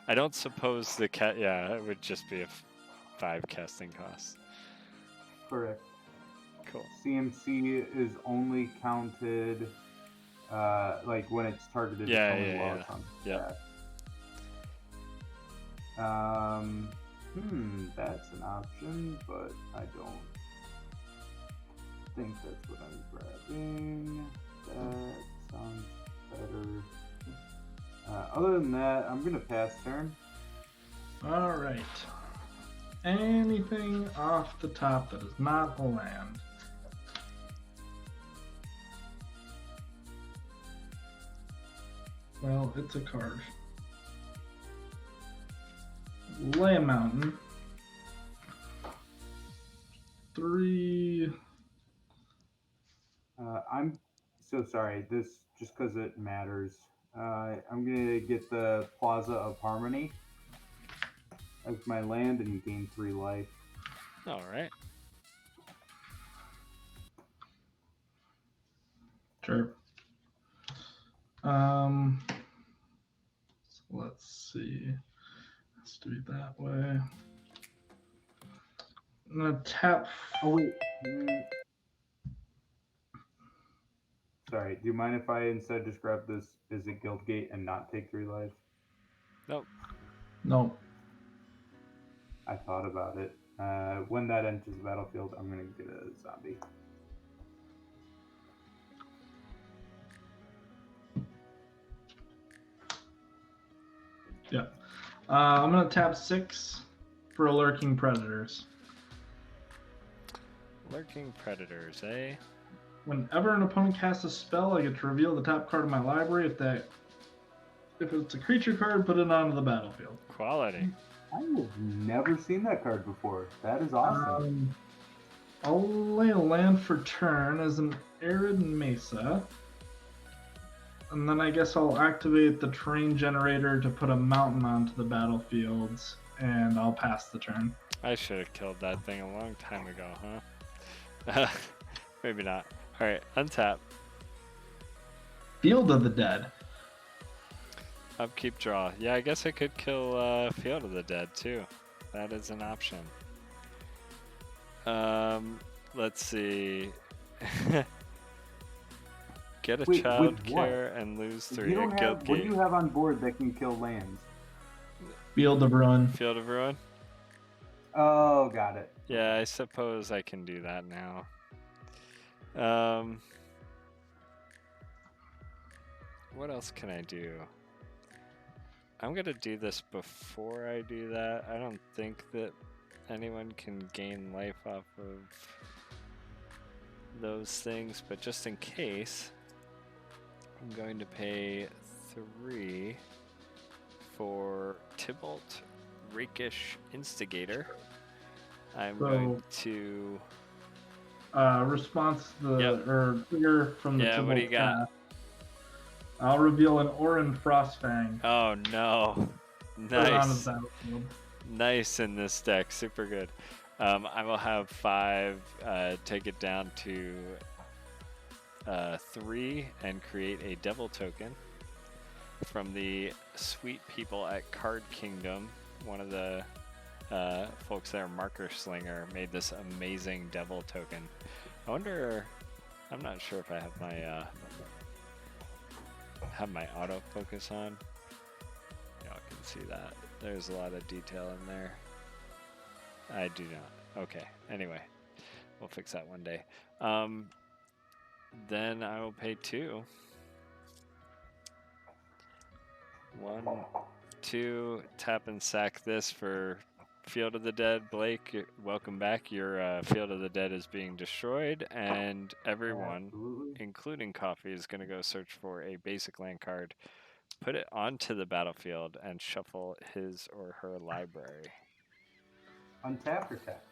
I don't suppose the yeah, it would just be a 5 casting cost. Correct. Cool. CMC is only counted, like when it's targeted. Yeah. That's an option, but I don't think that's what I'm grabbing. That sounds better. Other than that, I'm gonna pass turn. All right. Anything off the top that is not a land? Well, it's a card. Lay a mountain. 3. I'm so sorry. This just because it matters. I'm gonna get the Plaza of Harmony as my land and gain 3 life. All right. Sure. So let's see. Has to be that way. I'm gonna tap. Oh wait. Sorry. Do you mind if I instead just grab this? Is it Guildgate and not take 3 life? Nope. Nope. I thought about it. When that enters the battlefield, I'm gonna get a zombie. Yeah. I'm going to tap 6 for lurking predators. Lurking predators, eh? Whenever an opponent casts a spell, I get to reveal the top card of my library. If it's a creature card, put it onto the battlefield. Quality. I have never seen that card before. That is awesome. I'll lay a land for turn as an Arid Mesa. And then I guess I'll activate the terrain generator to put a mountain onto the battlefields, and I'll pass the turn. I should have killed that thing a long time ago, huh? Maybe not. Alright, untap. Field of the Dead. Upkeep draw. Yeah, I guess I could kill Field of the Dead too. That is an option. Let's see. Get a Wait, child with what? care and lose 3 You at don't Guild have, what do Gate. you have on board that can kill lands? Field of Ruin. Field of Ruin? Oh, got it. Yeah, I suppose I can do that now. What else can I do? I'm gonna do this before I do that. I don't think that anyone can gain life off of those things, but just in case, I'm going to pay 3 for Tybalt Rakish Instigator. I'm going to Response or trigger from the Yeah, what do you got? cast. I'll reveal an Orin Frostfang. Oh no. Put it on the Nice. battlefield. Nice in this deck. Super good. I will have 5 take it down to 3 and create a devil token from the sweet people at Card Kingdom. One of the folks there, Marker Slinger, made this amazing devil token. I wonder, I'm not sure if I have my autofocus on. Y'all can see that. There's a lot of detail in there. I do not. Okay, anyway, we'll fix that one day. Then I will pay 2. 1, 2, tap and sack this for Field of the Dead. Blake, welcome back. Your Field of the Dead is being destroyed, and everyone, Absolutely. including Coffee, is going to go search for a basic land card, put it onto the battlefield, and shuffle his or her library. Untap or tap?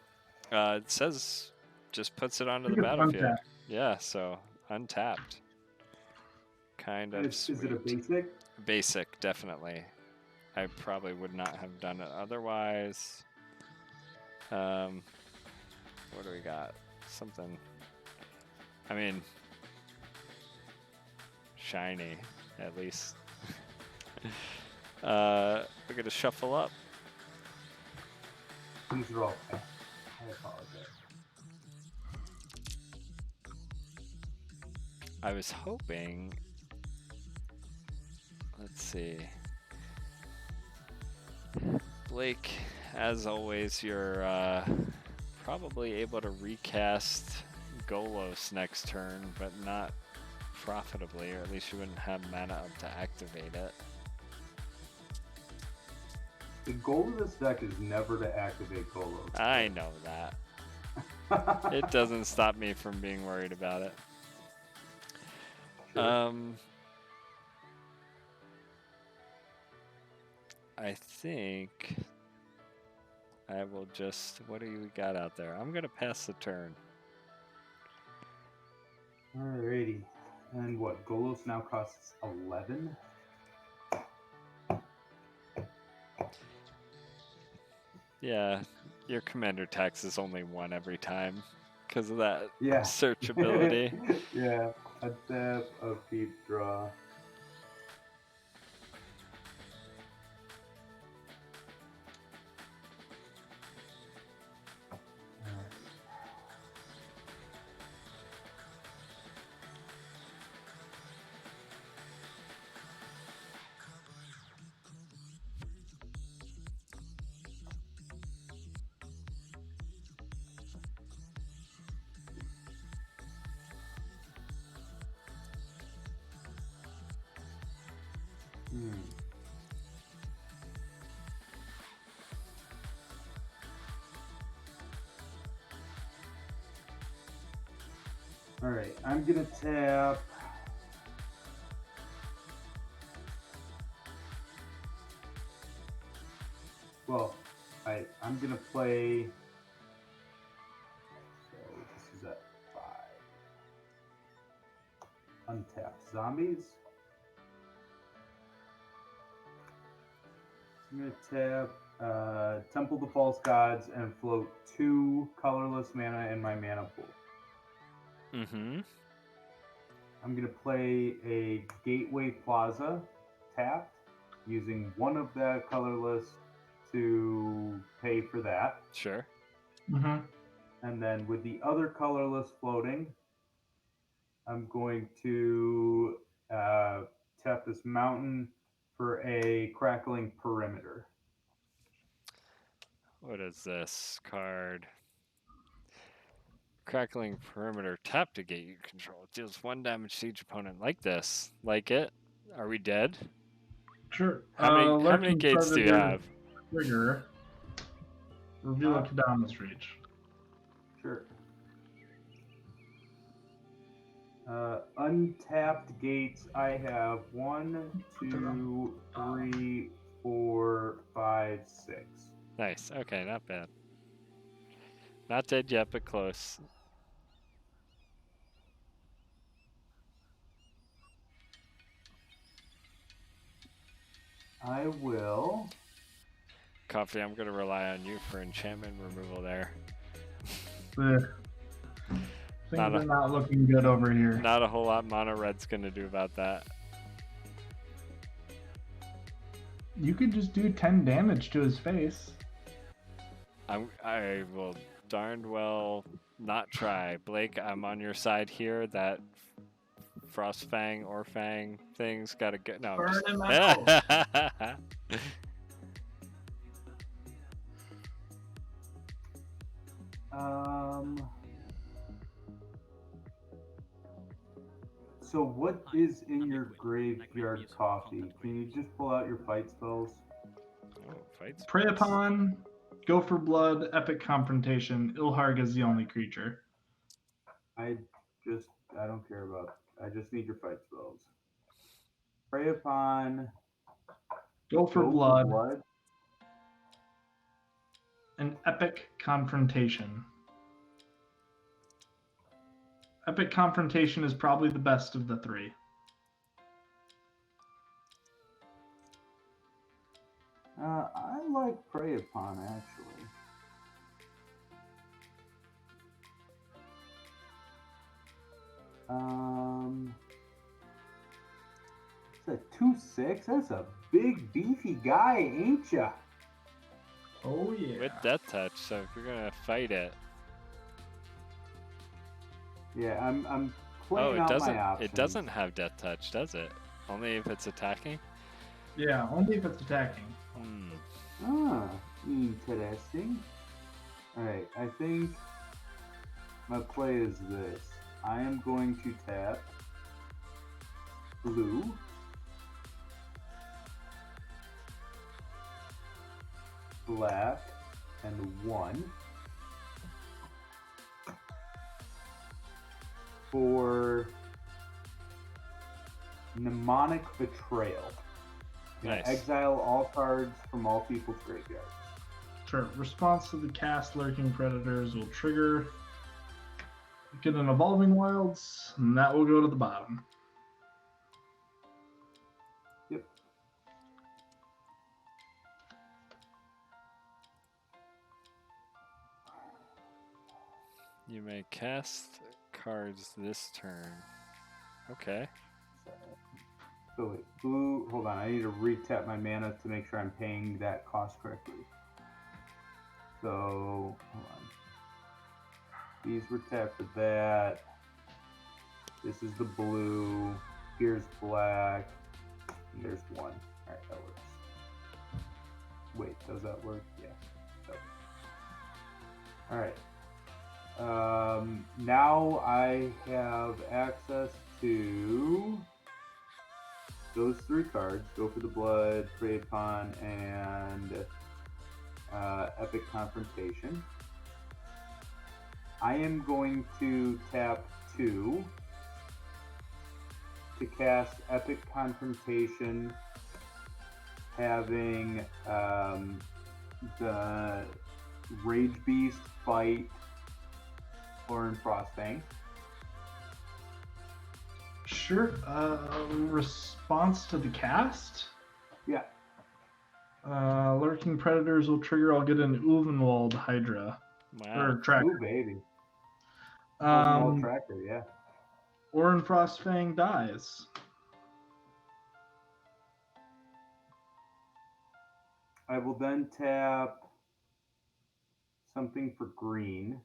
It says just puts it onto the It's battlefield. untapped. Yeah, so untapped. Kind of Is it a sweet. basic? Basic, definitely. I probably would not have done it otherwise. What do we got? Something. I mean, shiny, at least. We're gonna shuffle up. These are all tap. I apologize. I was hoping. Let's see. Blake, as always, you're probably able to recast Golos next turn, but not profitably, or at least you wouldn't have mana up to activate it. The goal of this deck is never to activate Golos. I know that. It doesn't stop me from being worried about it. Sure. I think I will just, what do you got out there? I'm gonna pass the turn. Alrighty. And what? Golos now costs 11? Yeah, your commander tax is only 1 every time because of that Yeah. searchability. Yeah. A tap, upkeep, draw. Alright, I'm gonna tap. Well, I'm gonna play. So this is at 5. Untap zombies. I'm gonna tap Temple to False Gods and float 2 colorless mana in my mana pool. Mm-hmm. I'm gonna play a Gateway Plaza tapped, using 1 of the colorless to pay for that. Sure. Mm-hmm. And then with the other colorless floating, I'm going to tap this mountain for a Crackling Perimeter. What is this card? Crackling Perimeter. Tap to gate you control. Deals 1 damage to each opponent. Like this. Like it. Are we dead? Sure. How many Lurking gates do you Predator have? Trigger. Reveal a Kadama's Reach. Sure. Untapped gates, I have 1, 2, 3, 4, 5, 6. Nice. Okay, not bad. Not dead yet, but close. I will. Coffee, I'm going to rely on you for enchantment removal there. Things are not looking good over here. Not a whole lot Mono Red's going to do about that. You could just do 10 damage to his face. I will darned well not try. Blake, I'm on your side here. That Frostfang or Fang thing's got to get. No. Burn him out. So what is in your graveyard, Coffee? Can you just pull out your fight spells? Oh, fight spells. Prey upon, go for blood, epic confrontation. Ilharg is the only creature. I don't care about. I just need your fight spells. Prey upon. Go for blood. An epic confrontation. Epic confrontation is probably the best of the 3. I like Prey upon, actually. It's a 2/6. That's a big beefy guy, ain't ya? Oh yeah. With Death Touch, so if you're gonna fight it. Yeah, I'm playing out my options. It doesn't have Death Touch, does it? Only if it's attacking? Yeah, only if it's attacking. Ah, interesting. Alright, I think my play is this. I am going to tap blue, black, and 1 for Mnemonic Betrayal. Nice. Exile all cards from all people's graveyards. Sure. Response to the cast Lurking Predators will trigger. Get an Evolving Wilds, and that will go to the bottom. Yep. You may cast cards this turn. Okay. So wait, blue, hold on, I need to retap my mana to make sure I'm paying that cost correctly. So, hold on. These were tapped for that. This is the blue. Here's black. And there's 1. Alright, that works. Wait, does that work? Yeah. Alright. Now I have access to those 3 cards. Go for the blood, Prey upon, and Epic Confrontation. I am going to tap 2 to cast Epic Confrontation, having the Rage Beast fight Orin Frostfang. Sure. Response to the cast? Yeah. Lurking predators will trigger. I'll get an Uvenwald Hydra. Wow. Or tracker. Ooh, baby. Ovenwald Um, Tracker, yeah. Orin Frostfang dies. I will then tap something for green.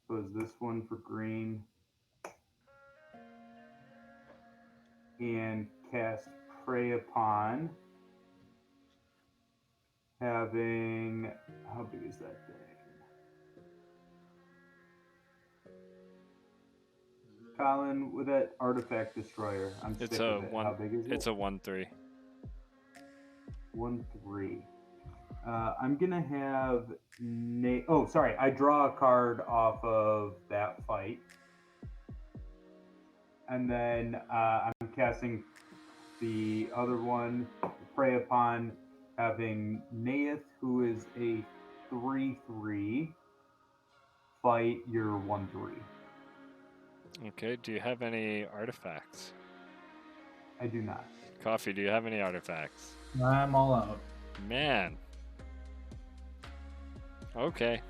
Suppose this one for green. And cast Prey Upon. Having, how big is that thing? Colin, with that Artifact Destroyer, I'm It's sick a with it. one. How big is it? It's a 1/3. 1/3. I'm gonna have oh, sorry. I draw a card off of that fight, and then I'm casting the other one, Prey Upon, having Neyith, who is a 3/3, fight your 1/3. Okay. Do you have any artifacts? I do not. Coffee, do you have any artifacts? I'm all out. Man. Okay.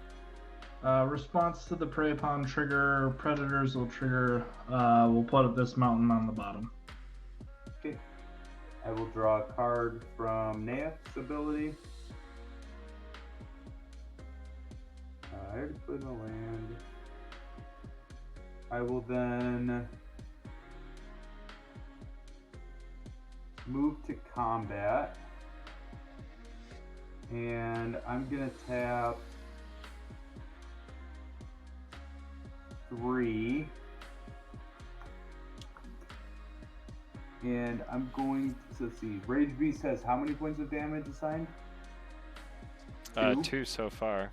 Response to the Prey Upon trigger. Predators will trigger. We'll put this mountain on the bottom. Okay. I will draw a card from Neyith's ability. I already put in a land. I will then move to combat. And I'm going to tap 3. And I'm going to, let's see, Rage Beast has how many points of damage assigned? 2 so far.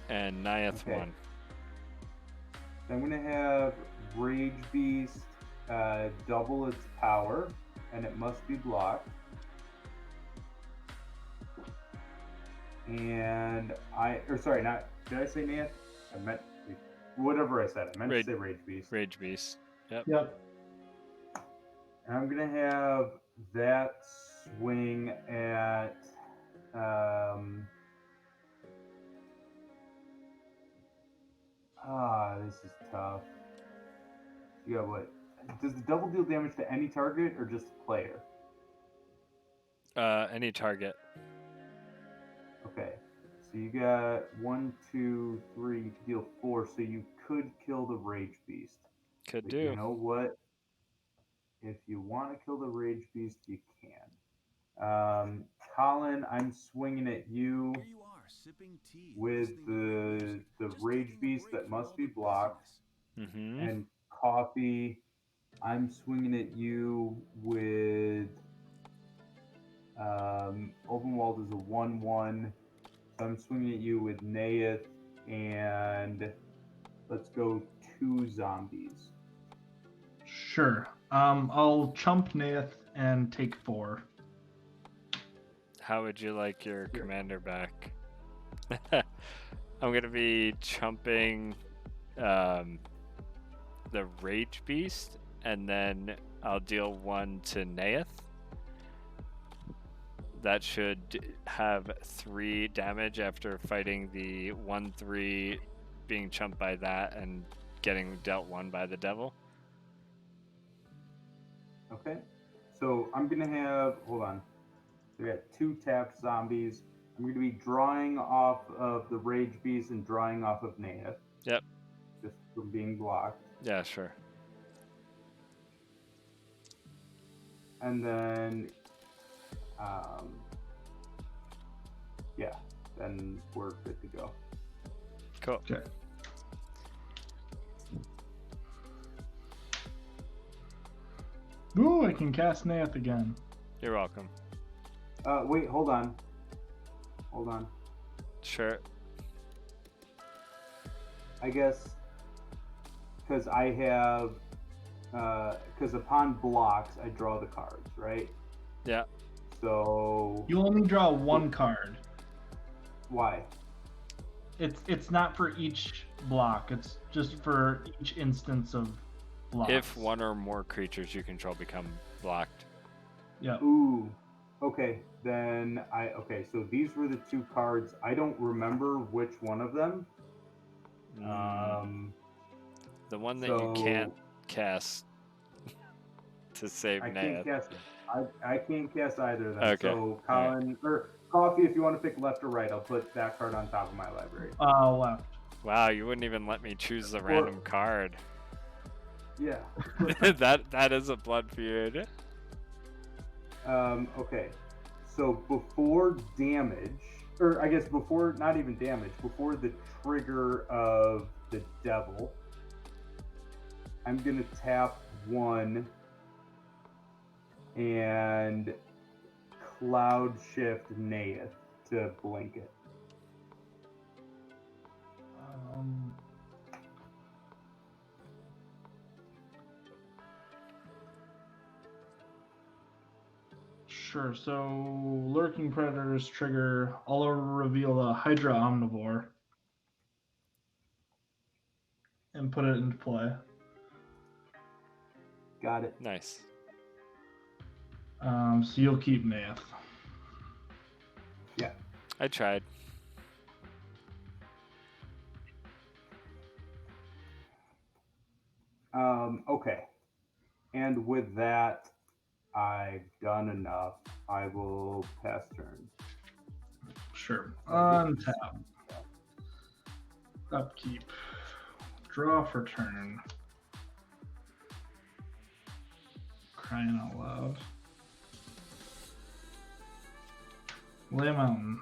And Neyith Okay. 1. I'm going to have Rage Beast double its power, and it must be blocked. And sorry, did I say Neyith? I meant, whatever I said, I meant to say Rage Beast. Rage Beast. Yep. Yep. And I'm going to have that swing at, this is tough. You got what? Does the double deal damage to any target or just player? Any target. Okay. So you got 1, 2, 3, you can deal 4, so you could kill the Rage Beast. Could But do. you know what? If you want to kill the Rage Beast, you can. Colin, I'm swinging at you Here you are, sipping tea, with listening to the music, just Rage taking a Beast break that from must all be the blocked. busyness. Mm-hmm. And Coffee, I'm swinging at you with Openwald is a 1/1. So I'm swinging at you with Neyith and let's go 2 zombies. Sure. I'll chump Neyith and take 4. How would you like your commander back? I'm going to be chumping the Rage Beast, and then I'll deal 1 to Neyith. That should have 3 damage after fighting the 1/3, being chumped by that and getting dealt 1 by the devil. Okay. So I'm going to have, hold on. We got 2 tapped zombies. I'm going to be drawing off of the Rage Beast and drawing off of Neyith. Yep. Just from being blocked. Yeah, sure. And then, yeah, then we're good to go. Cool. Okay. Ooh, I can cast Neyith again. You're welcome. Wait, hold on. Hold on. Sure. I guess because I have because upon blocks I draw the cards, right? Yeah. So You only draw one card. why? It's not for each block. It's just for each instance of blocks. If one or more creatures you control become blocked. Yeah. Ooh. Okay, then okay, so these were the two cards. I don't remember which one of them. The one that you can't cast to save I Neyith. can't cast I can't cast either of them. Okay. So Colin or Coffee, if you want to pick left or right, I'll put that card on top of my library. Left. Wow, you wouldn't even let me choose the random card. Yeah. that is a blood feud. Okay. So before damage, or I guess before, not even damage, before the trigger of the devil, I'm going to tap 1 and Cloud Shift Neyith to blink it. Sure, so Lurking Predators trigger, I'll reveal a Hydra Omnivore and put it into play. Got it. Nice. So you'll keep Neyith. Yeah. I tried. Okay. And with that, I've done enough. I will pass turn. Sure. Untap. Upkeep. Draw for turn. Crying out loud. Lay a mountain.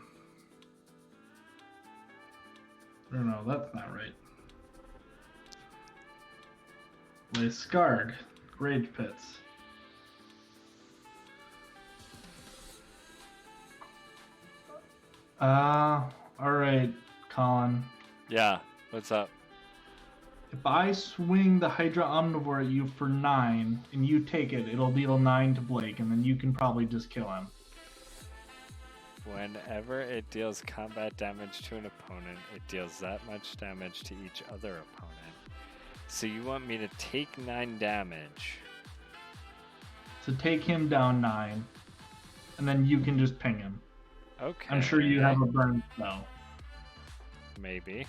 Or no, that's not right. Lay Scarred. Rage Pits. Alright, Colin. Yeah, what's up? If I swing the Hydra Omnivore at you for 9 and you take it, it'll deal 9 to Blake, and then you can probably just kill him. Whenever it deals combat damage to an opponent, it deals that much damage to each other opponent. So you want me to take 9 damage? So take him down 9, and then you can just ping him. Okay. I'm sure you have a burn spell. Maybe.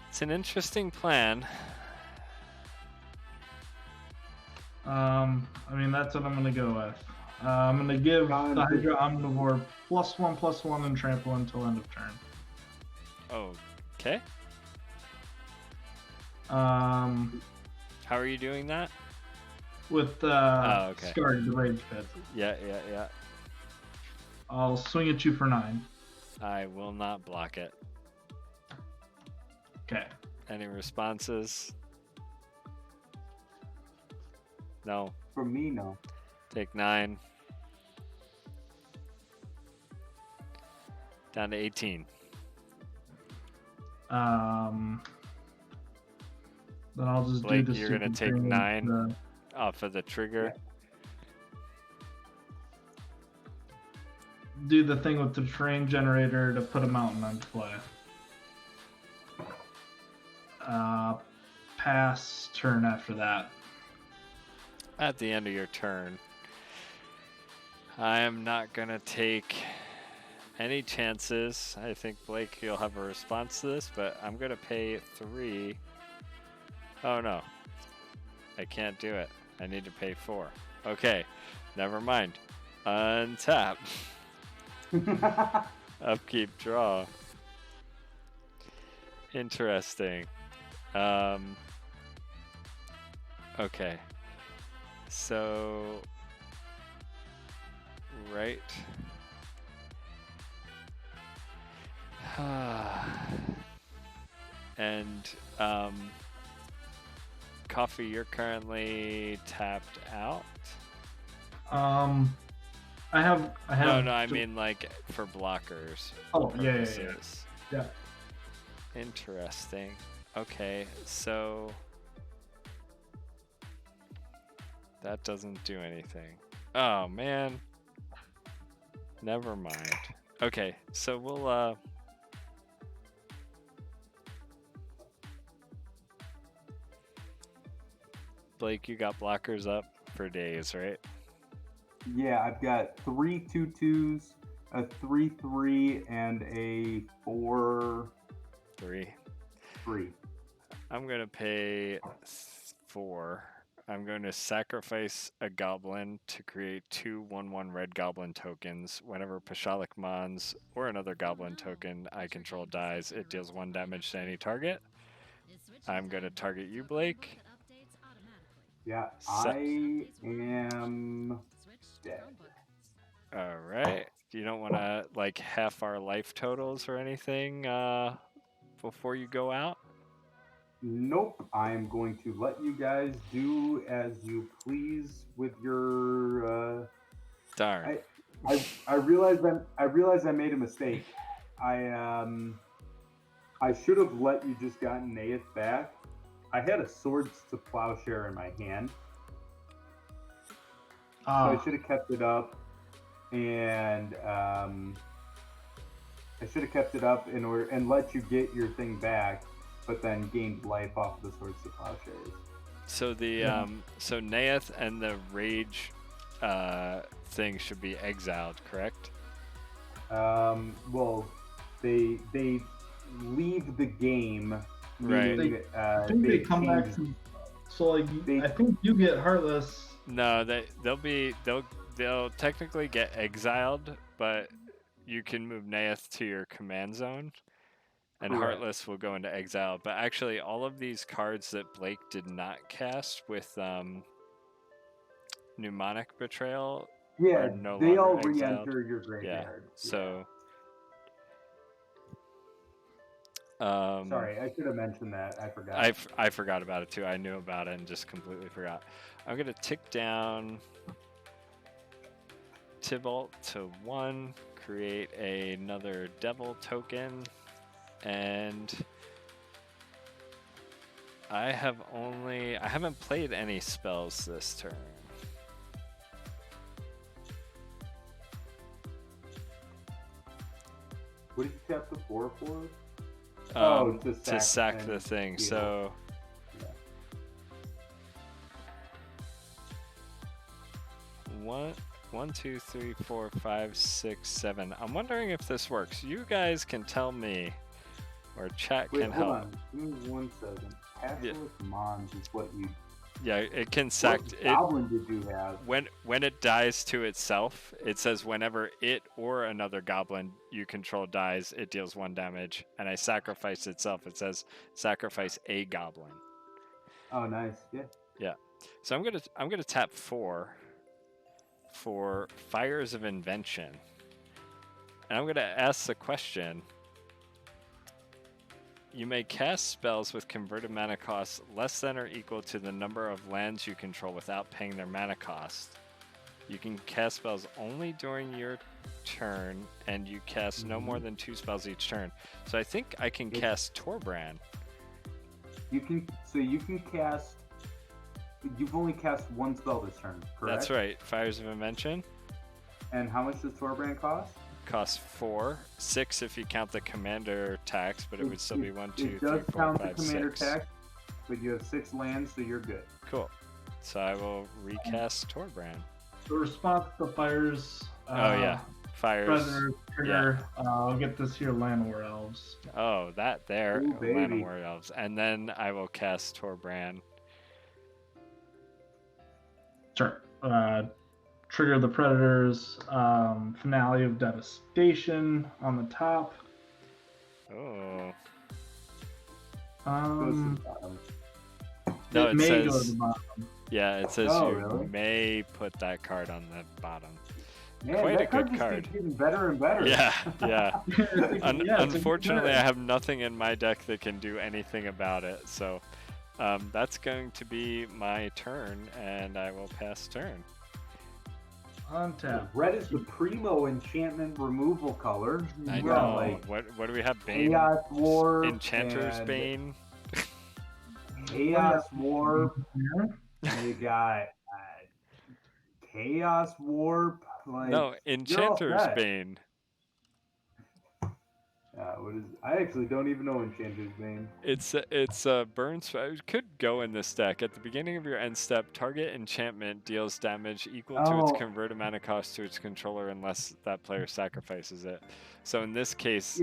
It's an interesting plan. I mean, that's what I'm going to go with. I'm going to give the Hydra Omnivore +1/+1 and trample until end of turn. Okay. How are you doing that? With okay. Scarred, the Rage Pit. Yeah. I'll swing at you for 9. I will not block it. Okay. Any responses? No. For me, no. Take 9. Down to 18. Then I'll just Blake, do the you're gonna super take thing 9 off of the trigger. Do the thing with the terrain generator to put a mountain on play. Pass turn after that. At the end of your turn, I am not gonna take any chances. I think, Blake, you'll have a response to this, but I'm gonna pay 3. Oh no, I can't do it. I need to pay 4. Okay, never mind. Untap. Upkeep, draw. Interesting. Okay. So, right. And, Coffee, you're currently tapped out? I have. No, I mean like for blockers. Oh, yeah. purposes. Yeah. Interesting. Okay, so that doesn't do anything. Oh man. Never mind. Okay, so we'll Blake, you got blockers up for days, right? Yeah, I've got 3 2/2s, a 3/3, and a 4/3. 3. I'm gonna pay 4. I'm going to sacrifice a goblin to create 2 1/1 red goblin tokens. Whenever Pashalik Mons or another goblin token I control dies, it deals 1 damage to any target. I'm going to target you, Blake. Yeah, I am dead. Alright. You don't want to, like, half our life totals or anything before you go out? Nope, I am going to let you guys do as you please with your. Darn. I realized I made a mistake. I should have let you just gotten Neyith back. I had a Swords to Plowshare in my hand, so I should have kept it up, and in order and let you get your thing back. But then gained life off the Swords to Plowshares. So the so Neyith and the Rage thing should be exiled, correct? Well, they leave the game. Right. Meaning, I think they come back to. So like, I think you get Heartless. No, they'll technically get exiled, but you can move Neyith to your command zone. And Correct. Heartless will go into exile. But actually, all of these cards that Blake did not cast with Mnemonic Betrayal are no they all longer exiled. re-enter your graveyard. Yeah. So. Sorry, I should have mentioned that. I forgot. I forgot about it too. I knew about it and just completely forgot. I'm gonna tick down Tybalt to 1, create another Devil token. And I haven't played any spells this turn. What did you tap the 4 for? To sack the thing. Yeah. So Yeah. 1, 2, 3, 4, 5, 6, 7. I'm wondering if this works. You guys can tell me. Or chat can help. Hold on. Give me 1 second. Passionless Mons is what you. Yeah, it can sack. What goblin did you have? When it dies to itself, it says whenever it or another goblin you control dies, it deals 1 damage. And I sacrifice itself. It says sacrifice a goblin. Oh, nice. Yeah. Yeah. So I'm gonna tap 4 for Fires of Invention, and I'm gonna ask the question. You may cast spells with converted mana costs less than or equal to the number of lands you control without paying their mana cost. You can cast spells only during your turn, and you cast no more than 2 spells each turn. So I think I can cast Torbran. You can cast. You've only cast 1 spell this turn, correct? That's right. Fires of Invention. And how much does Torbran cost? Costs 4, 6 if you count the commander tax, but it would still be 1, 2, 3, 4, 5, 6. It does count the commander tax, but you have 6 lands, so you're good. Cool. So I will recast Torbran. The response to Fires. Oh yeah, Fires. Predator trigger. Yeah. I'll get this here, Llanowar Elves. Oh, that there, Ooh, baby. Llanowar Elves, and then I will cast Torbran. Sure. Trigger the Predators. Finale of Devastation on the top. Oh. No, it may says. Go to the bottom. Yeah, it says Oh, you really? may put that card on the bottom. Man, Quite that a good just card. keeps getting better and better. Yeah, yeah. Yeah, Unfortunately, I have nothing in my deck that can do anything about it. So that's going to be my turn, and I will pass turn. Untap. Red is the primo enchantment removal color. I You got, know. like, What do we have? Bane? Chaos Warp. Enchanter's and Bane? Chaos Warp. You got Chaos Warp. Like, No, you're all Enchanter's set. Bane. What is? I actually don't even know Enchanter's Bane. It's burn. It could go in this deck. At the beginning of your end step, target enchantment deals damage equal to its Oh. converted mana cost to its controller unless that player sacrifices it. So in this case,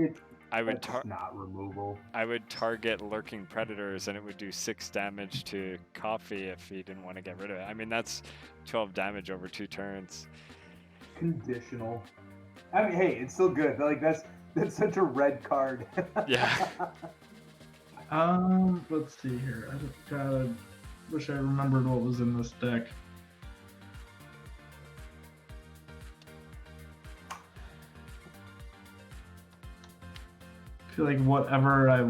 I would That's not removal. I would target lurking predators and it would do 6 damage to Coffee if he didn't want to get rid of it. I mean, that's 12 damage over 2 turns. Conditional. I mean, hey, it's still good. Like, that's such a red card. Yeah. Let's see here. I wish I remembered what was in this deck. I feel like whatever I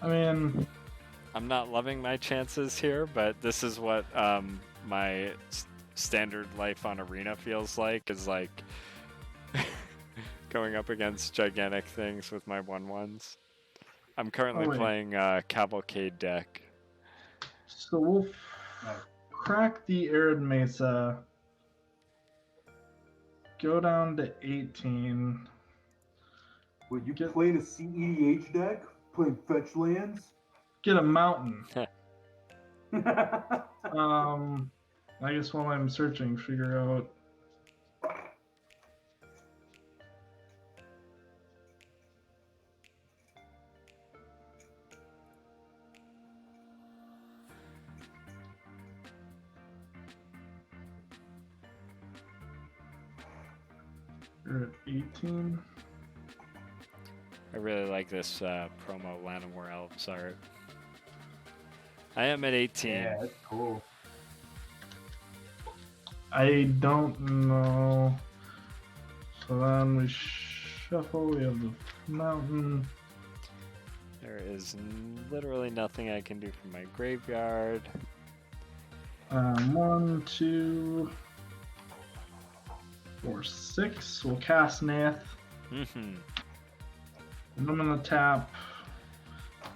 mean, I'm not loving my chances here, but this is what my standard life on Arena feels like, is like going up against gigantic things with my 1/1s. I'm currently playing Cavalcade deck. So we'll crack the Arid Mesa, go down to 18. What, you playing a CEDH deck? Playing fetch lands? Get a mountain. I guess while I'm searching, figure out. You're at 18. I really like this promo Llanowar Elves art. I am at 18. Yeah, that's cool. I don't know. So then we shuffle. We have the mountain. There is literally nothing I can do from my graveyard. 1, 2, 4, 6. We'll cast Neyith. And I'm gonna tap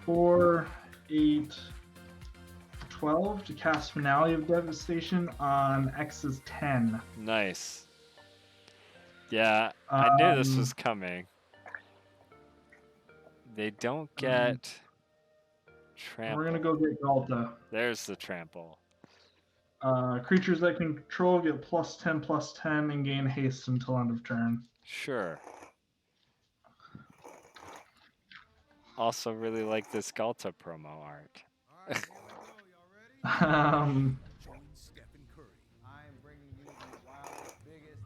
4, 8, 12 to cast Finale of Devastation on X's 10. Nice. Yeah, I knew this was coming. They don't get trample. We're gonna go get Galta. There's the trample. Creatures that can control get +10/+10 and gain haste until end of turn. Sure. Also really like this Galta promo art.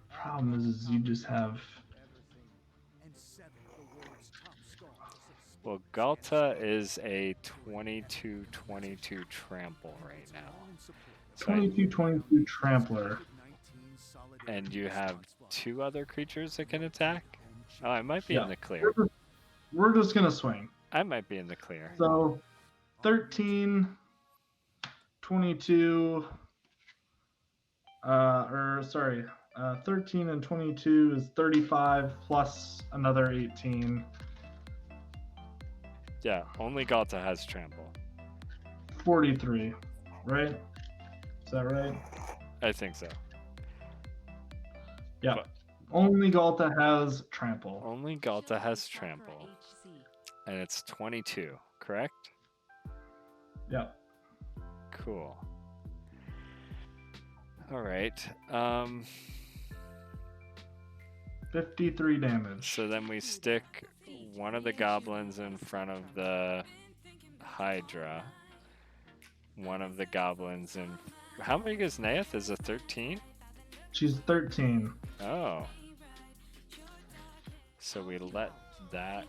Problem is you just have. Well, Galta is a 22/22 trample right now. 22/22 Trampler. And you have 2 other creatures that can attack? Oh, I might be in the clear. We're just gonna swing. I might be in the clear. So 13, 22, 13 and 22 is 35 plus another 18. Yeah, only Galta has trample. 43, right? Is that right? I think so. Yeah. But only Galta has trample. Only Galta has trample. And it's 22, correct? Yeah. Cool. All right. 53 damage. So then we stick one of the goblins in front of the Hydra. One of the goblins in... How big is Neyith? Is it 13? She's 13. Oh. So we let that...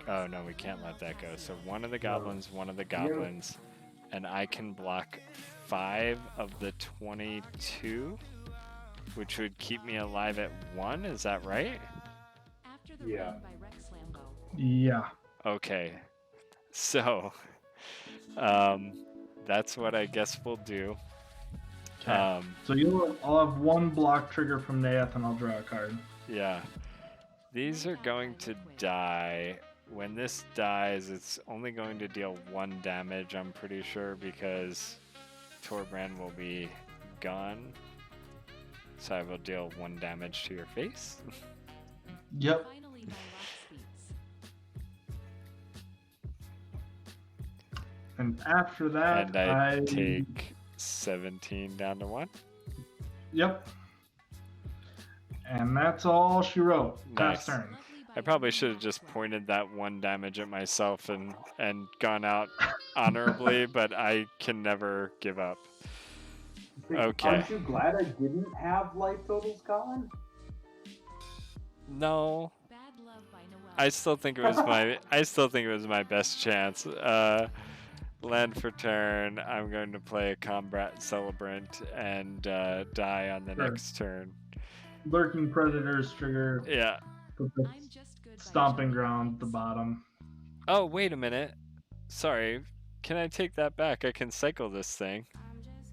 Oh, no, we can't let that go. So one of the goblins, and I can block 5 of the 22, which would keep me alive at 1. Is that right? Yeah. Yeah. Okay. So, that's what I guess we'll do. Okay. So I'll have one block trigger from Neyith, and I'll draw a card. Yeah. These are going to die. When this dies, it's only going to deal 1 damage, I'm pretty sure, because Torbran will be gone. So I will deal 1 damage to your face. Yep. Finally, my luck speaks. And after that, And I take 17 down to 1. Yep. And that's all she wrote. Nice. Pass turn. I probably should have just pointed that 1 damage at myself and gone out honorably, but I can never give up. Okay. Aren't you glad I didn't have life totals, Colin? No. Bad love by Noel. I still think it was my best chance. Land for turn. I'm going to play a combat celebrant and die on the next turn. Lurking predators trigger. Yeah. Put the I'm just good by stomping chance. ground at the bottom. Oh, wait a minute. Sorry. Can I take that back? I can cycle this thing.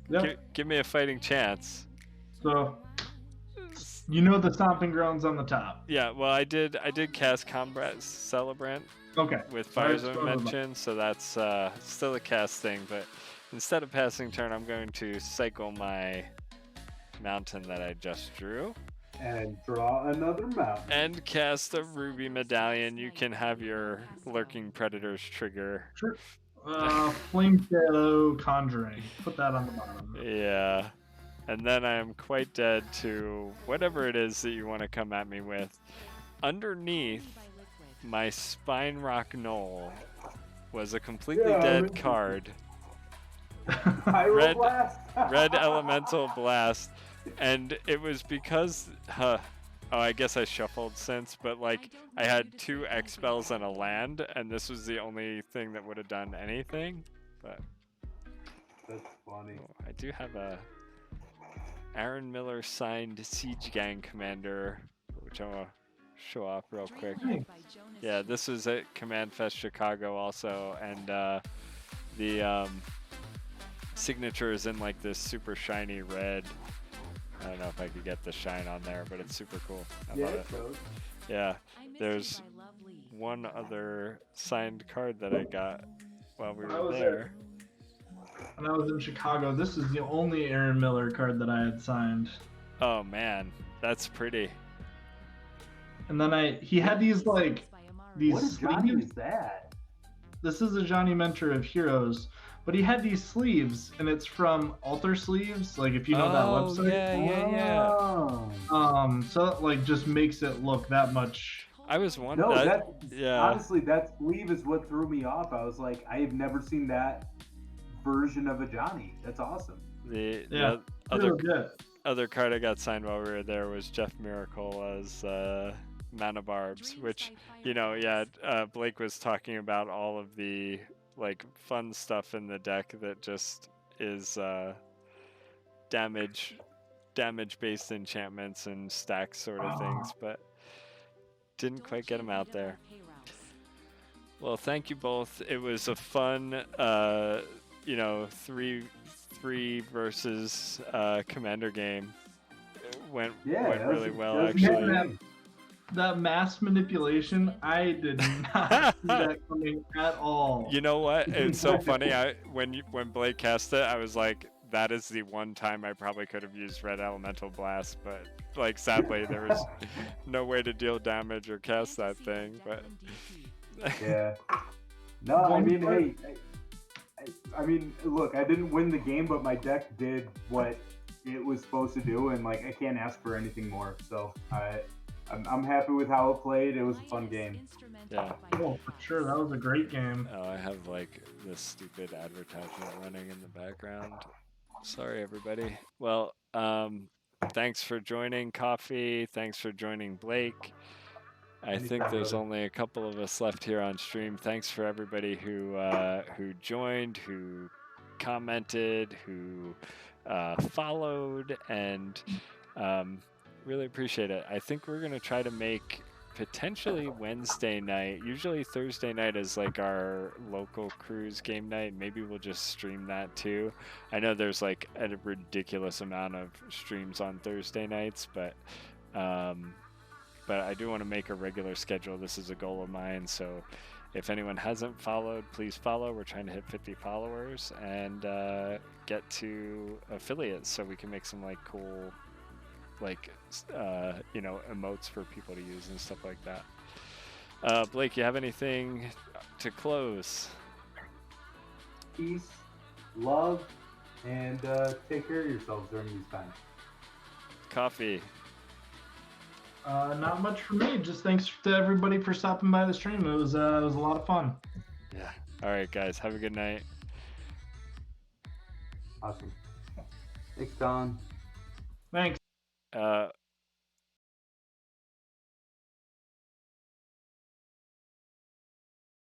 Yep. Give me a fighting chance. So you know the stomping ground's on the top. Yeah, well, I did cast Combat Celebrant Okay. with Fire's Alright, Own Mention, so that's still a cast thing, but instead of passing turn, I'm going to cycle my mountain that I just drew. And draw another mountain. And cast a Ruby Medallion. You can have your Lurking Predators trigger. Sure. Flame Shadow Conjuring. Put that on the bottom. Yeah. And then I am quite dead to whatever it is that you want to come at me with. Underneath my Spine Rock Knoll was a completely dead card. Red Elemental Blast. And it was because, I guess I shuffled since, but like I had 2 X spells and a land, and this was the only thing that would have done anything. But that's funny. I do have a Aaron Miller signed Siege Gang Commander, which I want to show off real quick. Yeah, this was at Command Fest Chicago also, and the signature is in like this super shiny red. I don't know if I could get the shine on there, but it's super cool. I love it. Yeah, there's one other signed card that I got while we were there. When I was in Chicago, this is the only Aaron Miller card that I had signed. Oh man, that's pretty. And then he had these like these What Johnny sleeves. is that? This is a Johnny Mentor of Heroes, but he had these sleeves, and it's from Alter Sleeves. Like if you know that website. Yeah. So it like just makes it look that much. I was wondering. Honestly, that sleeve is what threw me off. I was like, I have never seen that version of a Johnny. That's awesome. The other card I got signed while we were there was Jeff Miracle as Mana Barbs, which, Blake was talking about all of the like fun stuff in the deck that just is damage based enchantments and stacks sort of things, but didn't quite get them out there. Well, thank you both. It was a fun 3 versus commander game. It went really well actually. That mass manipulation, I did not see that coming at all. You know what? It's so funny. When Blake cast it, I was like, that is the one time I probably could have used Red Elemental Blast, but like sadly there was no way to deal damage or cast that thing. But yeah. No, I mean, hey, I mean, look, I didn't win the game, but my deck did what it was supposed to do, and like I can't ask for anything more. So I'm happy with how it played. It was a fun game. Yeah. Oh, for sure. That was a great game. Oh, I have like this stupid advertisement running in the background. Sorry, everybody. Well, thanks for joining, Coffee. Thanks for joining, Blake. I think there's only a couple of us left here on stream. Thanks for everybody who joined, who commented, who followed, and really appreciate it. I think we're gonna try to make potentially Wednesday night. Usually Thursday night is like our local cruise game night. Maybe we'll just stream that too. I know there's like a ridiculous amount of streams on Thursday nights, but I do want to make a regular schedule. This is a goal of mine, so if anyone hasn't followed, please follow. We're trying to hit 50 followers and get to affiliates so we can make some like cool, like emotes for people to use and stuff like that. Blake, you have anything to close? Peace, love, and take care of yourselves during these times. Coffee. Not much for me. Just thanks to everybody for stopping by the stream. It was a lot of fun. Yeah. All right, guys. Have a good night. Awesome. Thanks, Don. Thanks.